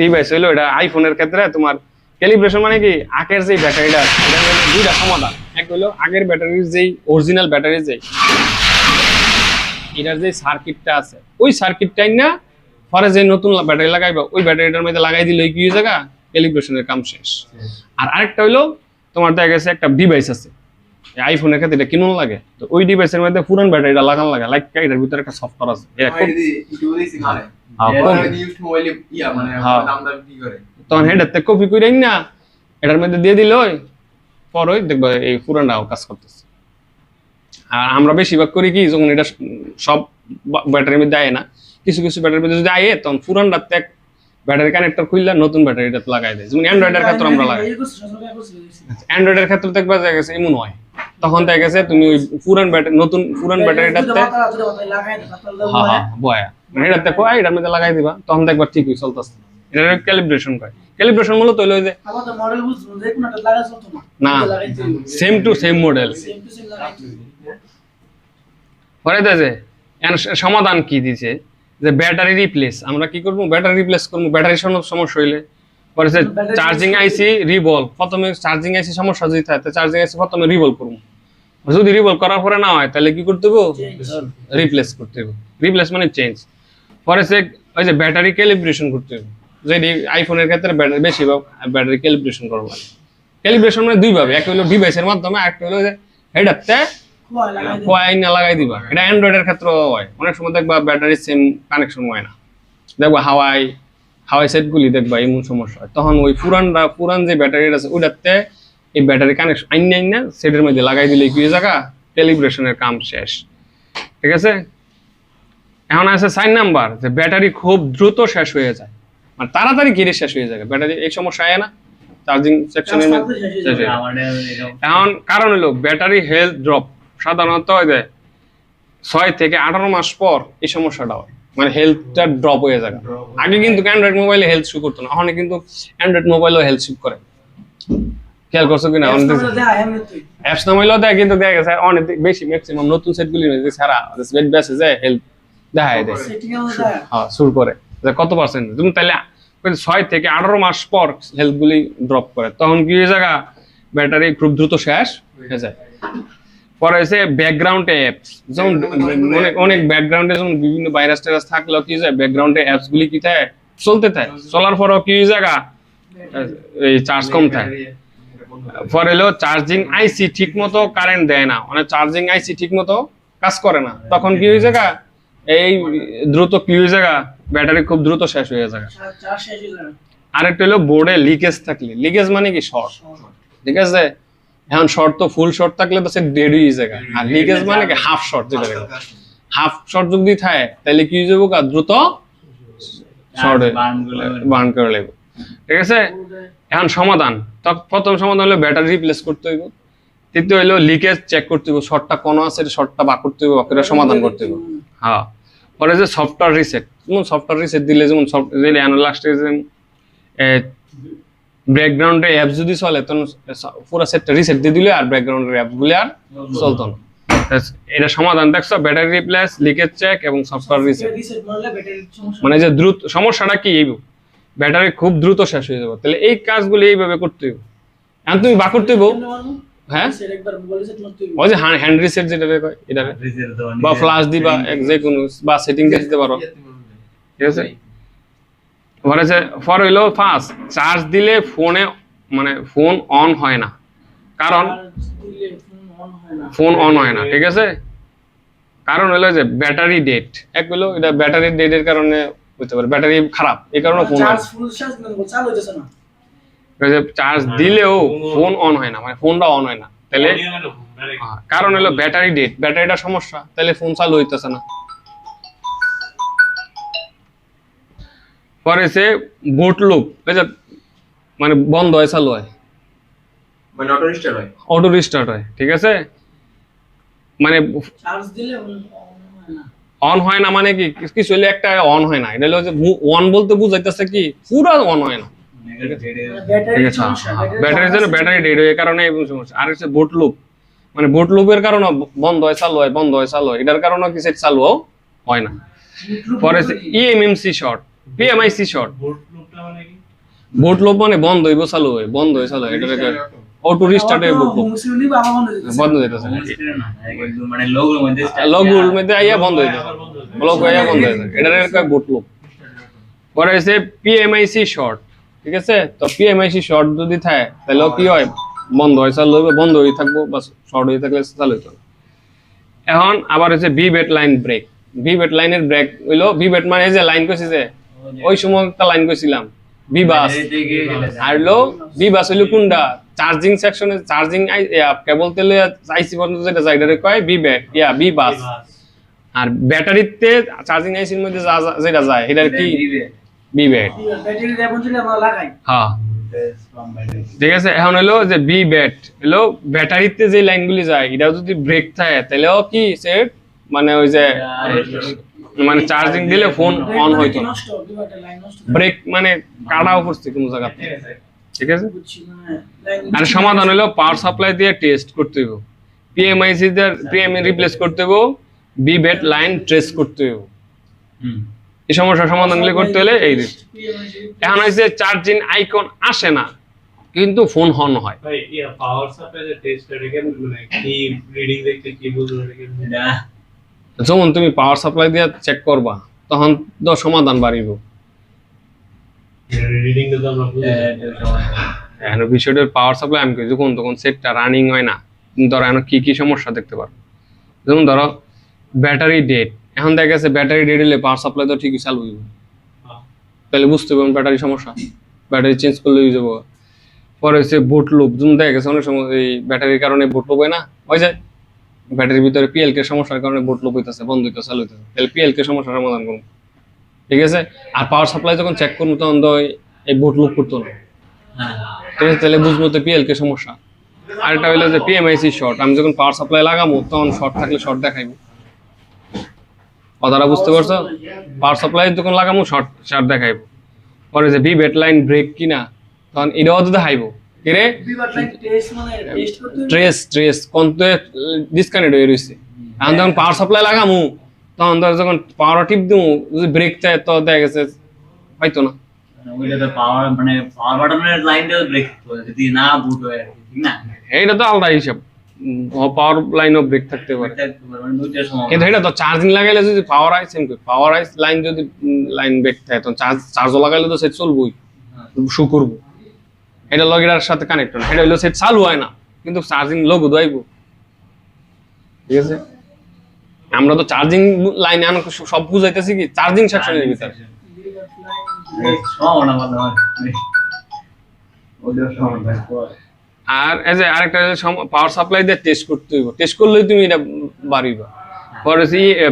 ডিভাইস হইলো এটা আইফোনের ক্ষেত্রে তোমার ক্যালিব্রেশন মানে কি আগের যে ব্যাটারিটা এটা দুইটা সমাধান, এক হইলো আগের ব্যাটারির যেই অরিজিনাল ব্যাটারির যেই এটার যে সার্কিটটা আছে ওই সার্কিটটাই না পরে যে নতুন ব্যাটারি লাগাইবা ওই ব্যাটারিটার মধ্যে লাগাই দিলে কি হয়ে জায়গা ক্যালিব্রেশনের কাম শেষ। আর আরেকটা হইলো তোমার দেখা গেছে একটা ডিভাইস আছে আইফোনের ক্ষেত্রে এটা কিনুন লাগে, তো ওই ডিভাইসের মধ্যে পুরান ব্যাটারিটা লাগানো লাগে, লাইক এটার ভিতরে একটা সফটওয়্যার আছে তখন হেডাতে কপি করে না এটার মধ্যে দিয়ে দিল পরই দেখবা এই পুরানটাও কাজ করতেছে। আর আমরা বেশিরভাগ করি কি, যখন এটা সব ব্যাটারির মধ্যে আয় না, কিছু কিছু ব্যাটারির মধ্যে যদি আয়ে তখন পুরানটাতে ব্যাটারি কানেক্টর খুললে নতুন ব্যাটারিটা লাগাই দেয়। যেমন অ্যান্ড্রয়েডের ক্ষেত্রে আমরা লাগাই, অ্যান্ড্রয়েডের ক্ষেত্রে দেখবা দেখা গেছে এমন হয়, তখন দেখা গেছে তুমি ওই পুরান ব্যাটারি নতুন পুরান ব্যাটারিটাতে বয়া মানে এটাতে কয় এটার মধ্যে লাগাই দিবা, তখন দেখবা ঠিকই চলতেছে। এটা ক্যালিব্রেশন কয়। ক্যালিব্রেশন মূলত হইলো যে না সেম টু সেম মডেল পরে যে সমাধান কি দিছে যে ব্যাটারি রিপ্লেস। আমরা কি করবো, ব্যাটারি রিপ্লেস করবো। ব্যাটারির সমস্যা হইলে পরে যে চার্জিং আইসি রিভলভ, প্রথমে চার্জিং আইসি সমস্যা যদি থাকে চার্জিং আইসি প্রথমে রিভলভ করবো। যদি রিভলভ করার পরে না হয় তাহলে কি করতে হবে, রিপ্লেস করতে হবে। রিপ্লেস মানে চেঞ্জ। পরে সে ওই যে ব্যাটারি ক্যালিব্রেশন করতে হবে। যদি আইফোনের ক্ষেত্রে ব্যাটারি বেশি ব্যাটারি ক্যালিব্রেশন করবো। ক্যালিব্রেশন মানে দুই ভাবে, একটা হলো ডিভাইসের মাধ্যমে, আরেকটা হলো যে হেডারতে কয়েন লাগাই দিবা। এটা অ্যান্ড্রয়েডের ক্ষেত্রেও হয়। অনেক সময় দেখবা ব্যাটারি সেম কানেকশন হয় না, দেখবা হাওয়াই সেটগুলি দেখবা এমন সমস্যা হয়। তখন ওই পুরান যে ব্যাটারি আছে ওইটাতে এই ব্যাটারি কানেকশন আইন না সেটের মধ্যে লাগাই দিলে কি জায়গা ক্যালিব্রেশনের কাম শেষ। ঠিক আছে। এখন আছে 4 নাম্বার, যে ব্যাটারি খুব দ্রুত শেষ হয়ে যায়, মানে তাড়াতাড়ি গিরে শেষ হয়ে যায় ব্যাটারি। এই সমস্যা হয় না চার্জিং সেকশনের মধ্যে শেষ হয়ে যায়। এখন কারণ হলো ব্যাটারি হেলথ ড্রপ। সাধারণত ওই যে 6 থেকে 18 মাস পর এই সমস্যাটা হয়, মানে হেলথটা ড্রপ হয়ে যায়। আগে কিন্তু অ্যান্ড্রয়েড মোবাইলে হেলথ শো করতো না, এখন কিন্তু অ্যান্ড্রয়েড মোবাইলেও হেলথ শো করে। খেয়াল করছো কিনা? অ্যাপস নামাইলেও দেয়, কিন্তু দেখা গেছে অনেক বেশি ম্যাক্সিমাম নতুন সেটগুলি ছাড়া সেট বেসে যায় হেলথ দেখায় দেয়, হ্যাঁ শুরু করে যে কত পার্সেন্ট। তুমি তাহলে 6 থেকে 18 মাস পর হেলথ গুলি ড্রপ করে, তখন কি হয়ে যায় ব্যাটারি খুব দ্রুত শেষ হয়ে যায়। পরে হচ্ছে ব্যাকগ্রাউন্ড অ্যাপস, যেমন অনেক ব্যাকগ্রাউন্ডে যেমন বিভিন্ন ভাইরাস টাইরাস থাকলেও কি যায় ব্যাকগ্রাউন্ডে অ্যাপস গুলি কি থাকে চলতে থাকে, চলার পরেও কি হয়ে যায় এই চার্জ কম থাকে। পরে হলো চার্জিং আইসি ঠিক মতো কারেন্ট দেয় না, মানে চার্জিং আইসি ঠিক মতো কাজ করে না, তখন কি হয়ে যায় এই দ্রুত কি হয়ে যায় ব্যাটারি খুব দ্রুত শেষ হয়ে যায়। আরেকটা হলো বোর্ডে লিকেজ থাকলে, লিকেজ মানে কি শর্ট। ঠিক আছে। এখন শর্ট তো ফুল শর্ট থাকলে তো সে ডেড হয়ে যায়, আর লিকেজ মানে কি হাফ শর্ট, যেটা হাফ শর্ট যদি থাকে তাহলে কি হয়ে যাবো দ্রুত শর্ট বার্ন করে লাগবে। ঠিক আছে। এখন সমাধান, প্রথম সমাধান হলো ব্যাটারি রিপ্লেস করতে হইব। তৃতীয় হলো লিকেজ চেক করতে হইব, শর্টটা কোন আছে শর্টটা বা করতে হইব, বাকিটা সমাধান করতে হইব। হ্যাঁ। পরে যে সফটওয়্যার রিসেট, যেমন সফটওয়্যার রিসেট দিলে যেমন লাস্টে ব্যাকগ্রাউন্ডে অ্যাপস যদি চলে তখন পুরো সেটটা রিসেট দিয়ে দিলে আর ব্যাকগ্রাউন্ডের অ্যাপগুলি আর চলতো না। এটা সমাধান দেখছো, ব্যাটারি রিপ্লেস, লিকেজ চেক এবং সফটওয়্যার রিসেট। মানে যে দ্রুত সমস্যাটা কি, এই ব্যাটারি খুব দ্রুত শেষ হয়ে যাবে, তাহলে এই কাজগুলি এইভাবে করতে হবে। এখন তুমি বা করতে হইব, হ্যাঁ ওই যে হ্যান্ড রিসেট যেটা কয় এটা, বা ফ্লাশ দিবা যে কোনো বা সেটিং দিয়ে দিতে পারো। ঠিক আছে। পরে হইলো ফার্স্ট চার্জ দিলে ফোনে মানে ফোন অন হয় না, কারণ ফোন অন হয় না। ঠিক আছে। কারণ হলো যে ব্যাটারি ডেড। এক হলো এটা ব্যাটারি ডেডের কারণে হতে পারে, ব্যাটারি খারাপ এই কারণে ফোন চার্জ দিলেও ফোন অন হয় না, মানে ফোনটা অন হয় না। তাহলে কারণ হলো ব্যাটারি ডেড, ব্যাটারিটা সমস্যা, তাহলে ফোন চালু হইতেছে না। পরে সে বুট লুপ, মানে বন্ধ হয় চালু হয়, মানে অটো রিস্টার্ট হয়, অটো রিস্টার্ট হয়। ঠিক আছে। মানে চার্জ দিলে অন হয় না, মানে কি কিছু হইলে একটা অন হয় না, এটা হলো যে অন বলতে বুঝাইতেছে কি পুরো অন হয় না। ব্যাটারির জন্য ব্যাটারি ডেড হয়, এই কারণে এই সমস্যা। আর হচ্ছে বুট লুপ, মানে বুট লুপের কারণে বন্ধ হয় চালু হয়, বন্ধ হয় চালু হয়, এটার কারণে কি সেট চালু হয় না। পরে ইএমএমসি শর্ট, পিএমআইসি শর্ট। বুট লুপ মানে বন্ধ হইব চালু হয়, বন্ধ হয়ে চালু হয়, এটা অটো রিস্টার্ট হয় বুট লুপ বন্ধ হইতেছে, মানে লোগোর মধ্যে আইয়া বন্ধ হইতেছে, ব্লক হইয়া বন্ধ হয়ে যায়, এটার কয় বুট লুপ। পরে হচ্ছে পিএমআইসি শর্ট। ঠিক আছে। তো পিএমআইসি শর্ট যদি থাকে তাহলে কি হয়, বন্ধ হয় চালু হইবে, বন্ধ হয়ে থাকবো বা শর্ট হয়ে থাকলে চালু হইতো। এখন আবার হচ্ছে ভিভেট লাইন ব্রেক। ভিভেট লাইনের ব্রেক হইলো, ভিভেট মানে যে লাইন কইছি যে ওই সময় একটা লাইন কইছিলাম ভিবাস, আর হলো ভিবাস হইলো কোনটা চার্জিং সেকশনে চার্জিং কেবল তেলে আইসি পর্যন্ত যেটা যায় এটারে কয় বি বাস। আর ব্যাটারিতে চার্জিং আইসির মধ্যে যেটা যায় এটার কি বি ব্যাট। ব্যাটারি দেবো যদি আমরা লাগাই হ্যাঁ ঠিক আছে। এখন হলো যে বি ব্যাট হলো ব্যাটারিতে যে লাইনগুলি যায় এটাও যদি ব্রেক থাকে তাহলেও কি সেট মানে ওই যে মানে চার্জিং দিলে ফোন অন হইতো না। নষ্ট দুইটা লাইন নষ্ট ব্রেক মানে কাটাও পড়ছে কোনো জায়গাতে, ঠিক আছে। বুঝছি মানে লাইন আর সমাধান হলো পাওয়ার সাপ্লাই দিয়ে টেস্ট করতে হবে, পিএমআইসি দিয়ে পিএমএ রিপ্লেস করতে হবে, বি ব্যাট লাইন ট্রেস করতে হবে। এই সমস্যার সমাধানগুলি করতে হলে এই এখন হয়েছে চার্জিং আইকন আসে না কিন্তু ফোন অন হয়। ভাই পাওয়ার সাপ্লাই এর টেস্ট এটা মানে কি রিডিং দেখতে কি বুঝবেন এটা? যখন তুমি পাওয়ার সাপ্লাই দিয়ে চেক করবা তখন তো সমাধান বাড়িব। রিডিং তো আমরা বুঝি এখন বিষয়টা পাওয়ার সাপ্লাই আমি কই যখন তখন সেটটা রানিং হয় না, ধরো এখন কি কি সমস্যা দেখতে পারো। যেমন ধরো ব্যাটারি ডেড, এখন দেখা গেছে ব্যাটারি ডেড হলে পাওয়ার সাপ্লাই তো ঠিকই চালু হইব, তাহলে বুঝতে পারবেন ব্যাটারি সমস্যা, ব্যাটারি চেঞ্জ করলে হয়ে যাবো। পরে হচ্ছে বুট লুপ, যেমন দেখা গেছে অনেক সময় এই ব্যাটারির কারণে বুট লুপ হয় না, হয়ে যায় ব্যাটারির ভিতরে পিএলকে সমস্যার কারণে বুট লুপ হইতেছে, বন্ধ হইতেছে, চালু হইতেছে, তাহলে পিএলকে সমস্যার সমাধান করুন, ঠিক আছে। আর পাওয়ার সাপ্লাই যখন চেক করবো তখন তো এই বুট লুপ করতো না, ঠিক আছে, তাহলে বুঝবো তো পিএলকে সমস্যা। আরেকটা হইলো যে পিএমআইসি শর্ট, আমি যখন পাওয়ার সাপ্লাই লাগাবো তখন শর্ট থাকলে শর্ট দেখাইবো, কথাটা বুঝতে পারছো? পাওয়ার সাপ্লাই যখন লাগাবো শর্ট দেখাইবো। পরে যে বি ব্যাট লাইন ব্রেক কিনা তখন এটাও তো দেখাইবো, কিরে বিবাদ লাইন টেস্ট মানে টেস্ট করতে ট্রেস কোন তো ডিসকানেক্ট হয়ে রয়েছে। এখন যখন পাওয়ার সাপ্লাই লাগামু তখন ধর যখন পাওয়ার টিপ দিমু যদি ব্রেক চায় তো দেখা গেছে পাইতো না। ওইটা তো পাওয়ার মানে পাওয়ার বাটনের লাইনটা ব্রেক যদি না বুট হয় আর কি, ঠিক না? এইটা তো আলাদা হিসাব, পাওয়ার লাইনও ব্রেক থাকতে পারে, মানে দুইটা সময় কিন্তু এটা তো চার্জিং লাগাইলে যদি পাওয়ার আইস পাওয়ার আইস লাইন যদি লাইন ব্রেক থাকে তখন চার্জও লাগাইলে তো সেট চলবই, শু করবো, এটা লগের সাথে কানেক্ট না, এটা হইলো সেট চালু হয় না কিন্তু চার্জিং লোগো দাইবো, ঠিক আছে। আমরা তো চার্জিং লাইনে সব বুঝাইতেছি কি চার্জিং সেকশনের ভিতরে। সম্ভাবনা ভালো হয় ওদের সম্ভাবনা। আর এই যে আরেকটা পাওয়ার সাপ্লাই দিয়ে টেস্ট করতে হইব, টেস্ট করলেই তুমি এটা বাড়িবা। পরে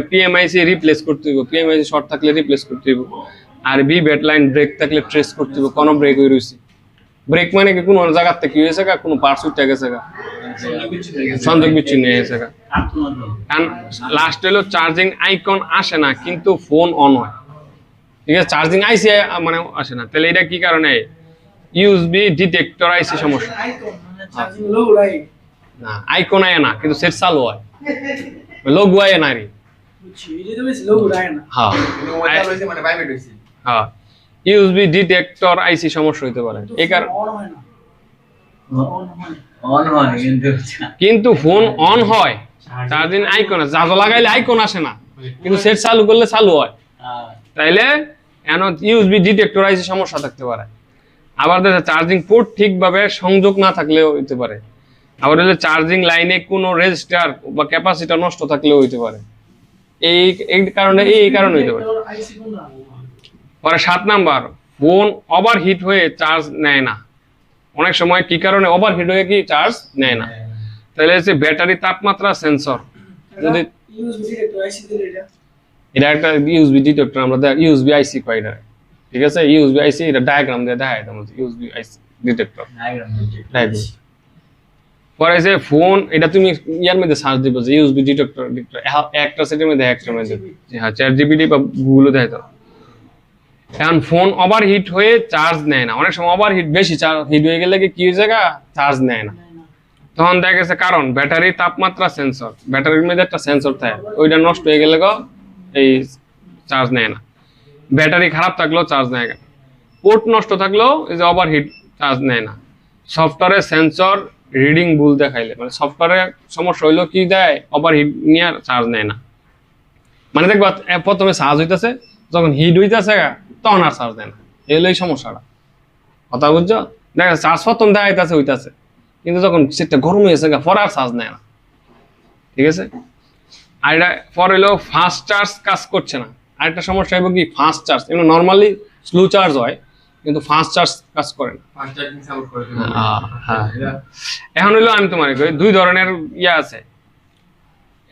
পিএমআইসি রিপ্লেস করতে হইব, পিএমআইসি শর্ট থাকলে রিপ্লেস করতে হইব। আর বি ব্যাট লাইন ব্রেক থাকলে ট্রেস করতে হইব, কোন ব্রেক হয়ে রয়েছে, ব্রেক মানে কি কোনো জায়গা থেকে কি হয়েছে গা, কোনো পার্টস উঠে গেছে গা, সংযোগ বিচ্ছিন্ন হয়ে গেছে গা। কারণ লাস্ট হলো চার্জিং আইকন আসে না কিন্তু ফোন অন হয়, ঠিক আছে, চার্জিং আইসি মানে আসে না, তাহলে এটা কি কারণে? ইউএসবি ডিটেক্টর আইসি সমস্যা। আইকন মানে চার্জিং লোগো লাইন না আইকন আয় না কিন্তু সেট চালু হয়, লোগো আয় না রে। বুঝছি এই যে তুমি লোগো লাইন না হ্যাঁ কিন্তু ওইটা হইছে মানে প্রাইভেট হইছে। হ্যাঁ ইউএসবি ডিটেক্টর আইসি সমস্যা হইতে পারে এই কারণে, অন হয় না অন হয় কিন্তু ফোন অন হয়, চার্জিং আইকন আছে, চার্জ লাগাইলে আইকন আসে না কিন্তু সেট চালু করলে চালু হয়, তাইলে এন ইউএসবি ডিটেক্টর আইসি সমস্যা থাকতে পারে। আবার দেখা চার্জিং পোর্ট ঠিকভাবে সংযোগ না থাকলেও হইতে পারে। আবার হলে চার্জিং লাইনে কোনো রেজিস্টার বা ক্যাপাসিটর নষ্ট থাকলেও হইতে পারে, এই কারণে হইতে পারে। আইসি কোন না পরে 7 নাম্বার, ফোন ওভারহিট হয়ে চার্জ নেয় না। অনেক সময় কি কারণে ওভারহিট হয়ে কি চার্জ নেয় না? তাহলে হচ্ছে ব্যাটারি তাপমাত্রা সেন্সর, যদি ইউএসবি ডিরেক্টর আইসি দিলে এটা এটা একটা ইউএসবি ডিটেক্টর আমরা ইউএসবি আইসি কয় এটা, ঠিক আছে, ইউএসবি আইসি এটা ডায়াগ্রাম দিয়ে দেখায় তোমার ইউএসবি আইসি ডিটেক্টর ডায়াগ্রাম। পরে যে ফোন এটা তুমি ইয়ার মধ্যে সার্চ দিবে যে ইউএসবি ডিটেক্টর একটা সেটের মধ্যে একটা মধ্যে, হ্যাঁ ChatGPT বা গুগলে দেখায় তো। এখন ফোন ওভারহিট হয়ে চার্জ নেয় না, অনেক সময় ওভারহিট বেশি হিট হয়ে গেলে কি হয়ে যায় চার্জ নেয় না, তখন দেখা গেছে কারণ ব্যাটারি তাপমাত্রা সেন্সর, ব্যাটারির মধ্যে একটা সেন্সর থাকে ওইটা নষ্ট হয়ে গেলে এই চার্জ নেয় না। ব্যাটারি খারাপ থাকলেও চার্জ নেয় না, পোর্ট নষ্ট থাকলেও এই যে ওভারহিট চার্জ নেয় না। সফটওয়্যারে সেন্সর রিডিং ভুল দেখাইলে মানে সফটওয়্যারে সমস্যা হইলো কি দেয় ওভারহিট নিয়ে চার্জ নেয় না, মানে দেখবা প্রথমে চার্জ হইতেছে যখন হিট হইতেছে তখন আর চার্জ দেয় না, এই হলো এই সমস্যাটা, কথা বুঝছো? দেখা চার্জ প্রথম দেখাইতেছে হইতেছে কিন্তু যখন সেটটা গরম হয়েছে পরে আর চার্জ নেয় না, ঠিক আছে। আর এটা পরে হলো ফাস্ট চার্জ কাজ করছে না। আরেকটা সমস্যা হইব কি ফাস্ট চার্জ, এমন নর্মালি স্লো চার্জ হয় কিন্তু ফাস্ট চার্জ কাজ করে না। ফাস্ট চার্জিং সাপোর্ট করে হ্যাঁ এখন হইলো আমি তোমার কই দুই ধরনের ইয়া আছে।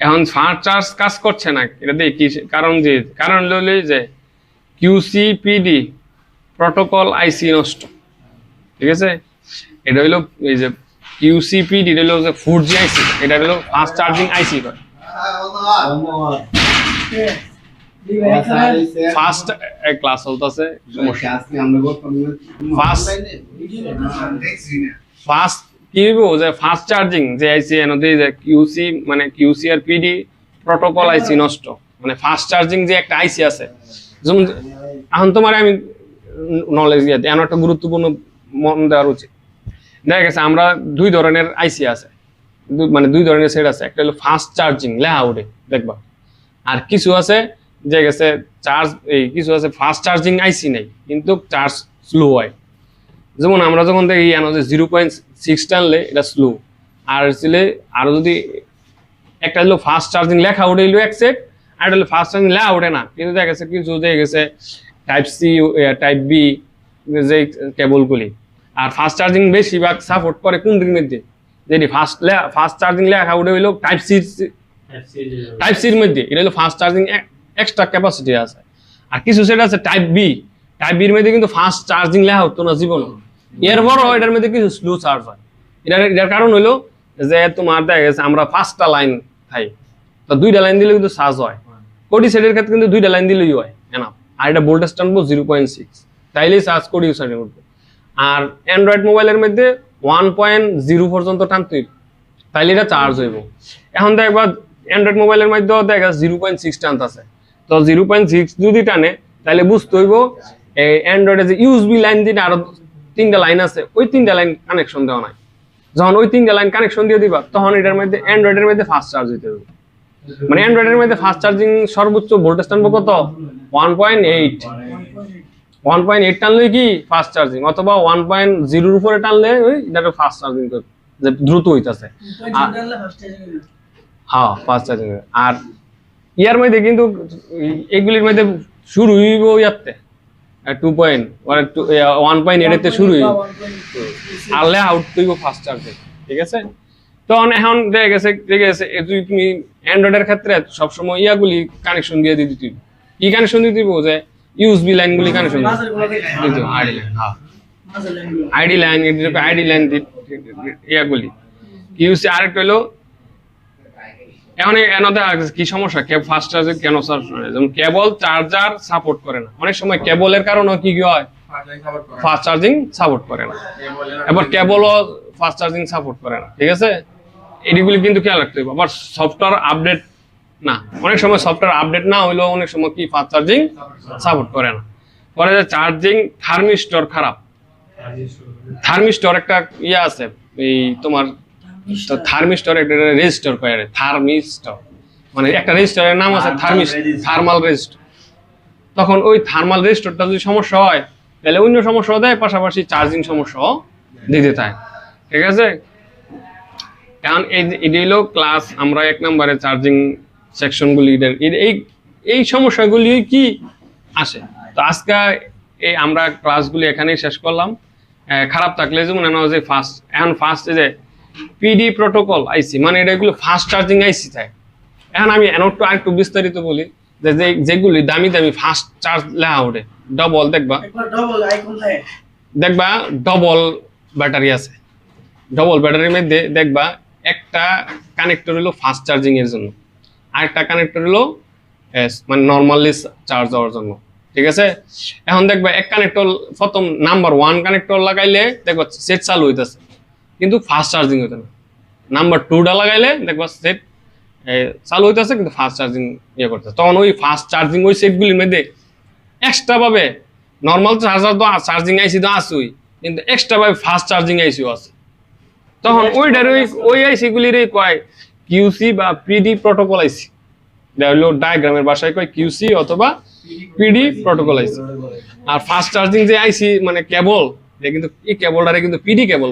এখন ফাস্ট চার্জ কাজ করছে না, এটা দেখি কি কারণ হলো যে কিউসিপিডি প্রটোকল আইসি নষ্ট, ঠিক আছে। এটা হইলো এই যে কিউসিপিডি হইলো যে 4G আইসি, এটা হইলো ফাস্ট চার্জিং আইসি করে। ফাস্ট ক্লাস চলতেছে, সমস্যা ফাস্ট কি হইব যে ফাস্ট চার্জিং যে আইসি এনতে যে কিউসি মানে কিউসি আর পিডি প্রটোকল আইসি নষ্ট, মানে ফাস্ট চার্জিং যে একটা আইসি আছে। যেমন এখন তোমার আমি নলেজ দিয়ে এমন একটা গুরুত্বপূর্ণ মন দেওয়ার উচিত। দেখা গেছে আমরা দুই ধরনের আইসি আছে, মানে দুই ধরনের সেট আছে। একটা হলো ফাস্ট চার্জিং লেহা উঠে দেখবা, আর কিছু আছে যে গেছে চার্জ এই কিছু আছে ফাস্ট চার্জিং আইসি নেই কিন্তু চার্জ স্লো হয়। যেমন আমরা যখন দেখি যে 0.6 টানলে এটা স্লো, আর ছিলে আরো যদি একটা হলো ফাস্ট চার্জিং লেখা উঠে এলো এক সেট, আর হলো ফাস্ট চার্জিং লেখা উঠে না, কিন্তু দেখা গেছে কিছু দেখা গেছে টাইপ সি টাইপ বি যে কেবলগুলি। আর ফাস্ট চার্জিং বেশিরভাগ সাপোর্ট করে কোনটির মধ্যে, যেটি ফাস্ট চার্জিং লেখা উঠে হইলো টাইপ সির মধ্যে, এটা হলো ফাস্ট চার্জিং এক্সট্রা ক্যাপাসিটি আছে। আর কিছু সেট আছে টাইপ বির মধ্যে কিন্তু ফাস্ট চার্জিং লেখা হতো না জীবন, এর বড় এটার মধ্যে কিছু স্লো চার্জ হয়। এটার কারণ হইলো যে তোমার দেখা গেছে আমরা 5টা লাইন থাই, তো 2টা লাইন দিলে কিন্তু চার্জ হয়। কোডি সেটের ক্ষেত্রে কিন্তু 2টা লাইন দিলেই হয় এনাফ, আর এটা ভোল্টেজ টানবো 0.6, তাইলেই চার্জ কোডি সেটে উঠবে। আর অ্যান্ড্রয়েড মোবাইলের মধ্যে 1.0 পর্যন্ত টানতে হইব, তাইলে এটা চার্জ হইব। এখন দেখবা অ্যান্ড্রয়েড মোবাইলের মধ্যে দেখা 0.6 টানতেছে, তো 0.6 যদি টানে তাহলে বুঝতে হইব এই অ্যান্ড্রয়েডে যে ইউএসবি লাইন দিয়ে আরো 3টা লাইন আছে, ওই 3টা লাইন কানেকশন দেওয়া নাই। যখন ওই 3টা লাইন কানেকশন দিয়ে দিবা তখন এটার মধ্যে অ্যান্ড্রয়েডের মধ্যে ফাস্ট চার্জ হইতে হবে। মানে অ্যান্ড্রয়েডের মধ্যে ফাস্ট চার্জিং সর্বোচ্চ ভোল্টেজ টানবো কত 1.8 টানলে কি ফাস্ট চার্জিং, অথবা 1.0 এর উপরে টানলে ওই এটা ফাস্ট চার্জিং যে দ্রুত হইতাছে। হ্যাঁ ফাস্ট চার্জিং। আর ইয়ার মধ্যে কিন্তু এগুলির মধ্যে শুরু হইব ইয়াতে 1.8 তে শুরু হইব, আলে আউট হইব ফাস্ট চার্জিং, ঠিক আছে। তখন এখন দেখা গেছে যদি তুমি অ্যান্ড্রয়েডের ক্ষেত্রে সবসময় ইয়াগুলি কানেকশন দিয়ে দিতে দিব, কি কানেকশন দিয়ে দিব যে ইউএসবি লাইনগুলি কানেকশন দিতে আইডি লাইন, হ্যাঁ আইডি লাইন ইয়াগুলি ইউসি। আরেকটা হলো এখন কি সমস্যা ফাস্ট চার্জে কেন চার্জ হয়, যেমন কেবল চার্জার সাপোর্ট করে না, অনেক সময় কেবলের কারণে কি হয় ফাস্ট চার্জিং সাপোর্ট করে না, এবার কেবলও ফাস্ট চার্জিং সাপোর্ট করে না, ঠিক আছে। এগুলি কিন্তু খেয়াল রাখতে হবে। আবার সফটওয়্যার আপডেট না, অনেক সময় সফটওয়্যার আপডেট না হইলেও অনেক সময় কি ফাস্ট চার্জিং সাপোর্ট করে না। পরে যে চার্জিং থার্মিস্টর খারাপ, থার্মিস্টর একটা ইয়ে আছে এই তোমার থার্মিস্টর একটা রেজিস্টর করে, থার্মিস্টর মানে একটা রেজিস্টরের নাম আছে থার্মাল রেজিস্টর। তখন ওই থার্মাল রেজিস্টরটা যদি সমস্যা হয় তাহলে অন্য সমস্যাও দেয়, পাশাপাশি চার্জিং সমস্যাও দিতে থাকে, ঠিক আছে। কারণ এই হলো ক্লাস আমরা 1 নম্বরে চার্জিং সেকশনগুলি এই সমস্যাগুলি কি আসে। তো আজকে এই আমরা ক্লাসগুলি এখানেই শেষ করলাম। খারাপ থাকলে যেমন যে ফাস্ট যে পিডি প্রোটোকল আইসি, মানে এগুলো ফাস্ট চার্জিং আইসি থাকে। এখন আমি আরেকটু বিস্তারিত বলি যে যেগুলি দামি ফাস্ট চার্জ লেখা ওঠে ডবল, দেখবা ডবল ব্যাটারি আছে। ডবল ব্যাটারির মধ্যে দেখবা একটা কানেক্টর হলো ফাস্ট চার্জিং এর জন্য, আরেকটা কানেক্টর হলো মানে নর্মালি চার্জ হওয়ার জন্য, ঠিক আছে। এখন দেখবা এক কানেক্টর প্রথম নাম্বার 1 কানেক্টর লাগাইলে দেখবা সেট চালু হইতেছে কিন্তু ফাস্ট চার্জিং হইতে না। নাম্বার 2টা লাগাইলে দেখবা সেট চালু হইতেছে কিন্তু ফাস্ট চার্জিং করতেছে। তখন ওই ফাস্ট চার্জিং ওই সেটগুলির মধ্যে এক্সট্রা ভাবে নর্মাল চার্জার তো চার্জিং আইসি তো আসুই, কিন্তু এক্সট্রা ভাবে ফাস্ট চার্জিং আইসিও আছে। তখন ওই আইসি গুলির কয় কিউসি বা পিডি প্রোটোকল আইসি, ডায়াগ্রামের ভাষায় কয় কিউসি অথবা পিডি প্রোটোকল আইসি। আর ফাস্ট চার্জিং যে আইসি মানে কেবল, কিন্তু এই কেবলটারে কিন্তু পিডি কেবল,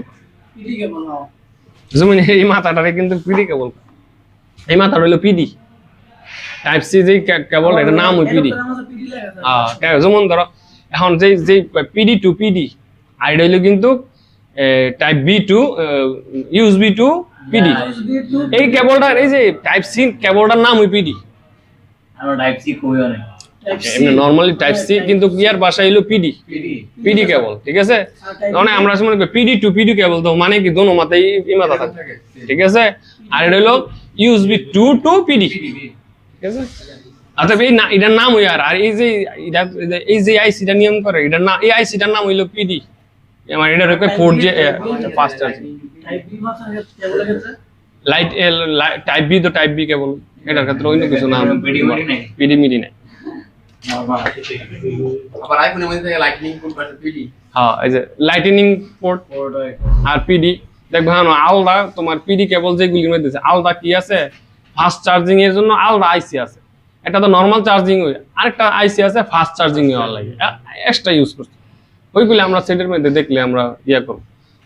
যেমন এই মাথাটারে কিন্তু পিডি কেবল, এই মাথাটা হলো পিডি টাইপ সি যে কেবল, এটা নাম ওই পিডি। যেমন ধরো এখন যে যে পিডি টু পিডি আর এটা হলো কিন্তু type B to USB to PD. এই কেবলটা এই যে টাইপ সি কেবলটার নাম ওই পিডি। আমরা টাইপ সি কই অনেক এমনি নরমালি টাইপ সি কিন্তু ইয়ার ভাষা হলো পিডি, পিডি কেবল, ঠিক আছে। মানে আমরা মনে করি পিডি টু পিডি কেবল, তো মানে কি দোনো মাথায় ইমাদা থাকে, ঠিক আছে। আর এটা হলো ইউএসবি টু টু পিডি, ঠিক আছে। আচ্ছা এই না এটার নাম হই আর এই যে এই যে আইসিটা নিয়ম করে এটার নাম, এই আইসিটার নাম হইলো পিডি। আমার এটা রেখে 4G fast charging. Type B version cable ক্ষেত্রে লাইট টাইপ বি তো টাইপ বি কেবল, এটার ক্ষেত্রে অন্য কিছু নাম পিডি মিডি নাই। পিডি মিডি নাই। নরমাল আবার আইফোনের মধ্যে থেকে লাইটনিং পোর্ট পাশে পিডি। হ্যাঁ এই যে লাইটনিং পোর্ট আর পিডি দেখবে। হ্যাঁ আলাদা তোমার পিডি কেবল যেগুলির মধ্যে আছে আলাদা কি আছে, ফাস্ট চার্জিং এর জন্য আলাদা আইসি আছে। একটা তো নর্মাল চার্জিং হয়, আরেকটা আইসি আছে ফাস্ট চার্জিং হওয়ার লাগে, এক্সট্রা ইউজ করছে। ওইগুলি আমরা সেটের মধ্যে দেখলে আমরা ইয়া করব।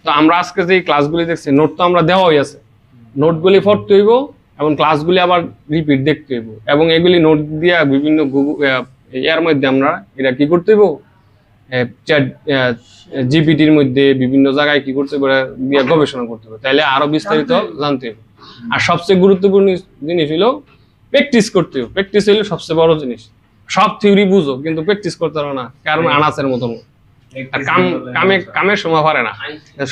তো আমরা আজকে যে ক্লাসগুলি দেখছি নোট তো আমরা দেওয়াই আছে, নোটগুলি পড়তে হইব এবং ক্লাসগুলি আবার রিপিট দেখতে হইব এবং এগুলি নোট দিয়া বিভিন্ন গুগল এর মধ্যে আমরা এটা কি করতে হইব, চ্যাট জিপিটির মধ্যে বিভিন্ন জায়গায় কি করতে হবে দিয়ে গবেষণা করতে হবে, তাইলে আরো বিস্তারিত জানতে হবে। আর সবচেয়ে গুরুত্বপূর্ণ জিনিস হলো প্র্যাকটিস করতে হবে। প্র্যাকটিস হলো সবচেয়ে বড় জিনিস। সব থিওরি বুঝো কিন্তু প্র্যাকটিস করতে পারো না, কারণ আনাসের মতন। আর কামের সময় পারে না,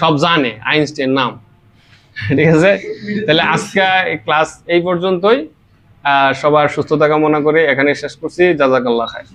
সব জানে আইনস্টাইন নাম, ঠিক আছে। তাহলে আজকে ক্লাস এই পর্যন্তই। সবার সুস্থতা কামনা করে এখানে শেষ করছি। জাযাকাল্লাহ খাইর।